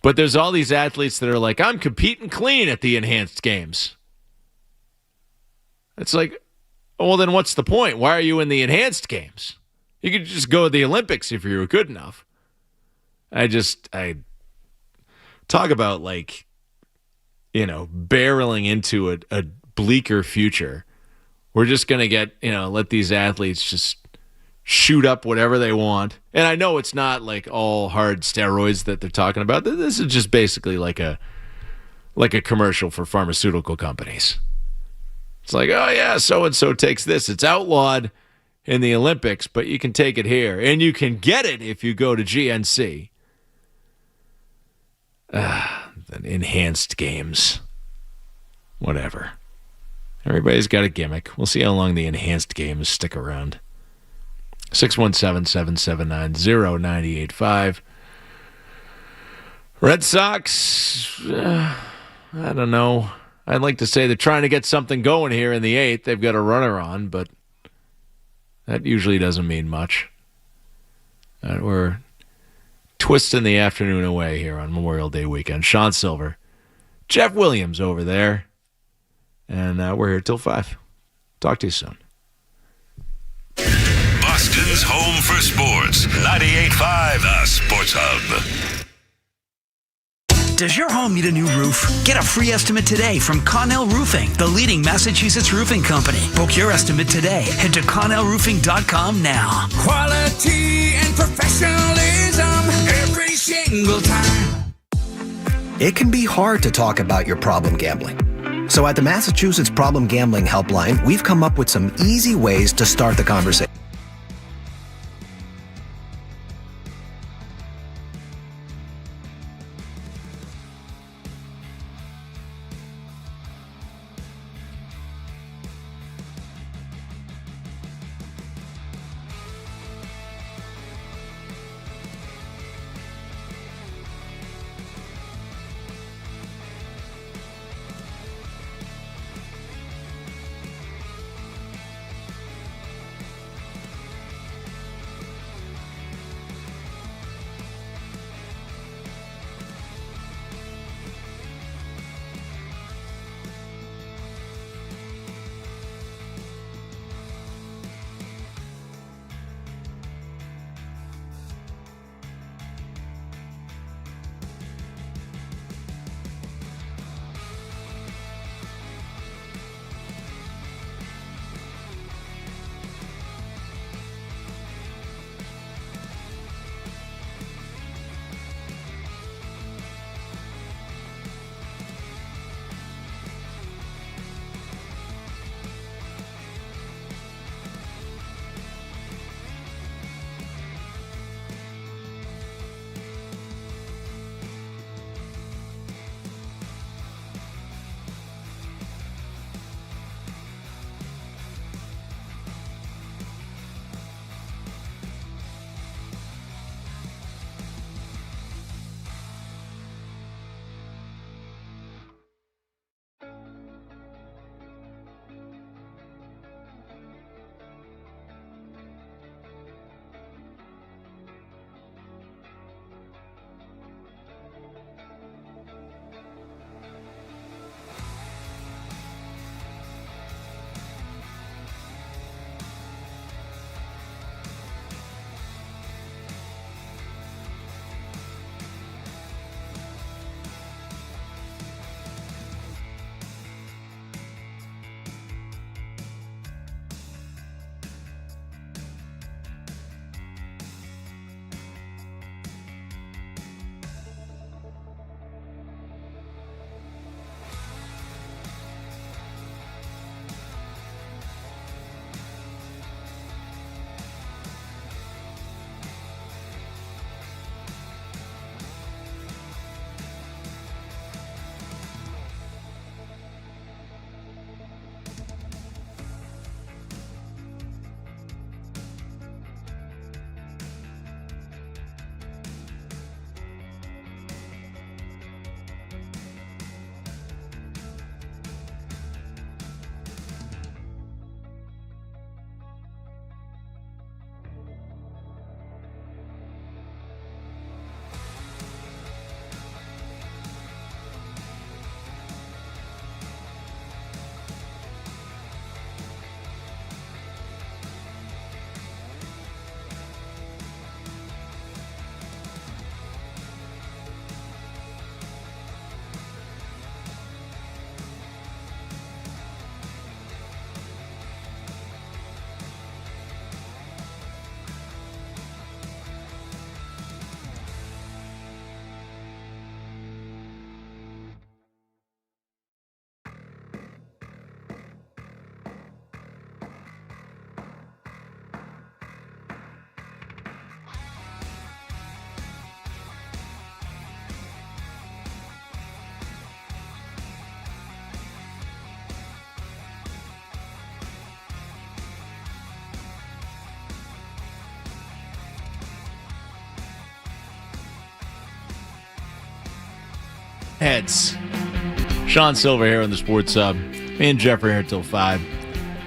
but there's all these athletes that are like, I'm competing clean at the enhanced games. It's like, well, then what's the point? Why are you in the enhanced games? You could just go to the Olympics if you were good enough. I talk about barreling into a bleaker future. We're just going to get, let these athletes just shoot up whatever they want. And I know it's not like all hard steroids that they're talking about. This is just basically like a commercial for pharmaceutical companies. It's like, oh yeah, so-and-so takes this. It's outlawed in the Olympics, but you can take it here. And you can get it if you go to GNC. Enhanced games. Whatever. Everybody's got a gimmick. We'll see how long the enhanced games stick around. 617-779-0985. Red Sox, I don't know. I'd like to say they're trying to get something going here in the 8th. They've got a runner on, but that usually doesn't mean much. We're twisting the afternoon away here on Memorial Day weekend. Sean Sylver, Jeff Williams over there, and we're here till 5. Talk to you soon. Boston's home for sports. 98.5 The Sports Hub. Does your home need a new roof? Get a free estimate today from Connell Roofing, the leading Massachusetts roofing company. Book your estimate today. Head to ConnellRoofing.com now. Quality and professionalism every single time. It can be hard to talk about your problem gambling. So at the Massachusetts Problem Gambling Helpline, we've come up with some easy ways to start the conversation. heads. Sean Sylver here on the Sports Hub. Me and Jeff are here till 5.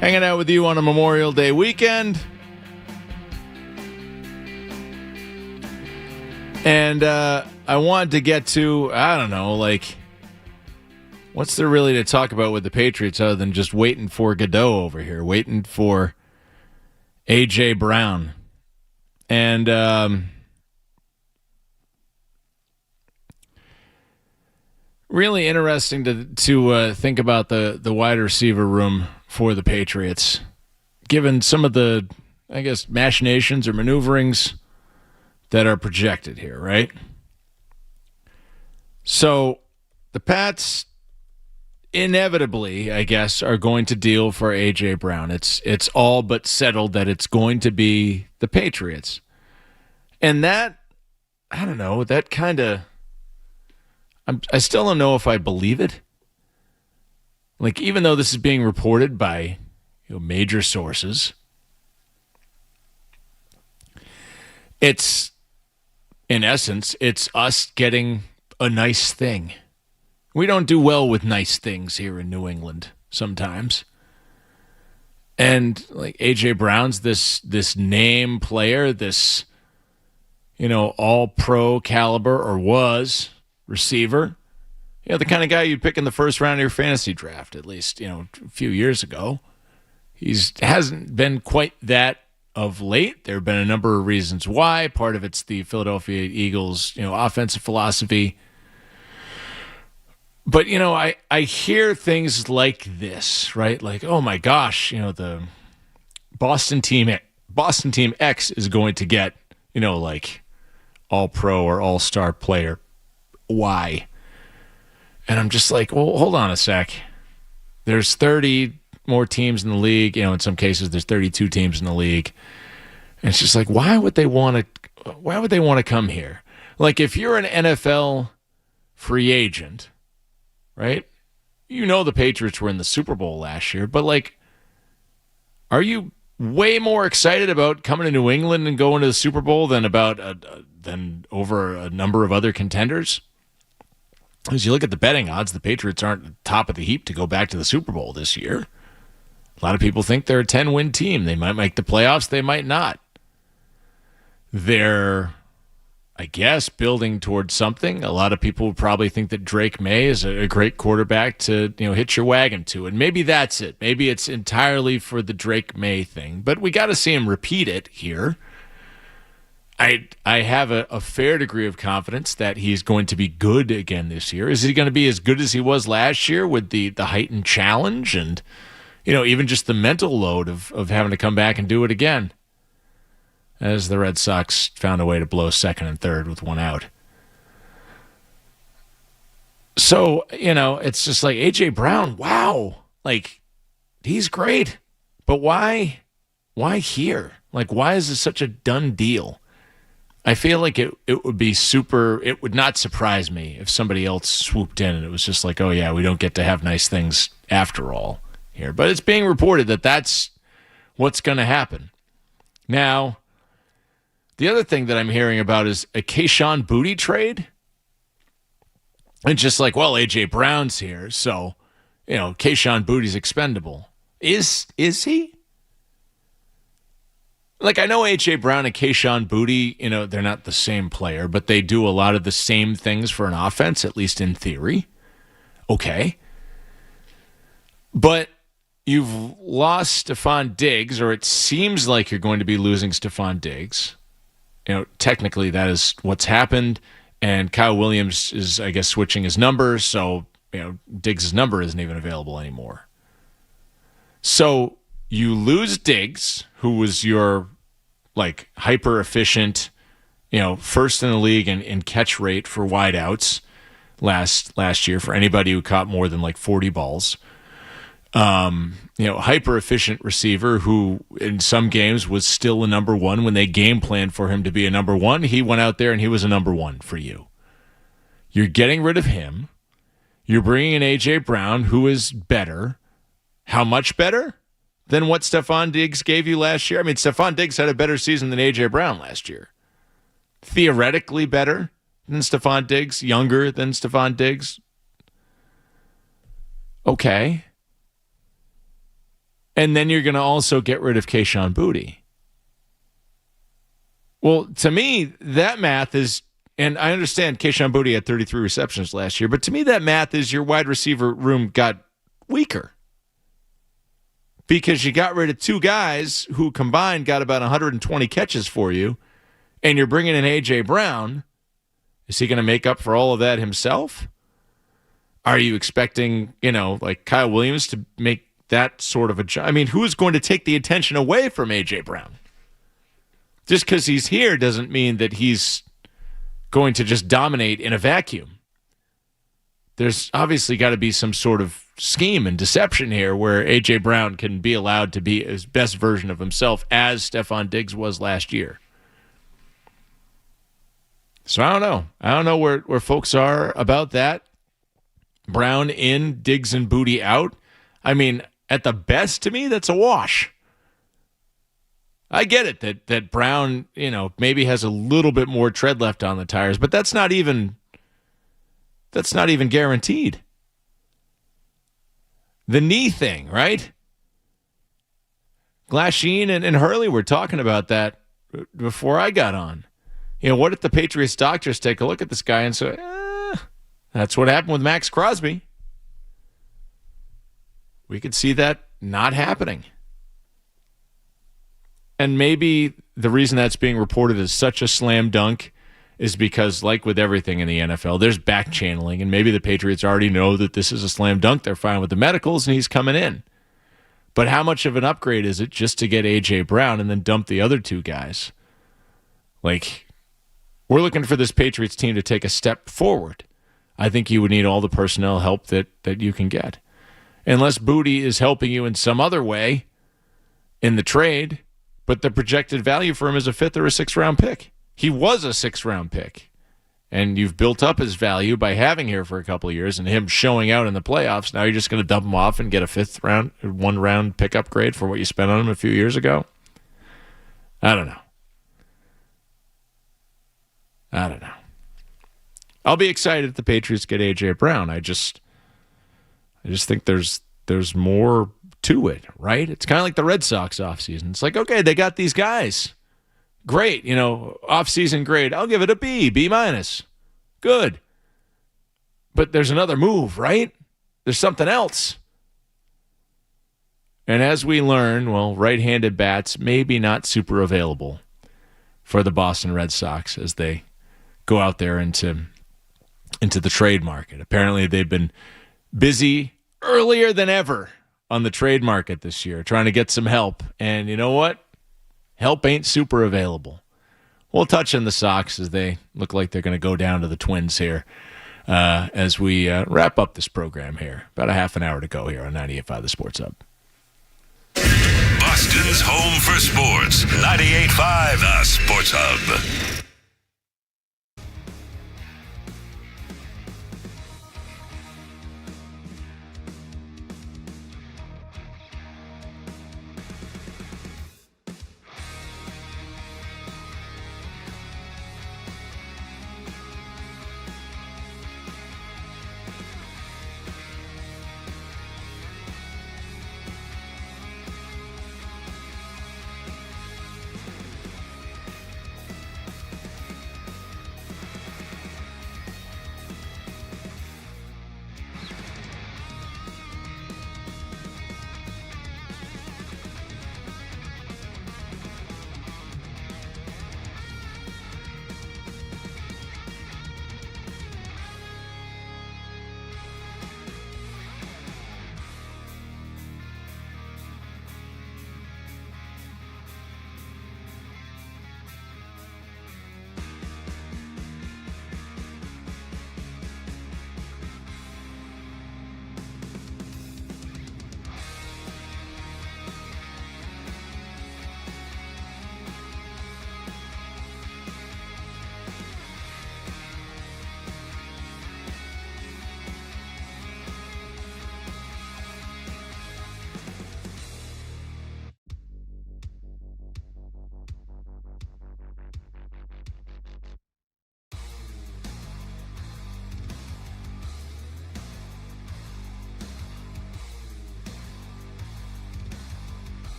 Hanging out with you on a Memorial Day weekend. And I wanted to get to, I don't know, like, what's there really to talk about with the Patriots other than just waiting for Godot over here, waiting for A.J. Brown. And really interesting to think about the wide receiver room for the Patriots, given some of the, I guess, machinations or maneuverings that are projected here, right? So the Pats inevitably, I guess, are going to deal for A.J. Brown. It's all but settled that it's going to be the Patriots. And that, I don't know, that kind of, I still don't know if I believe it. Like, even though this is being reported by major sources, it's, in essence, it's us getting a nice thing. We don't do well with nice things here in New England sometimes. And like A.J. Brown's this name player, this, all-pro caliber, or was, receiver. The kind of guy you'd pick in the first round of your fantasy draft, at least, a few years ago. Hasn't been quite that of late. There have been a number of reasons why. Part of it's the Philadelphia Eagles, offensive philosophy. But, I hear things like this, right? Like, oh my gosh, the Boston team X is going to get, like all-pro or all-star player Y. And I'm just like, well, hold on a sec. There's 30 more teams in the league. In some cases, there's 32 teams in the league. And it's just like, why would they want to come here? Like, if you're an NFL free agent, right? The Patriots were in the Super Bowl last year, but like, are you way more excited about coming to New England and going to the Super Bowl than over a number of other contenders? As you look at the betting odds, the Patriots aren't top of the heap to go back to the Super Bowl this year. A lot of people think they're a 10-win team. They might make the playoffs. They might not. They're, I guess, building towards something. A lot of people would probably think that Drake May is a great quarterback to, hitch your wagon to. And maybe that's it. Maybe it's entirely for the Drake May thing. But we got to see him repeat it here. I have a fair degree of confidence that he's going to be good again this year. Is he going to be as good as he was last year with the heightened challenge and, even just the mental load of having to come back and do it again? As the Red Sox found a way to blow second and third with one out. So, it's just like A.J. Brown, wow. Like, he's great. But why here? Like, why is this such a done deal? I feel like it would be it would not surprise me if somebody else swooped in and it was just like, oh yeah, we don't get to have nice things after all here. But it's being reported that that's what's going to happen. Now, the other thing that I'm hearing about is a Kayshon Boutte trade. It's just like, well, A.J. Brown's here, so, Kayshon Boutte's expendable. Is he? Like, I know A.J. Brown and Kayshon Boutte, they're not the same player, but they do a lot of the same things for an offense, at least in theory. Okay. But you've lost Stephon Diggs, or it seems like you're going to be losing Stephon Diggs. Technically that is what's happened, and Kyle Williams is, I guess, switching his number, so, Diggs' number isn't even available anymore. So you lose Diggs, who was your, like, hyper-efficient, first in the league in catch rate for wideouts last year for anybody who caught more than, like, 40 balls. Hyper-efficient receiver who in some games was still a number one when they game planned for him to be a number one. He went out there and he was a number one for you. You're getting rid of him. You're bringing in A.J. Brown, who is better. How much better than what Stephon Diggs gave you last year? I mean, Stephon Diggs had a better season than A.J. Brown last year. Theoretically better than Stephon Diggs, younger than Stephon Diggs, Okay. And then you're going to also get rid of Kayshon Boutte. Well, to me, that math is, and I understand Kayshon Boutte had 33 receptions last year, but to me that math is your wide receiver room got weaker. Because you got rid of two guys who combined got about 120 catches for you, and you're bringing in A.J. Brown. Is he going to make up for all of that himself? Are you expecting, like Kyle Williams to make that sort of a job? I mean, who's going to take the attention away from A.J. Brown? Just because he's here doesn't mean that he's going to just dominate in a vacuum. There's obviously got to be some sort of scheme and deception here where A.J. Brown can be allowed to be his best version of himself as Stephon Diggs was last year. So I don't know. I don't know where folks are about that. Brown in, Diggs and Boutte out. I mean, at the best, to me, that's a wash. I get it that Brown, maybe has a little bit more tread left on the tires, but that's not even guaranteed. The knee thing, right? Glasheen and Hurley were talking about that before I got on. What if the Patriots doctors take a look at this guy and say, that's what happened with Max Crosby. We could see that not happening. And maybe the reason that's being reported as such a slam dunk is because, like with everything in the NFL, there's back channeling, and maybe the Patriots already know that this is a slam dunk. They're fine with the medicals, and he's coming in. But how much of an upgrade is it just to get A.J. Brown and then dump the other two guys? We're looking for this Patriots team to take a step forward. I think you would need all the personnel help that you can get. Unless Boutte is helping you in some other way in the trade, but the projected value for him is a 5th or a 6th round pick. He was a 6th round pick. And you've built up his value by having here for a couple of years and him showing out in the playoffs. Now you're just going to dump him off and get a 5th round, 1 round pick upgrade for what you spent on him a few years ago? I don't know. I'll be excited if the Patriots get A.J. Brown. I just think there's more to it, right? It's kind of like the Red Sox offseason. It's like, okay, they got these guys. Great, offseason grade. I'll give it a B, B-. Good. But there's another move, right? There's something else. And as we learn, right-handed bats maybe not super available for the Boston Red Sox as they go out there into the trade market. Apparently they've been busy earlier than ever on the trade market this year, trying to get some help. And you know what? Help ain't super available. We'll touch on the Sox as they look like they're going to go down to the Twins here as we wrap up this program here. About a half an hour to go here on 98.5 The Sports Hub. Boston's home for sports. 98.5 The Sports Hub.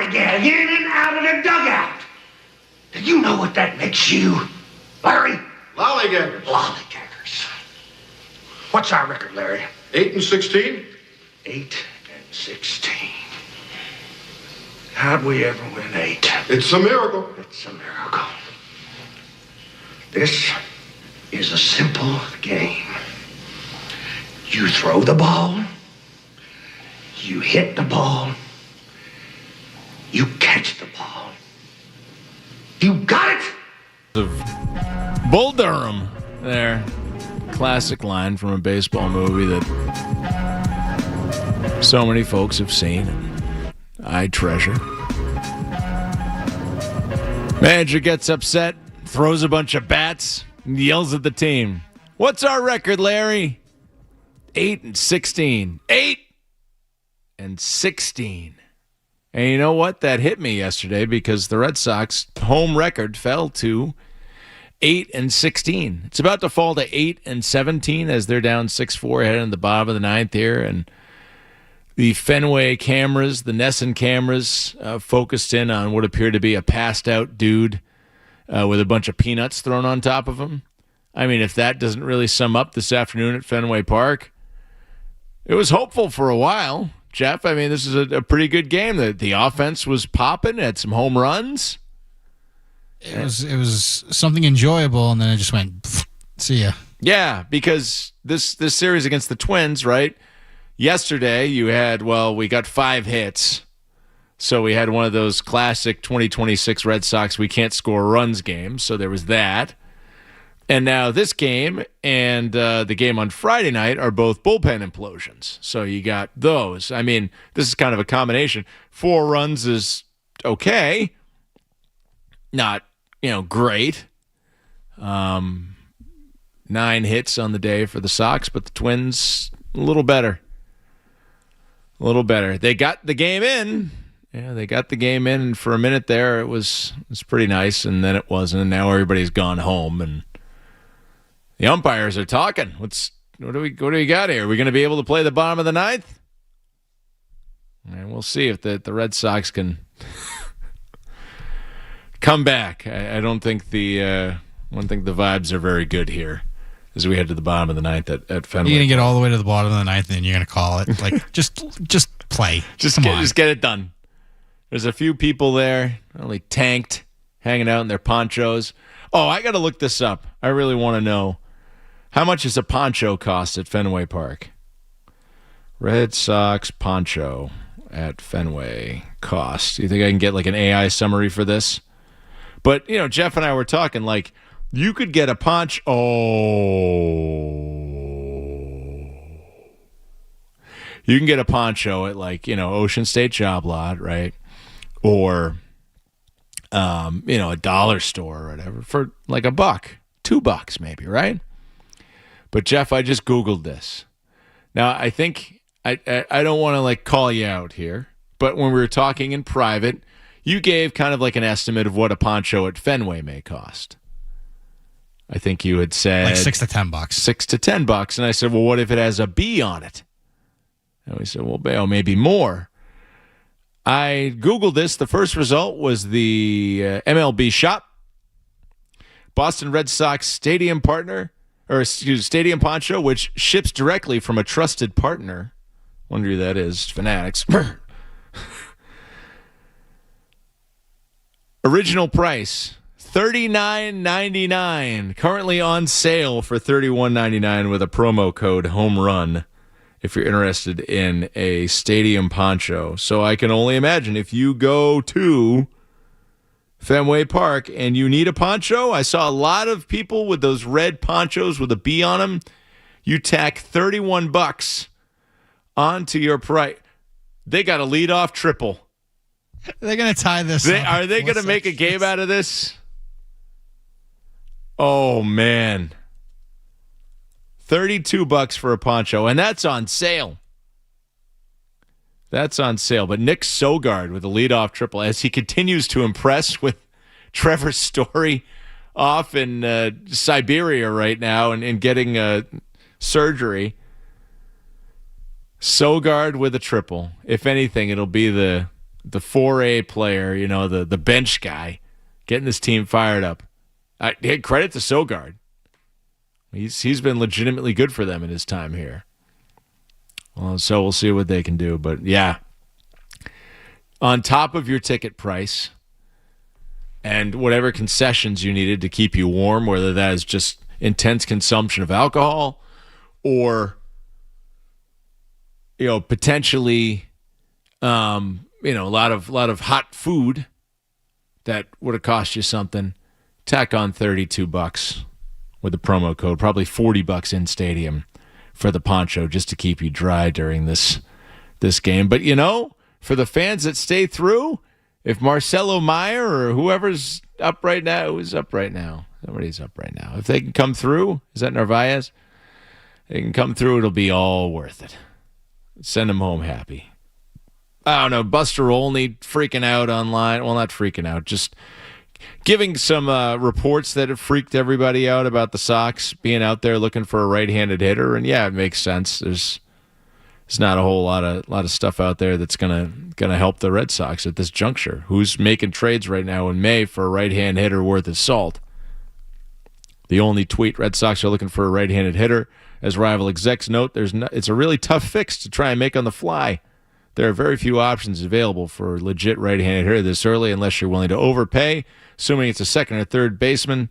lollygag in and out of the dugout. Do you know what that makes you, Larry? Lollygaggers. Lollygaggers. What's our record, Larry? 8-16. 8-16. How'd we ever win 8? It's a miracle. It's a miracle. This is a simple game. You throw the ball, you hit the ball, you catch the ball. You got it! Of Bull Durham there. Classic line from a baseball movie that so many folks have seen and I treasure. Manager gets upset, throws a bunch of bats, and yells at the team. What's our record, Larry? 8-16. 8-16. And you know what? That hit me yesterday because the Red Sox home record fell to 8-16. It's about to fall to 8-17 as they're down 6-4 heading in the bottom of the ninth here. And the Fenway cameras, the Nesson cameras, focused in on what appeared to be a passed-out dude with a bunch of peanuts thrown on top of him. I mean, if that doesn't really sum up this afternoon at Fenway Park, it was hopeful for a while. Jeff, I mean, this is a pretty good game. The offense was popping, had some home runs. It was something enjoyable, and then it just went, see ya. Yeah, because this series against the Twins, right? Yesterday, you had, we got 5 hits. So we had one of those classic 2026 Red Sox we can't score runs games. So there was that. And now this game and the game on Friday night are both bullpen implosions. So you got those. I mean, this is kind of a combination. 4 runs is okay. Not, great. 9 hits on the day for the Sox, but the Twins, a little better. A little better. They got the game in. Yeah, they got the game in, and for a minute there, it was pretty nice, and then it wasn't, and now everybody's gone home, and the umpires are talking. What do we got here? Are we going to be able to play the bottom of the ninth? And we'll see if the Red Sox can come back. I don't think the vibes are very good here as we head to the bottom of the ninth at Fenway. You're going to get all the way to the bottom of the ninth, and then you're going to call it. Like, just play. Just get it done. There's a few people there, only tanked, hanging out in their ponchos. Oh, I got to look this up. I really want to know. How much does a poncho cost at Fenway Park? Red Sox poncho at Fenway cost. Do you think I can get like an AI summary for this? But, Jeff and I were talking, like, you could get a poncho. You can get a poncho at, like, Ocean State Job Lot, right? Or, a dollar store or whatever for like $1, $2 maybe, right? But Jeff, I just Googled this. Now, I think I don't want to like call you out here, but when we were talking in private, you gave kind of like an estimate of what a poncho at Fenway may cost. I think you had said like $6 to $10. $6 to $10, and I said, well, what if it has a B on it? And we said, well, maybe more. I Googled this. The first result was the MLB shop. Boston Red Sox stadium stadium poncho, which ships directly from a trusted partner. Wonder who that is. Fanatics. Original price, $39.99. Currently on sale for $31.99 with a promo code HOMERUN. If you're interested in a stadium poncho. So I can only imagine if you go to Fenway Park and you need a poncho, I saw a lot of people with those red ponchos with a B on them. You tack $31 onto your price. They got a leadoff triple. They're going to tie this up. Are they going to make a game out of this? Oh, man. $32 for a poncho, and that's on sale. That's on sale. But Nick Sogard with a leadoff triple as he continues to impress with Trevor Story off in Siberia right now and getting surgery. Sogard with a triple. If anything, it'll be the the 4A player, the bench guy, getting this team fired up. Hey, credit to Sogard. He's been legitimately good for them in his time here. Well, so we'll see what they can do. But, yeah, on top of your ticket price and whatever concessions you needed to keep you warm, whether that is just intense consumption of alcohol or, potentially, a lot of hot food that would have cost you something, tack on $32 with the promo code, probably $40 in stadium for the poncho just to keep you dry during this game. But, for the fans that stay through, if Marcelo Meyer or whoever's up right now, who's up right now? Somebody's up right now. If they can come through, is that Narvaez? They can come through, it'll be all worth it. Send them home happy. I don't know, Buster Olney freaking out online. Well, not freaking out, just giving some reports that have freaked everybody out about the Sox being out there looking for a right-handed hitter. And yeah, it makes sense. There's not a whole lot of stuff out there that's gonna help the Red Sox at this juncture. Who's making trades right now in May for a right-hand hitter worth his salt? The only tweet: Red Sox are looking for a right-handed hitter. As rival execs note, it's a really tough fix to try and make on the fly. There are very few options available for a legit right-handed hitter this early unless you're willing to overpay, assuming it's a second or third baseman.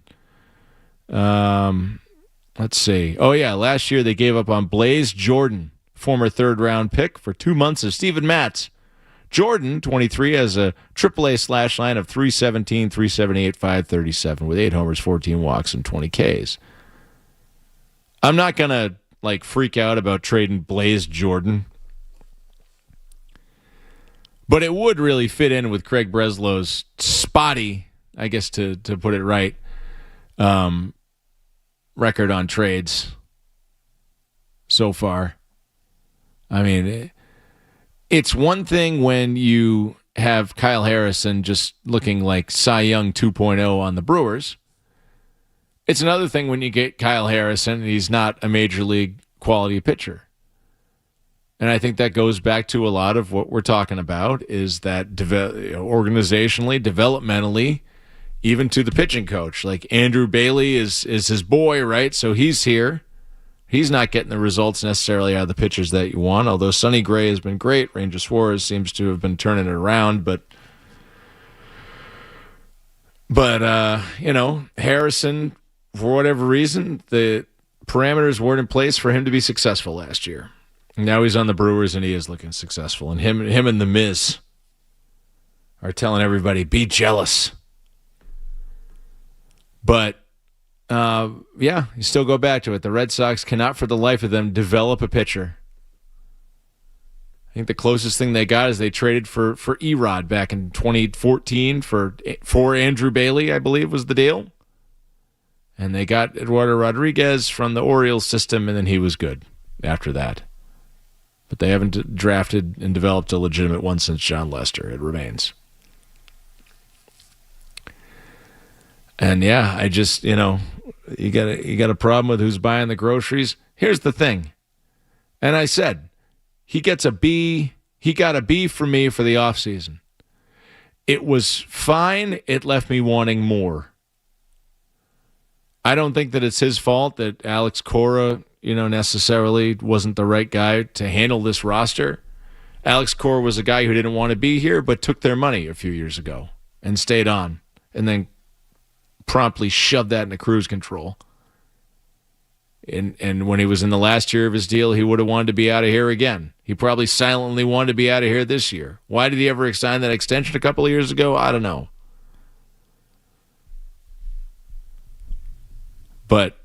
Let's see. Oh, yeah, last year they gave up on Blaze Jordan, former third-round pick, for 2 months of Steven Matz. Jordan, 23, has a AAA slash line of 317, 378, 537 with 8 homers, 14 walks, and 20 Ks. I'm not going to, freak out about trading Blaze Jordan. But it would really fit in with Craig Breslow's spotty, I guess to put it right, record on trades so far. I mean, it's one thing when you have Kyle Harrison just looking like Cy Young 2.0 on the Brewers. It's another thing when you get Kyle Harrison and he's not a major league quality pitcher. And I think that goes back to a lot of what we're talking about is that organizationally, developmentally, even to the pitching coach. Like Andrew Bailey is his boy, right? So he's here. He's not getting the results necessarily out of the pitchers that you want, although Sonny Gray has been great. Ranger Suarez seems to have been turning it around. But Harrison, for whatever reason, the parameters weren't in place for him to be successful last year. Now he's on the Brewers, and he is looking successful. And him and the Miz are telling everybody, be jealous. But, you still go back to it. The Red Sox cannot for the life of them develop a pitcher. I think the closest thing they got is they traded for Erod back in 2014 for Andrew Bailey, I believe was the deal. And they got Eduardo Rodriguez from the Orioles system, and then he was good after that. But they haven't drafted and developed a legitimate one since John Lester. It remains. And yeah, I just, you got a problem with who's buying the groceries. Here's the thing. And I said, he gets a B. He got a B from me for the offseason. It was fine. It left me wanting more. I don't think that it's his fault that Alex Cora, necessarily wasn't the right guy to handle this roster. Alex Cora was a guy who didn't want to be here, but took their money a few years ago and stayed on, and then promptly shoved that into cruise control. And when he was in the last year of his deal, he would have wanted to be out of here again. He probably silently wanted to be out of here this year. Why did he ever sign that extension a couple of years ago? I don't know. But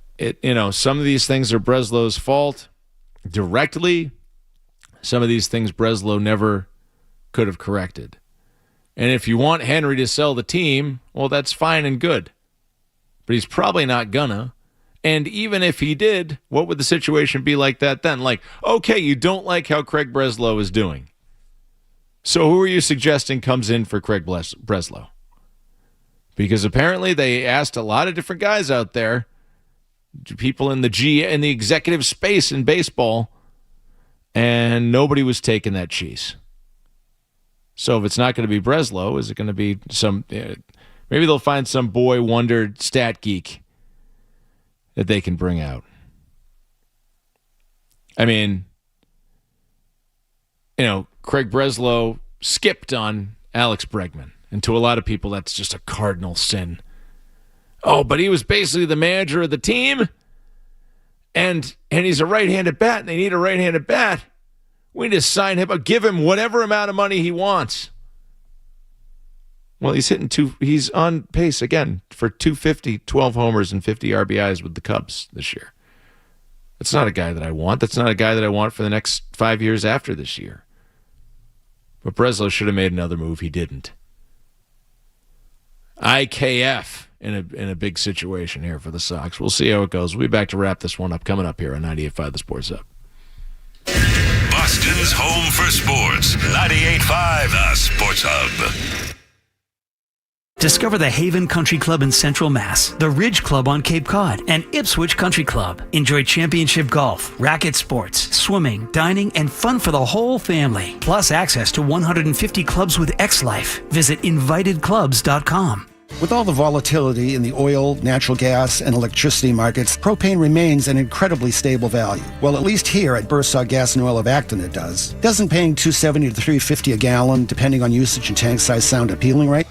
some of these things are Breslow's fault directly. Some of these things Breslow never could have corrected. And if you want Henry to sell the team, well, that's fine and good. But he's probably not gonna. And even if he did, what would the situation be like that then? Like, okay, you don't like how Craig Breslow is doing. So who are you suggesting comes in for Craig Breslow? Because apparently they asked a lot of different guys out there, people in the executive space in baseball, and nobody was taking that cheese. So if it's not going to be Breslow, is it going to be some? Maybe they'll find some boy wonder stat geek that they can bring out. I mean, Craig Breslow skipped on Alex Bregman, and to a lot of people, that's just a cardinal sin. Oh, but he was basically the manager of the team, and he's a right-handed bat, and they need a right-handed bat. We need to sign him, but give him whatever amount of money he wants. Well, he's on pace again for 250, 12 homers, and 50 RBIs with the Cubs this year. That's not a guy that I want. That's not a guy that I want for the next 5 years after this year. But Breslow should have made another move. He didn't. IKF in a big situation here for the Sox. We'll see how it goes. We'll be back to wrap this one up coming up here on 98.5 The Sports Hub. Boston's home for sports. 98.5 The Sports Hub. Discover the Haven Country Club in Central Mass, the Ridge Club on Cape Cod, and Ipswich Country Club. Enjoy championship golf, racket sports, swimming, dining, and fun for the whole family. Plus access to 150 clubs with X-Life. Visit invitedclubs.com. With all the volatility in the oil, natural gas, and electricity markets, propane remains an incredibly stable value. Well, at least here at Bursaw Gas and Oil of Acton it does. Doesn't paying $2.70 to $3.50 a gallon, depending on usage and tank size, sound appealing, right?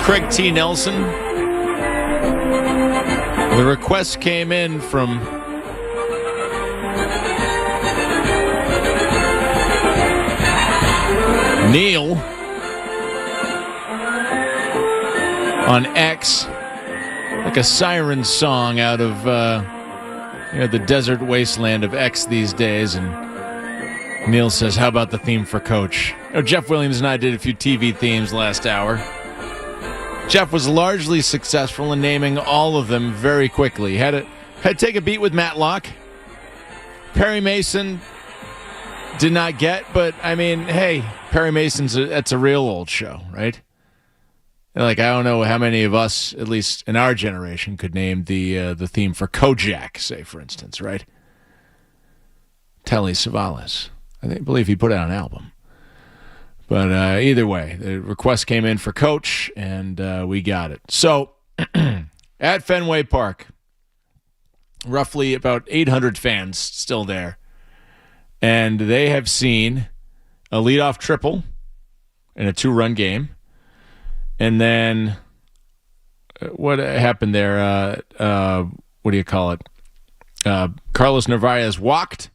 Craig T. Nelson. The request came in from Neil on X, like a siren song out of the desert wasteland of X these days. And Neil says, how about the theme for Coach? Jeff Williams and I did a few TV themes last hour. Jeff was largely successful in naming all of them very quickly. Had to take a beat with Matlock. Perry Mason did not get, but I mean, hey, Perry Mason's that's a real old show, right? Like, I don't know how many of us, at least in our generation, could name the theme for Kojak, say, for instance, right? Telly Savalas. I believe he put out an album. But either way, the request came in for Coach, and we got it. So, at Fenway Park, roughly about 800 fans still there. And they have seen a leadoff triple in a 2-run game. And then what happened there? What do you call it? Carlos Narvaez walked,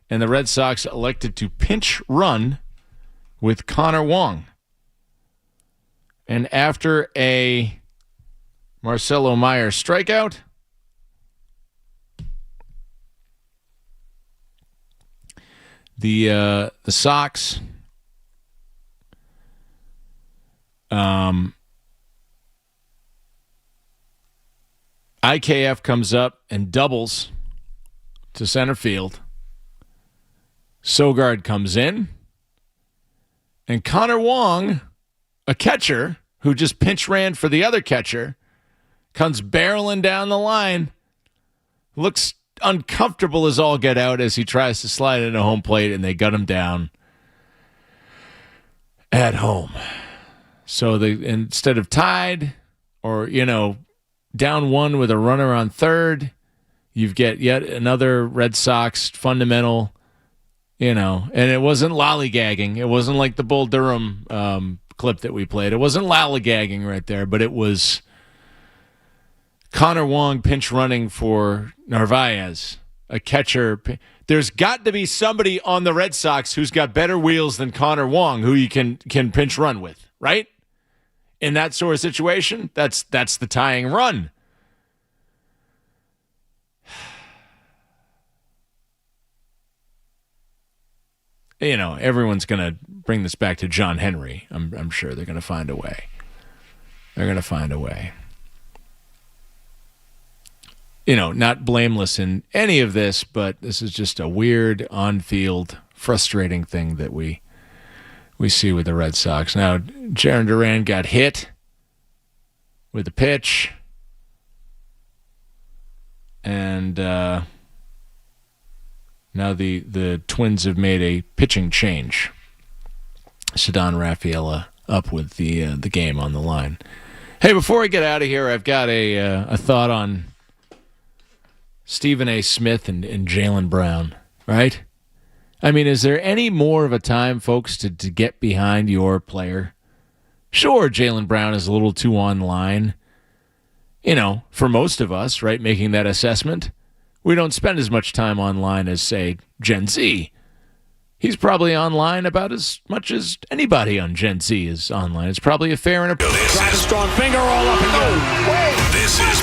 and the Red Sox elected to pinch run with Connor Wong. And after a Marcelo Meyer strikeout, the Sox IKF comes up and doubles to center field. Sogard comes in. And Connor Wong, a catcher who just pinch ran for the other catcher, comes barreling down the line. Looks uncomfortable as all get out as he tries to slide into home plate, and they gut him down at home. So instead of tied or, down one with a runner on third, you get yet another Red Sox fundamental, and it wasn't lollygagging. It wasn't like the Bull Durham clip that we played. It wasn't lollygagging right there, but it was Connor Wong pinch running for Narvaez, a catcher. There's got to be somebody on the Red Sox who's got better wheels than Connor Wong who you can pinch run with, right? In that sort of situation, that's the tying run. Everyone's going to bring this back to John Henry. I'm sure they're going to find a way. They're going to find a way. Not blameless in any of this, but this is just a weird, on-field, frustrating thing that we see with the Red Sox. Now, Jarren Duran got hit with a pitch, and now the Twins have made a pitching change. Ceddanne Rafaela up with the game on the line. Hey, before we get out of here, I've got a thought on Stephen A. Smith and Jaylen Brown, right? I mean, is there any more of a time, folks, to get behind your player? Sure, Jaylen Brown is a little too online, for most of us, right, making that assessment. We don't spend as much time online as, say, Gen Z. He's probably online about as much as anybody on Gen Z is online. It's probably a fair and a... Drive a strong finger all up and go. This is